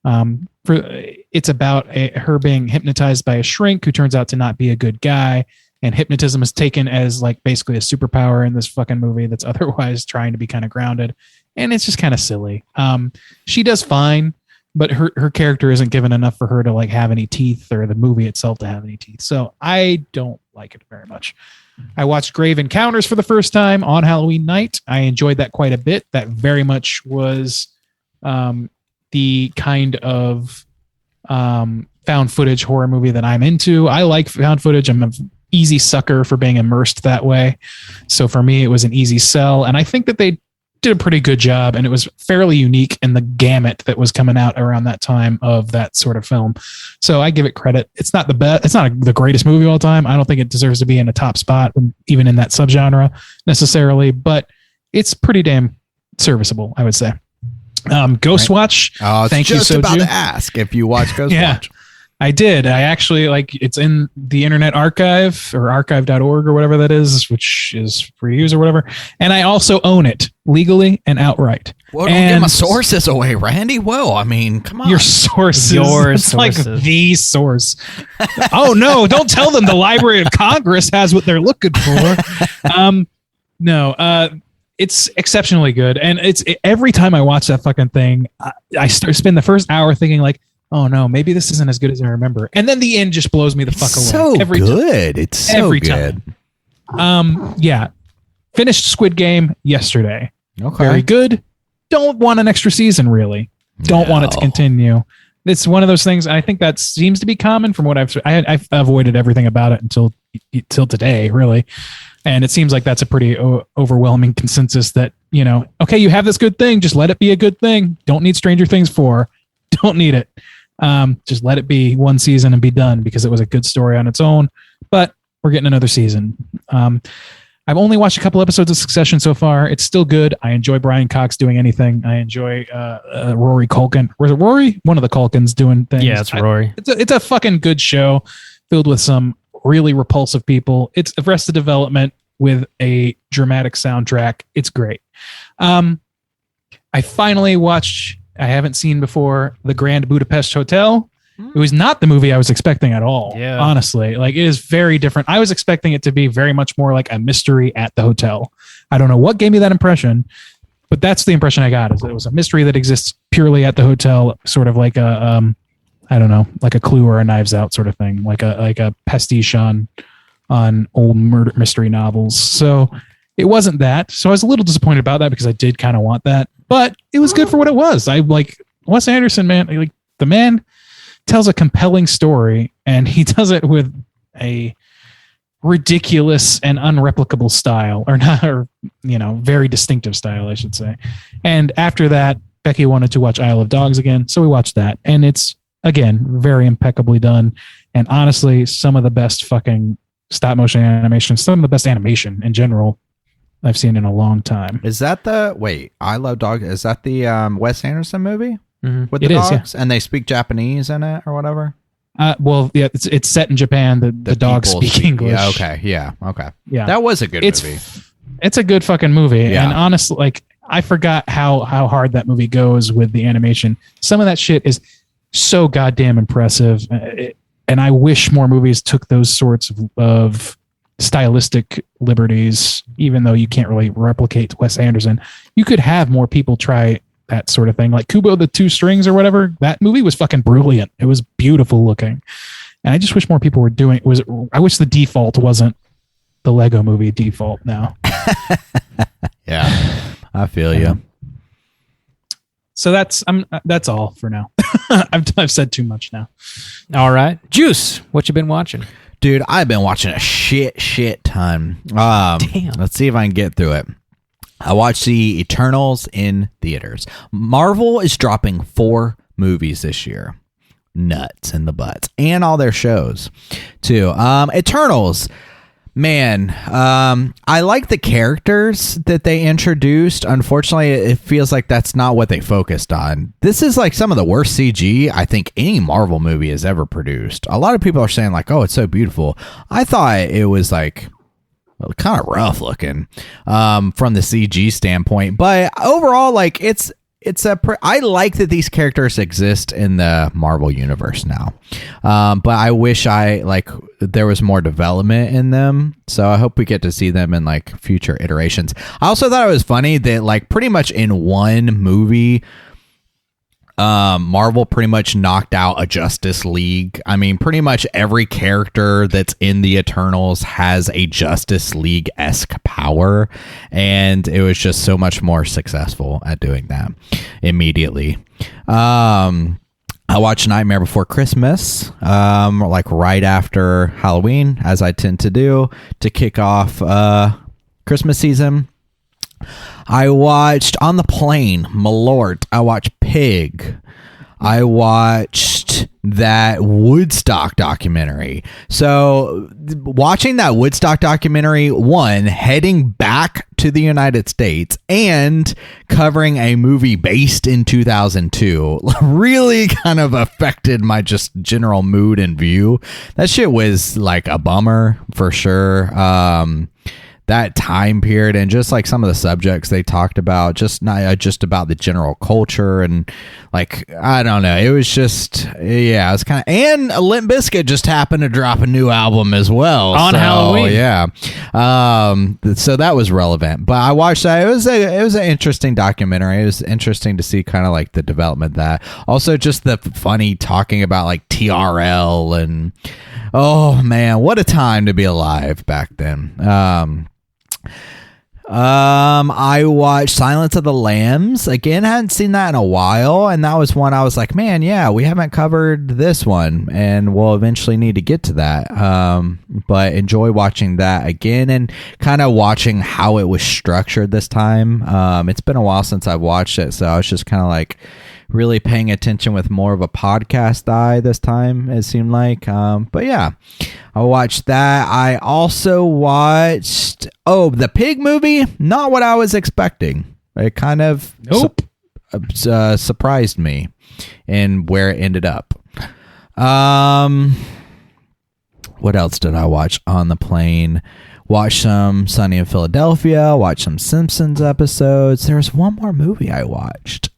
Speaker 3: It's about her being hypnotized by a shrink who turns out to not be a good guy. And hypnotism is taken as like basically a superpower in this fucking movie that's otherwise trying to be kind of grounded. And it's just kind of silly. She does fine, but her character isn't given enough for her to like have any teeth, or the movie itself to have any teeth. So I don't like it very much. I watched Grave Encounters for the first time on Halloween night. I enjoyed that quite a bit. That very much was the kind of found footage horror movie that I'm into. I like found footage. I'm an easy sucker for being immersed that way. So for me, it was an easy sell. And I think that they did a pretty good job, and it was fairly unique in the gamut that was coming out around that time of that sort of film. So I give it credit. It's not the best. It's not the greatest movie of all time. I don't think it deserves to be in a top spot, even in that subgenre necessarily, but it's pretty damn serviceable, I would say. Ghostwatch.
Speaker 4: Oh, thank you, Soju. Just about to ask if you watch Ghostwatch.
Speaker 3: Yeah, I did. I actually it's in the Internet Archive, or archive.org or whatever that is, which is free to use or whatever. And I also own it legally and outright.
Speaker 4: Well, don't get my sources away, Randy. Whoa, I mean, come on.
Speaker 3: Your sources.
Speaker 2: Yours.
Speaker 3: It's like the source. Oh no, don't tell them the Library of Congress has what they're looking for. It's exceptionally good. And every time I watch that fucking thing, I spend the first hour thinking like, oh no, maybe this isn't as good as I remember. And then the end just blows me the fuck away.
Speaker 4: So every good. Time. It's so every good.
Speaker 3: Time. Yeah. Finished Squid Game yesterday.
Speaker 4: Okay.
Speaker 3: Very good. Don't want an extra season, really. Don't want it to continue. It's one of those things. I think that seems to be common from what I've avoided everything about it until today, really. And it seems like that's a pretty overwhelming consensus that, okay, you have this good thing. Just let it be a good thing. Don't need Stranger Things 4. Don't need it. Just let it be one season and be done, because it was a good story on its own, but we're getting another season. I've only watched a couple episodes of Succession so far. It's still good. I enjoy Brian Cox doing anything. I enjoy Rory Culkin. Was it Rory? One of the Culkins doing things.
Speaker 2: Yeah, it's Rory.
Speaker 3: It's a fucking good show filled with some really repulsive people. It's Arrested Development with a dramatic soundtrack. It's great. I finally watched, I haven't seen before, The Grand Budapest Hotel. It was not the movie I was expecting at all.
Speaker 2: Yeah.
Speaker 3: Honestly, like, it is very different. I was expecting it to be very much more like a mystery at the hotel. I don't know what gave me that impression, but that's the impression I got, is that it was a mystery that exists purely at the hotel, sort of like a, I don't know, like a Clue or a Knives Out sort of thing, like a pastiche on old murder mystery novels. So it wasn't that. So I was a little disappointed about that, because I did kind of want that, but it was good for what it was. I like Wes Anderson, man. Like, the man tells a compelling story, and he does it with a ridiculous and unreplicable style, or very distinctive style, I should say. And after that, Becky wanted to watch Isle of Dogs again, so we watched that, and it's, again, very impeccably done. And honestly, some of the best fucking stop motion animation, some of the best animation in general I've seen in a long time.
Speaker 4: Is that the I Love Dogs? Is that the Wes Anderson movie with the
Speaker 3: It is,
Speaker 4: dogs? And they speak Japanese in it or whatever.
Speaker 3: Well, yeah, it's set in Japan. The dogs speak English.
Speaker 4: Yeah, okay, okay,
Speaker 3: yeah.
Speaker 4: That was a good movie.
Speaker 3: It's a good fucking movie,
Speaker 4: Yeah.
Speaker 3: and honestly, like I forgot how hard that movie goes with the animation. Some of that shit is so goddamn impressive, and I wish more movies took those sorts of stylistic liberties. Even though you can't really replicate Wes Anderson, you could have more people try that sort of thing, like Kubo the Two Strings or whatever. That movie was fucking brilliant. It was beautiful looking, and I just wish more people were doing. I wish the default wasn't the Lego Movie default now.
Speaker 4: Yeah, I feel you.
Speaker 3: So that's all for now. I've said too much now.
Speaker 2: All right. Juice, what you been watching?
Speaker 4: Dude, I've been watching a shit ton.
Speaker 2: Damn.
Speaker 4: Let's see if I can get through it. I watched the Eternals in theaters. Marvel is dropping 4 movies this year. Nuts in the butts. And all their shows, too. Eternals. Man, I like the characters that they introduced. Unfortunately, it feels like that's not what they focused on. This is like some of the worst CG I think any Marvel movie has ever produced. A lot of people are saying like, oh, it's so beautiful. I thought it was like kind of rough looking from the CG standpoint. But overall, like I like that these characters exist in the Marvel universe now. But I wish there was more development in them. So I hope we get to see them in like future iterations. I also thought it was funny that like pretty much in one movie, Marvel pretty much knocked out a Justice League. I mean, pretty much every character that's in the Eternals has a Justice League-esque power, and it was just so much more successful at doing that immediately. I watched Nightmare Before Christmas, like right after Halloween, as I tend to do, to kick off Christmas season. I watched On the Plane, Malort. I watched Pig. I watched that Woodstock documentary. So watching that Woodstock documentary, heading back to the United States and covering a movie based in 2002 really kind of affected my just general mood and view. That shit was like a bummer for sure. That time period and just like some of the subjects they talked about, just not just about the general culture and like, I don't know. It was just, yeah, it was kind of, and Limp Bizkit just happened to drop a new album as well.
Speaker 2: On Halloween.
Speaker 4: Yeah. So that was relevant, but I watched that. It was an interesting documentary. It was interesting to see kind of like the development of that. Also just the funny talking about like TRL and, oh man, what a time to be alive back then. I watched Silence of the Lambs again. Hadn't seen that in a while, and that was one I was like, man, yeah, we haven't covered this one, and we'll eventually need to get to that. But enjoy watching that again and kind of watching how it was structured this time. It's been a while since I've watched it, so I was just kind of like really paying attention with more of a podcast eye this time, it seemed like. But yeah, I watched that. I also watched the Pig movie. Not what I was expecting. It kind of surprised me in where it ended up. What else did I watch on the plane? Watched some Sunny in Philadelphia. Watched some Simpsons episodes. There was one more movie I watched.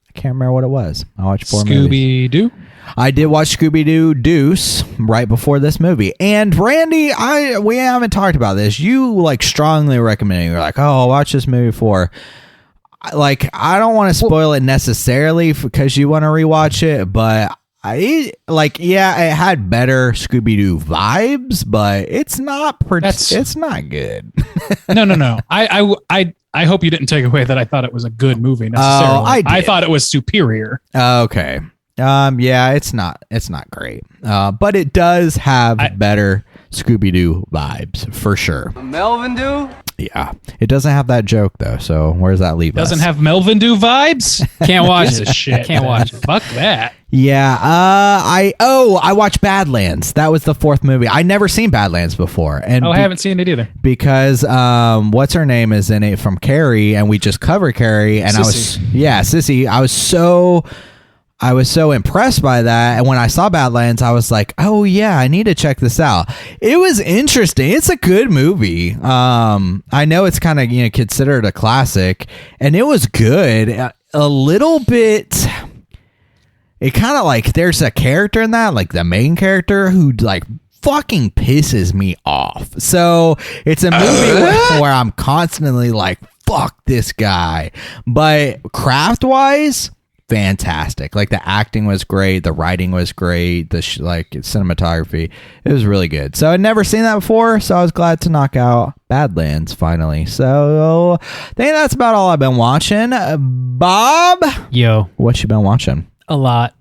Speaker 4: I can't remember what it was. I watched 4 movies.
Speaker 3: Scooby-Doo?
Speaker 4: I did watch Scooby-Doo Deuce right before this movie. And Randy, we haven't talked about this. You like strongly recommending. You're like, oh, I'll watch this movie before. Like, I don't want to spoil it necessarily because you want to rewatch it, but it had better Scooby-Doo vibes, but it's not it's not good.
Speaker 3: No. I hope you didn't take away that I thought it was a good movie necessarily. I thought it was superior.
Speaker 4: Okay. Yeah, it's not great. But it does have better Scooby-Doo vibes for sure.
Speaker 7: Melvin do?
Speaker 4: Yeah. It doesn't have that joke though, so where does that leave us?
Speaker 3: Doesn't have Melvin do vibes?
Speaker 2: Can't watch
Speaker 3: Piece
Speaker 2: it.
Speaker 3: of shit.
Speaker 2: Can't watch it.
Speaker 3: Fuck that.
Speaker 4: Yeah, I watched Badlands. That was the fourth movie. I never seen Badlands before, and
Speaker 3: I haven't seen it either.
Speaker 4: because what's her name is in it from Carrie, and we just covered Carrie, and Sissy. I was so impressed by that, and when I saw Badlands, I was like, oh yeah, I need to check this out. It was interesting. It's a good movie. I know it's kind of considered a classic, and it was good. A little bit. It kind of like there's a character in that, like the main character, who like fucking pisses me off. So it's a movie where I'm constantly like, fuck this guy. But craft wise, fantastic. Like the acting was great, the writing was great, the cinematography, it was really good. So I'd never seen that before, so I was glad to knock out Badlands finally. So I think that's about all I've been watching. Bob,
Speaker 2: Yo,
Speaker 4: what you been watching?
Speaker 2: a lot.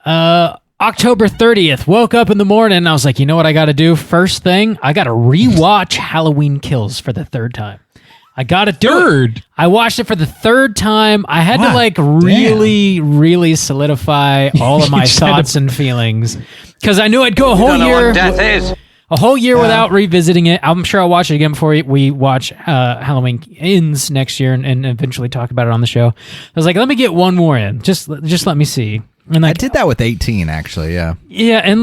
Speaker 2: October 30th, woke up in the morning and I was like, you know what I got to do? First thing, I got to rewatch Halloween Kills for the third time. I got to do it. I watched it for the third time. I had to really solidify all of my thoughts and feelings because I knew I'd go a whole year.
Speaker 8: Death is.
Speaker 2: A whole year without revisiting it. I'm sure I'll watch it again before we watch Halloween Ends next year and eventually talk about it on the show. I was like, let me get one more in. Just let me see. And
Speaker 4: I did that with 18, actually. Yeah.
Speaker 2: Yeah, and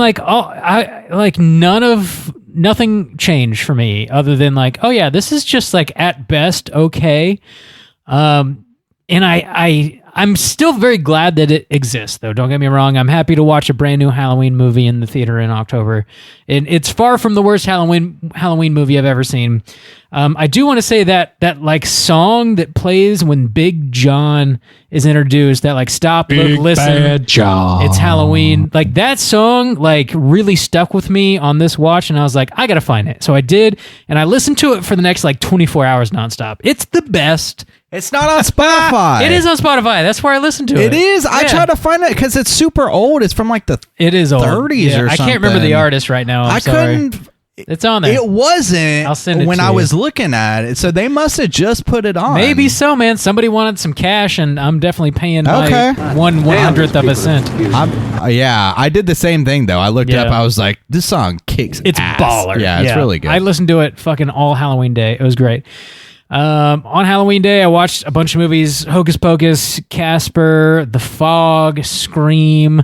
Speaker 2: nothing changed for me other than like, oh yeah, this is just like at best okay. And I'm still very glad that it exists, though. Don't get me wrong. I'm happy to watch a brand new Halloween movie in the theater in October. And it's far from the worst Halloween movie I've ever seen. I do want to say that like song that plays when Big John is introduced, that like stop, look, listen,
Speaker 3: Bad John.
Speaker 2: It's Halloween. Like that song like really stuck with me on this watch, and I was like, I gotta find it. So I did, and I listened to it for the next like 24 hours nonstop. It's the best.
Speaker 4: It's not on Spotify.
Speaker 2: It is on Spotify. That's where I listen to it.
Speaker 4: It is. I tried to find it because it's super old. It's from like the
Speaker 2: it is old.
Speaker 4: 30s or something.
Speaker 2: I can't remember the artist right now. I'm sorry.
Speaker 4: Couldn't.
Speaker 2: It's on there.
Speaker 4: It wasn't
Speaker 2: I'll send it
Speaker 4: when
Speaker 2: to
Speaker 4: I
Speaker 2: you.
Speaker 4: was looking at it. So they must have just put it on.
Speaker 2: Maybe so, man. Somebody wanted some cash, and I'm definitely paying my 1/100th of a cent.
Speaker 4: I did the same thing though. I looked up. I was like, this song kicks.
Speaker 2: It's
Speaker 4: ass.
Speaker 2: baller.
Speaker 4: Yeah, it's really good.
Speaker 2: I listened to it fucking all Halloween Day. It was great. On Halloween Day, I watched a bunch of movies: Hocus Pocus, Casper, The Fog, Scream.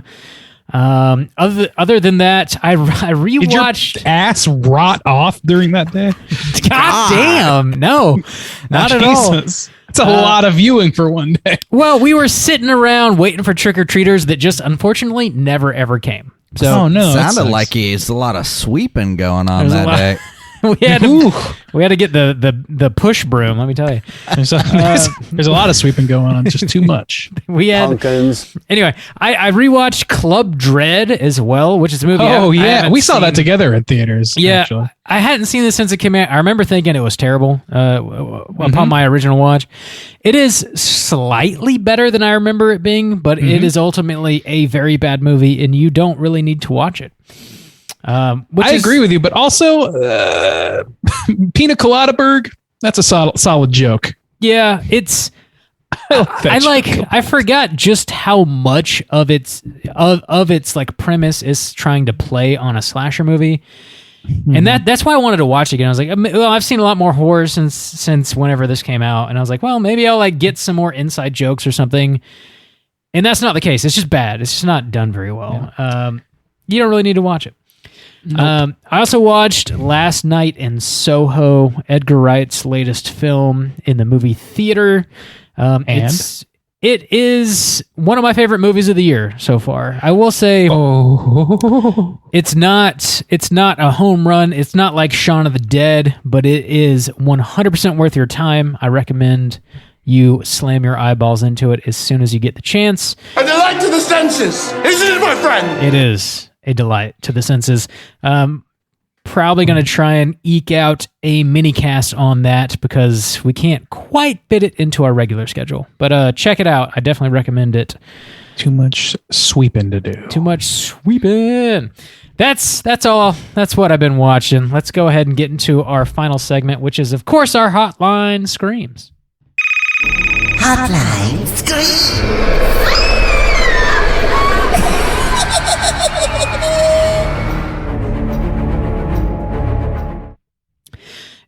Speaker 2: Other than that, I rewatched.
Speaker 3: Did your ass rot off during that day?
Speaker 2: God damn, no, not at all.
Speaker 3: It's a lot of viewing for one day.
Speaker 2: Well, we were sitting around waiting for trick-or-treaters that just unfortunately never ever came. So
Speaker 3: oh no,
Speaker 4: sounded like it's a lot of sweeping going on that day.
Speaker 2: we had to get the push broom. Let me tell you,
Speaker 3: there's a lot of sweeping going on. Just too much.
Speaker 2: We had anyway. I rewatched Club Dread as well, which is a movie.
Speaker 3: Oh yeah, we saw that together at theaters.
Speaker 2: Yeah,
Speaker 3: actually.
Speaker 2: I hadn't seen this since it came out. I remember thinking it was terrible upon my original watch. It is slightly better than I remember it being, but it is ultimately a very bad movie, and you don't really need to watch it. I
Speaker 3: agree with you, but also Pina Colada Berg, that's a solid joke.
Speaker 2: Yeah, it's I forgot just how much of its like premise is trying to play on a slasher movie. And that's why I wanted to watch it again. I was like, well, I've seen a lot more horror since whenever this came out, and I was like, well, maybe I'll like get some more inside jokes or something. And that's not the case. It's just bad. It's just not done very well. Yeah. You don't really need to watch it. Nope. I also watched Last Night in Soho, Edgar Wright's latest film in the movie theater. It is one of my favorite movies of the year so far. I will say, it's not a home run. It's not like Shaun of the Dead, but it is 100% worth your time. I recommend you slam your eyeballs into it as soon as you get the chance.
Speaker 5: A delight to the senses, isn't it, my friend?
Speaker 2: It is a delight to the senses. Probably going to try and eke out a mini cast on that because we can't quite fit it into our regular schedule. But check it out. I definitely recommend it.
Speaker 3: Too much sweeping to do.
Speaker 2: Too much sweeping. That's all. That's what I've been watching. Let's go ahead and get into our final segment, which is, of course, our Hotline Screams.
Speaker 6: Hotline Scream.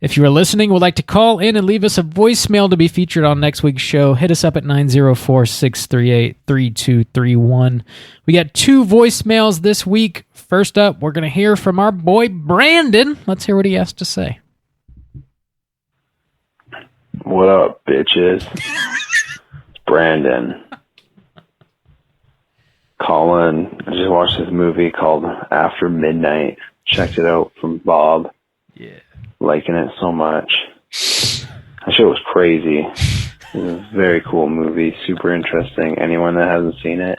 Speaker 2: If you are listening, would like to call in and leave us a voicemail to be featured on next week's show, hit us up at 904-638-3231. We got 2 voicemails this week. First up, we're going to hear from our boy Brandon. Let's hear what he has to say.
Speaker 10: What up, bitches? It's Brandon. Colin, I just watched this movie called After Midnight. Checked it out from Bob.
Speaker 2: Yeah.
Speaker 10: Liking it so much. That shit was crazy. It was a very cool movie. Super interesting. Anyone that hasn't seen it,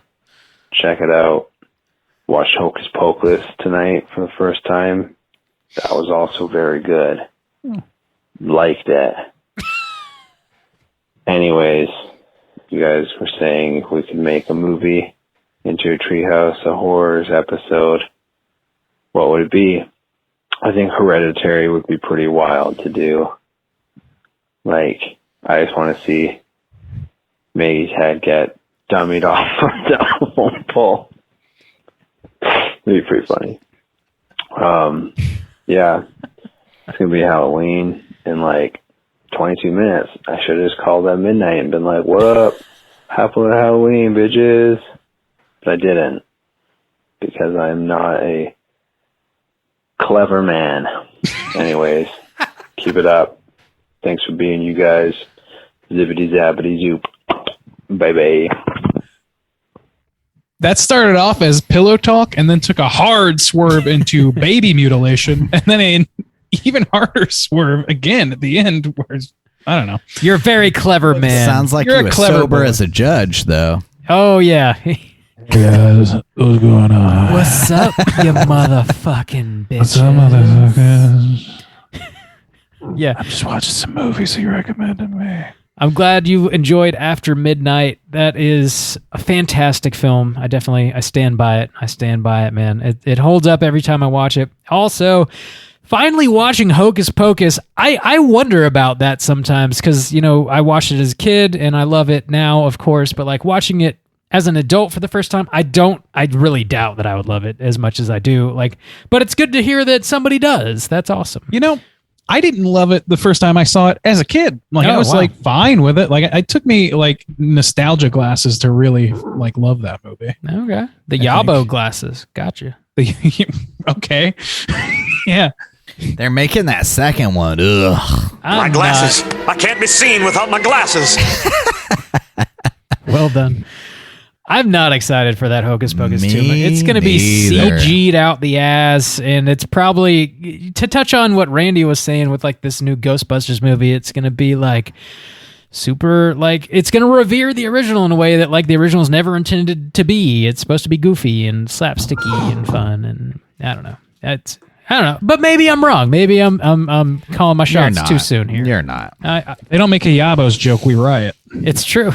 Speaker 10: check it out. Watched Hocus Pocus tonight for the first time. That was also very good. Liked it. Anyways, you guys were saying if we could make a movie into a Treehouse of Horrors episode, what would it be? I think Hereditary would be pretty wild to do. Like, I just want to see Maggie's head get dummied off from the telephone pole. It'd be pretty funny. Yeah, it's going to be Halloween in like 22 minutes. I should have just called at midnight and been like, what up? Happy Halloween, bitches. But I didn't, because I'm not a clever man. Anyways, keep it up. Thanks for being you guys. Zippity zappity zoop. Bye bye.
Speaker 3: That started off as pillow talk and then took a hard swerve into baby mutilation, and then an even harder swerve again at the end where I don't know.
Speaker 2: You're a very clever man.
Speaker 4: Sounds like
Speaker 3: You're
Speaker 4: you
Speaker 3: a
Speaker 4: were
Speaker 3: clever
Speaker 4: sober
Speaker 3: boy.
Speaker 4: as a judge, though.
Speaker 2: Oh, yeah.
Speaker 3: Hey guys, what's going on?
Speaker 2: What's up, you motherfucking bitch?
Speaker 3: What's up, motherfuckers?
Speaker 2: Yeah.
Speaker 3: I'm just watching some movies you recommended me.
Speaker 2: I'm glad you enjoyed After Midnight. That is a fantastic film. I stand by it. I stand by it, man. It holds up every time I watch it. Also, finally watching Hocus Pocus, I wonder about that sometimes because, you know, I watched it as a kid and I love it now, of course, but like watching it as an adult for the first time, I really doubt that I would love it as much as I do. Like, but it's good to hear that somebody does. That's awesome.
Speaker 3: You know, I didn't love it the first time I saw it as a kid. Like I was like fine with it. Like it took me like nostalgia glasses to really like love that movie.
Speaker 2: Okay. The Yabo glasses. Gotcha.
Speaker 3: Okay. Yeah.
Speaker 4: They're making that second one. Ugh.
Speaker 8: My glasses. I can't be seen without my glasses.
Speaker 2: Well done. I'm not excited for that Hocus Pocus 2. It's going to be
Speaker 4: neither.
Speaker 2: CG'd out the ass, and it's probably, to touch on what Randy was saying with like this new Ghostbusters movie, it's going to be like super, like, it's going to revere the original in a way that like the original is never intended to be. It's supposed to be goofy and slapsticky and fun, and I don't know. I don't know, but maybe I'm wrong. Maybe I'm calling my shots too soon here.
Speaker 4: You're not.
Speaker 3: They don't make a Yabos joke, we riot.
Speaker 2: It's true.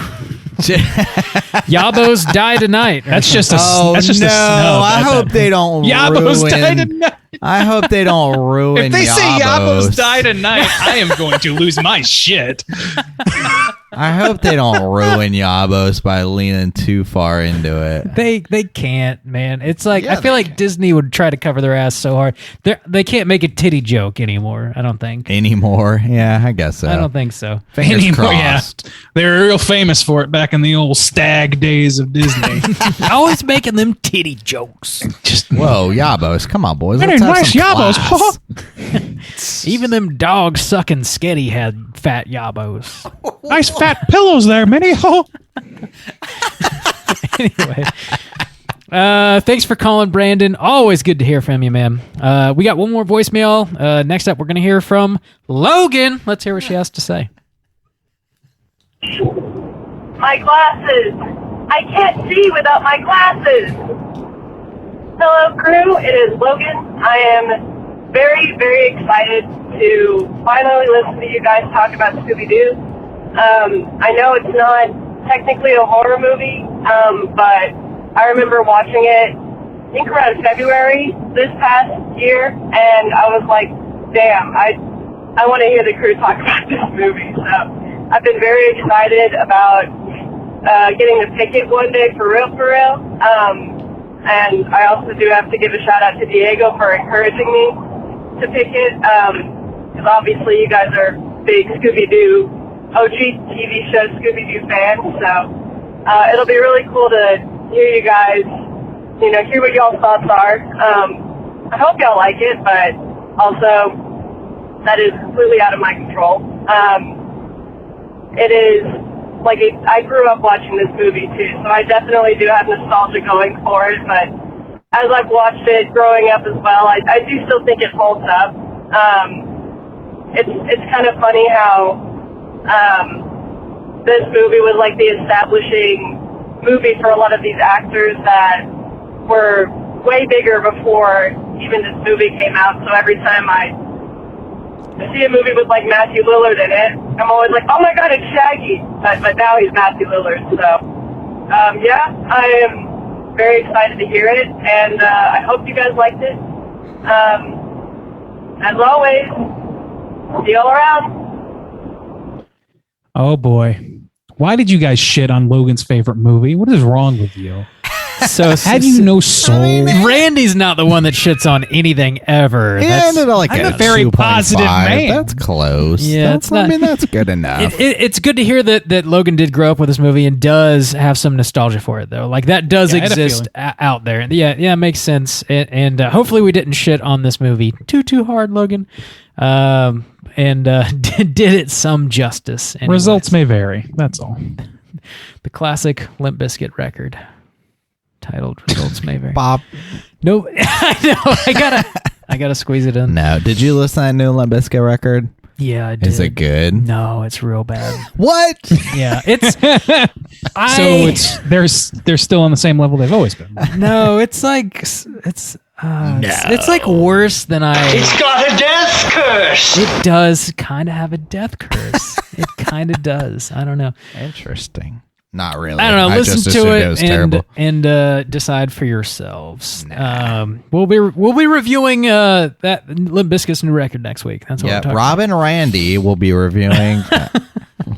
Speaker 2: Yabos die tonight.
Speaker 3: That's just a
Speaker 4: Oh,
Speaker 3: that's just
Speaker 4: no.
Speaker 3: a snub.
Speaker 4: I hope they don't
Speaker 3: Yabos die
Speaker 4: ruin.
Speaker 3: tonight.
Speaker 4: I hope they don't ruin
Speaker 3: If they say Yabos
Speaker 4: Yabos.
Speaker 3: die tonight, I am going to lose my shit.
Speaker 4: I hope they don't ruin Yabos by leaning too far into it.
Speaker 2: They can't, man. It's like
Speaker 4: Yeah,
Speaker 2: I feel
Speaker 4: they
Speaker 2: like
Speaker 4: can.
Speaker 2: Disney would try to cover their ass so hard. They can't make a titty joke anymore. I don't think.
Speaker 4: Anymore. Yeah, I guess so.
Speaker 2: I don't think so.
Speaker 4: Fingers
Speaker 3: Anymore, yeah.
Speaker 4: crossed.
Speaker 3: They were real famous for it back in the old stag days of Disney.
Speaker 2: Always making them titty jokes.
Speaker 3: Just
Speaker 4: Whoa, Yabos. Come on, boys.
Speaker 3: very
Speaker 4: Let's have
Speaker 3: nice
Speaker 4: some
Speaker 3: Yabos.
Speaker 4: class.
Speaker 2: Even them dogs sucking sketty had fat yabos.
Speaker 3: Nice fat pillows there, Minnie.
Speaker 2: Anyway. Thanks for calling, Brandon. Always good to hear from you, man. We got one more voicemail. Next up, we're going to hear from Logan. Let's hear what she has to say.
Speaker 11: My glasses. I can't see without my glasses. Hello, crew. It is Logan. I am very, very excited to finally listen to you guys talk about Scooby-Doo. I know it's not technically a horror movie, but I remember watching it, I think around February this past year, and I was like, damn, I want to hear the crew talk about this movie. So I've been very excited about getting to pick it one day for real. And I also do have to give a shout out to Diego for encouraging me to pick it. because obviously you guys are big Scooby-Doo, OG TV show Scooby-Doo fans, so it'll be really cool to hear you guys, hear what y'all's thoughts are. I hope y'all like it, but also that is completely out of my control. It is, I grew up watching this movie too, so I definitely do have nostalgia going for it, but as I've watched it growing up as well, I do still think it holds up. It's kind of funny how this movie was like the establishing movie for a lot of these actors that were way bigger before even this movie came out. So every time I see a movie with like Matthew Lillard in it, I'm always like, oh my god, it's Shaggy. But now he's Matthew Lillard. So I am very excited to hear it, and I hope you guys liked it. As always, see y'all around.
Speaker 3: Oh boy. Why did you guys shit on Logan's favorite movie? What is wrong with you? Have you no soul?
Speaker 2: Randy's not the one that shits on anything ever.
Speaker 4: I'm a
Speaker 3: very positive man.
Speaker 4: That's close.
Speaker 2: Yeah,
Speaker 4: that's good enough.
Speaker 2: It's good to hear that Logan did grow up with this movie and does have some nostalgia for it, though. Like, that does exist out there. Yeah, it makes sense. And hopefully we didn't shit on this movie too hard, Logan. And did it some justice. Anyways.
Speaker 3: Results may vary. That's all.
Speaker 2: The classic Limp Bizkit record. Titled Results May Vary.
Speaker 4: Bob.
Speaker 2: No, I know. I gotta squeeze it in.
Speaker 4: No, did you listen to that new Limp Bizkit record?
Speaker 2: Yeah, I did.
Speaker 4: Is it good?
Speaker 2: No, it's real bad.
Speaker 4: What?
Speaker 2: Yeah, it's.
Speaker 3: They're still on the same level they've always been.
Speaker 2: No, it's like worse than I.
Speaker 8: It's got a death curse.
Speaker 2: It does kind of have a death curse. It kind of does. I don't know.
Speaker 4: Interesting. Not really.
Speaker 2: I don't know. Listen to it
Speaker 4: and
Speaker 2: decide for yourselves.
Speaker 4: Nah.
Speaker 2: We'll be reviewing that Limp Bizkit's new record next week. That's what we're talking
Speaker 4: Rob and Randy will be reviewing.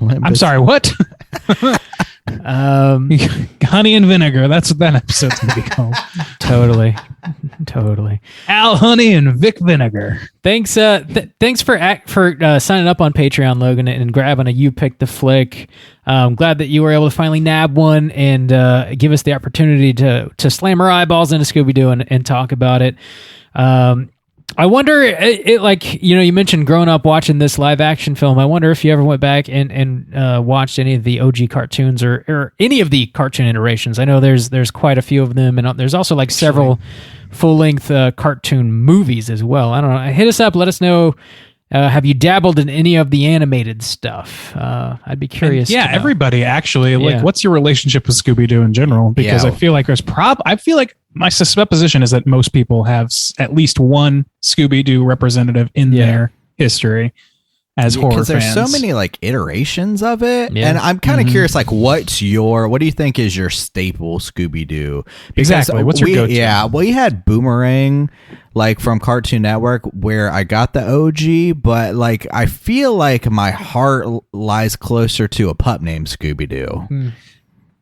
Speaker 3: I'm sorry, what? Honey and Vinegar. That's what that episode's going to be called.
Speaker 2: Totally.
Speaker 3: Al Honey and Vic Vinegar.
Speaker 2: Thanks for signing up on Patreon, Logan, and grabbing a You Pick the Flick. I'm glad that you were able to finally nab one and give us the opportunity to slam our eyeballs into Scooby-Doo and talk about it. I wonder, you mentioned growing up watching this live action film. I wonder if you ever went back and watched any of the OG cartoons or any of the cartoon iterations. I know there's quite a few of them, and there's also several full-length cartoon movies as well. I don't know. Hit us up. Let us know. Have you dabbled in any of the animated stuff? I'd be curious.
Speaker 3: And everybody actually. What's your relationship with Scooby-Doo in general? Because I feel like my supposition is that most people have at least one Scooby-Doo representative in their history as horror fans.
Speaker 4: Because there's so many iterations of it, and I'm kind of curious. What do you think is your staple Scooby-Doo?
Speaker 3: Exactly. What's your go-to?
Speaker 4: Yeah, we had Boomerang, from Cartoon Network, where I got the OG, but I feel like my heart lies closer to a pup named Scooby-Doo.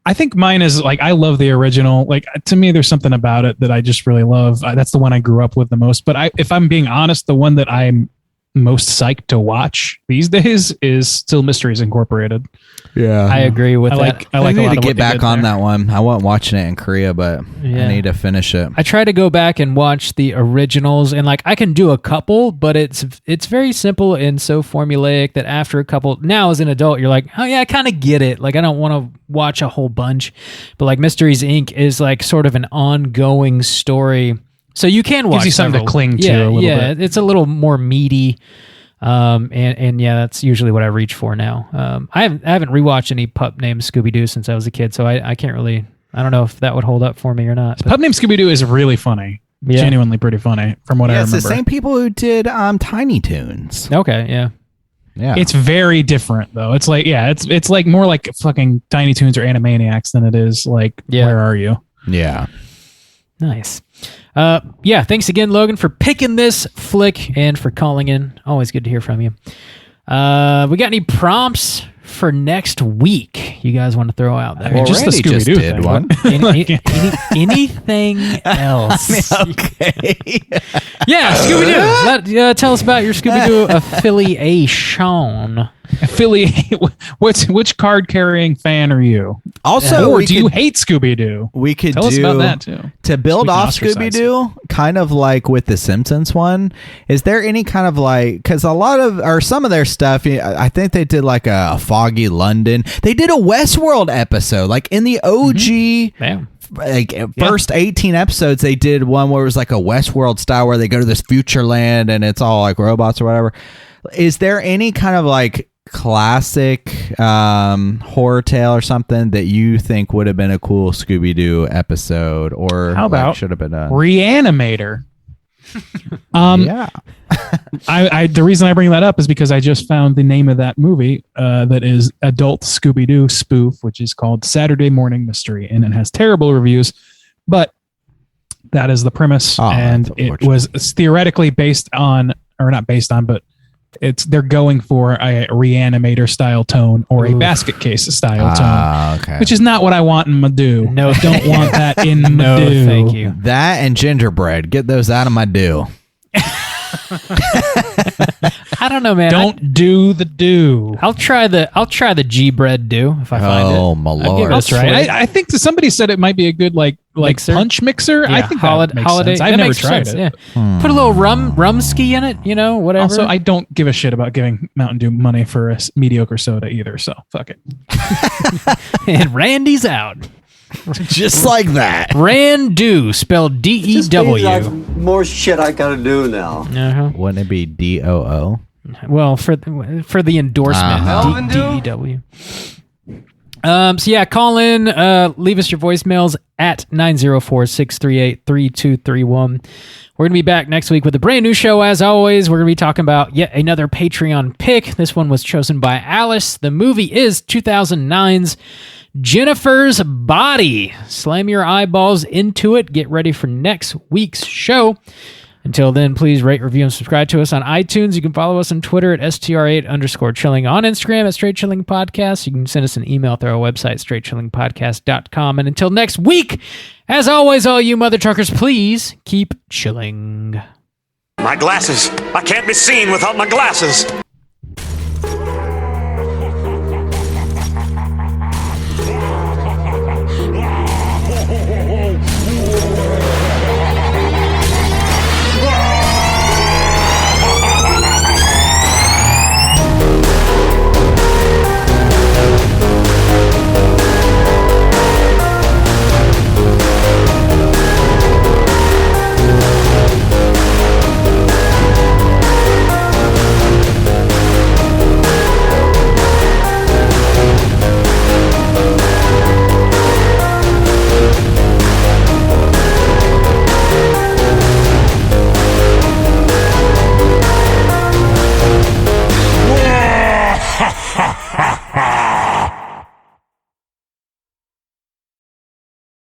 Speaker 3: I think mine is I love the original. To me, there's something about it that I just really love. That's the one I grew up with the most. But if I'm being honest, the one that I'm most psyched to watch these days is still Mysteries Incorporated.
Speaker 4: Yeah,
Speaker 2: I agree with that.
Speaker 4: I need to get back on that one. I wasn't watching it in Korea, but I need to finish it.
Speaker 2: I try to go back and watch the originals, and I can do a couple, but it's very simple and so formulaic that after a couple, now as an adult, you're like, oh yeah, I kind of get it. I don't want to watch a whole bunch, but Mysteries Inc. is sort of an ongoing story. So you can watch.
Speaker 3: Gives you something to cling to a little bit.
Speaker 2: It's a little more meaty. And that's usually what I reach for now. I haven't rewatched any pup named Scooby-Doo since I was a kid, so I can't really, I don't know if that would hold up for me or not.
Speaker 3: Pup named Scooby-Doo is really funny. Yeah. Genuinely pretty funny from what I remember.
Speaker 4: It's the same people who did Tiny Toons.
Speaker 2: Okay, yeah.
Speaker 4: Yeah.
Speaker 3: It's very different though. It's it's more like fucking Tiny Toons or Animaniacs than it is Where Are You?
Speaker 4: Yeah.
Speaker 2: Nice. Thanks again, Logan, for picking this flick and for calling in. Always good to hear from you. We got any prompts for next week? you guys want to throw out there?
Speaker 3: I mean, just the
Speaker 4: Randy just
Speaker 3: Scooby-Doo
Speaker 4: did
Speaker 3: thing.
Speaker 4: one.
Speaker 2: Anything else?
Speaker 4: Okay.
Speaker 2: Yeah, Scooby-Doo. Tell us about your Scooby-Doo affiliation.
Speaker 3: Which card carrying fan are you?
Speaker 4: Also,
Speaker 3: or do you hate Scooby-Doo?
Speaker 4: We could
Speaker 3: tell us about that too.
Speaker 4: To build
Speaker 3: So we can
Speaker 4: off
Speaker 3: ostracize
Speaker 4: Scooby-Doo, kind of like with the Simpsons one. Is there any kind of like, because a lot of or some of their stuff, I think they did like a Foggy London. They did a Westworld episode, like in the OG.
Speaker 2: Damn.
Speaker 4: Like first 18 episodes, they did one where it was like a Westworld style where they go to this future land and it's all like robots or whatever. Is there any kind of like classic horror tale or something that you think would have been a cool Scooby-Doo episode, or
Speaker 3: how about
Speaker 4: should have been done?
Speaker 3: Reanimator?
Speaker 4: Yeah.
Speaker 3: The reason I bring that up is because I just found the name of that movie that is adult Scooby-Doo spoof, which is called Saturday Morning Mystery, and it has terrible reviews, but that is the premise. And it was theoretically based on, or not based on, but they're going for a Reanimator style tone or a basket case style tone,
Speaker 4: okay.
Speaker 3: which is not what I want in my do.
Speaker 2: No,
Speaker 3: don't want that in my
Speaker 2: no,
Speaker 3: do.
Speaker 2: thank you.
Speaker 4: That and gingerbread, get those out of my do.
Speaker 2: I don't know, man.
Speaker 3: Don't do the do.
Speaker 2: I'll try the G bread do if I find it.
Speaker 4: Oh my
Speaker 2: I'll give
Speaker 4: lord!
Speaker 2: it a try.
Speaker 3: I think somebody said it might be a good like
Speaker 2: Mixer?
Speaker 3: punch mixer.
Speaker 2: Yeah,
Speaker 3: I think that makes
Speaker 2: holiday.
Speaker 3: sense. I've
Speaker 2: that
Speaker 3: never
Speaker 2: makes
Speaker 3: tried
Speaker 2: sense,
Speaker 3: it.
Speaker 2: Yeah. Put a little rumski in it, whatever.
Speaker 3: Also, I don't give a shit about giving Mountain Dew money for a mediocre soda either. So fuck it.
Speaker 2: And Randy's out.
Speaker 4: Just like that.
Speaker 2: Randew, spelled D-E-W.
Speaker 12: More shit I gotta do now.
Speaker 2: Uh-huh.
Speaker 4: Wouldn't it be D-O-O?
Speaker 2: Well, for the endorsement, D-E-W. So yeah, call in, leave us your voicemails at 904-638-3231. We're going to be back next week with a brand new show. As always, we're going to be talking about yet another Patreon pick. This one was chosen by Alice. The movie is 2009's Jennifer's Body. Slam your eyeballs into it. Get ready for next week's show. Until then, please rate, review, and subscribe to us on iTunes. You can follow us on Twitter at STR8_chilling, on Instagram at Straight Chilling Podcast. You can send us an email through our website, straightchillingpodcast.com. And until next week, as always, all you mother truckers, please keep chilling.
Speaker 13: My glasses. I can't be seen without my glasses.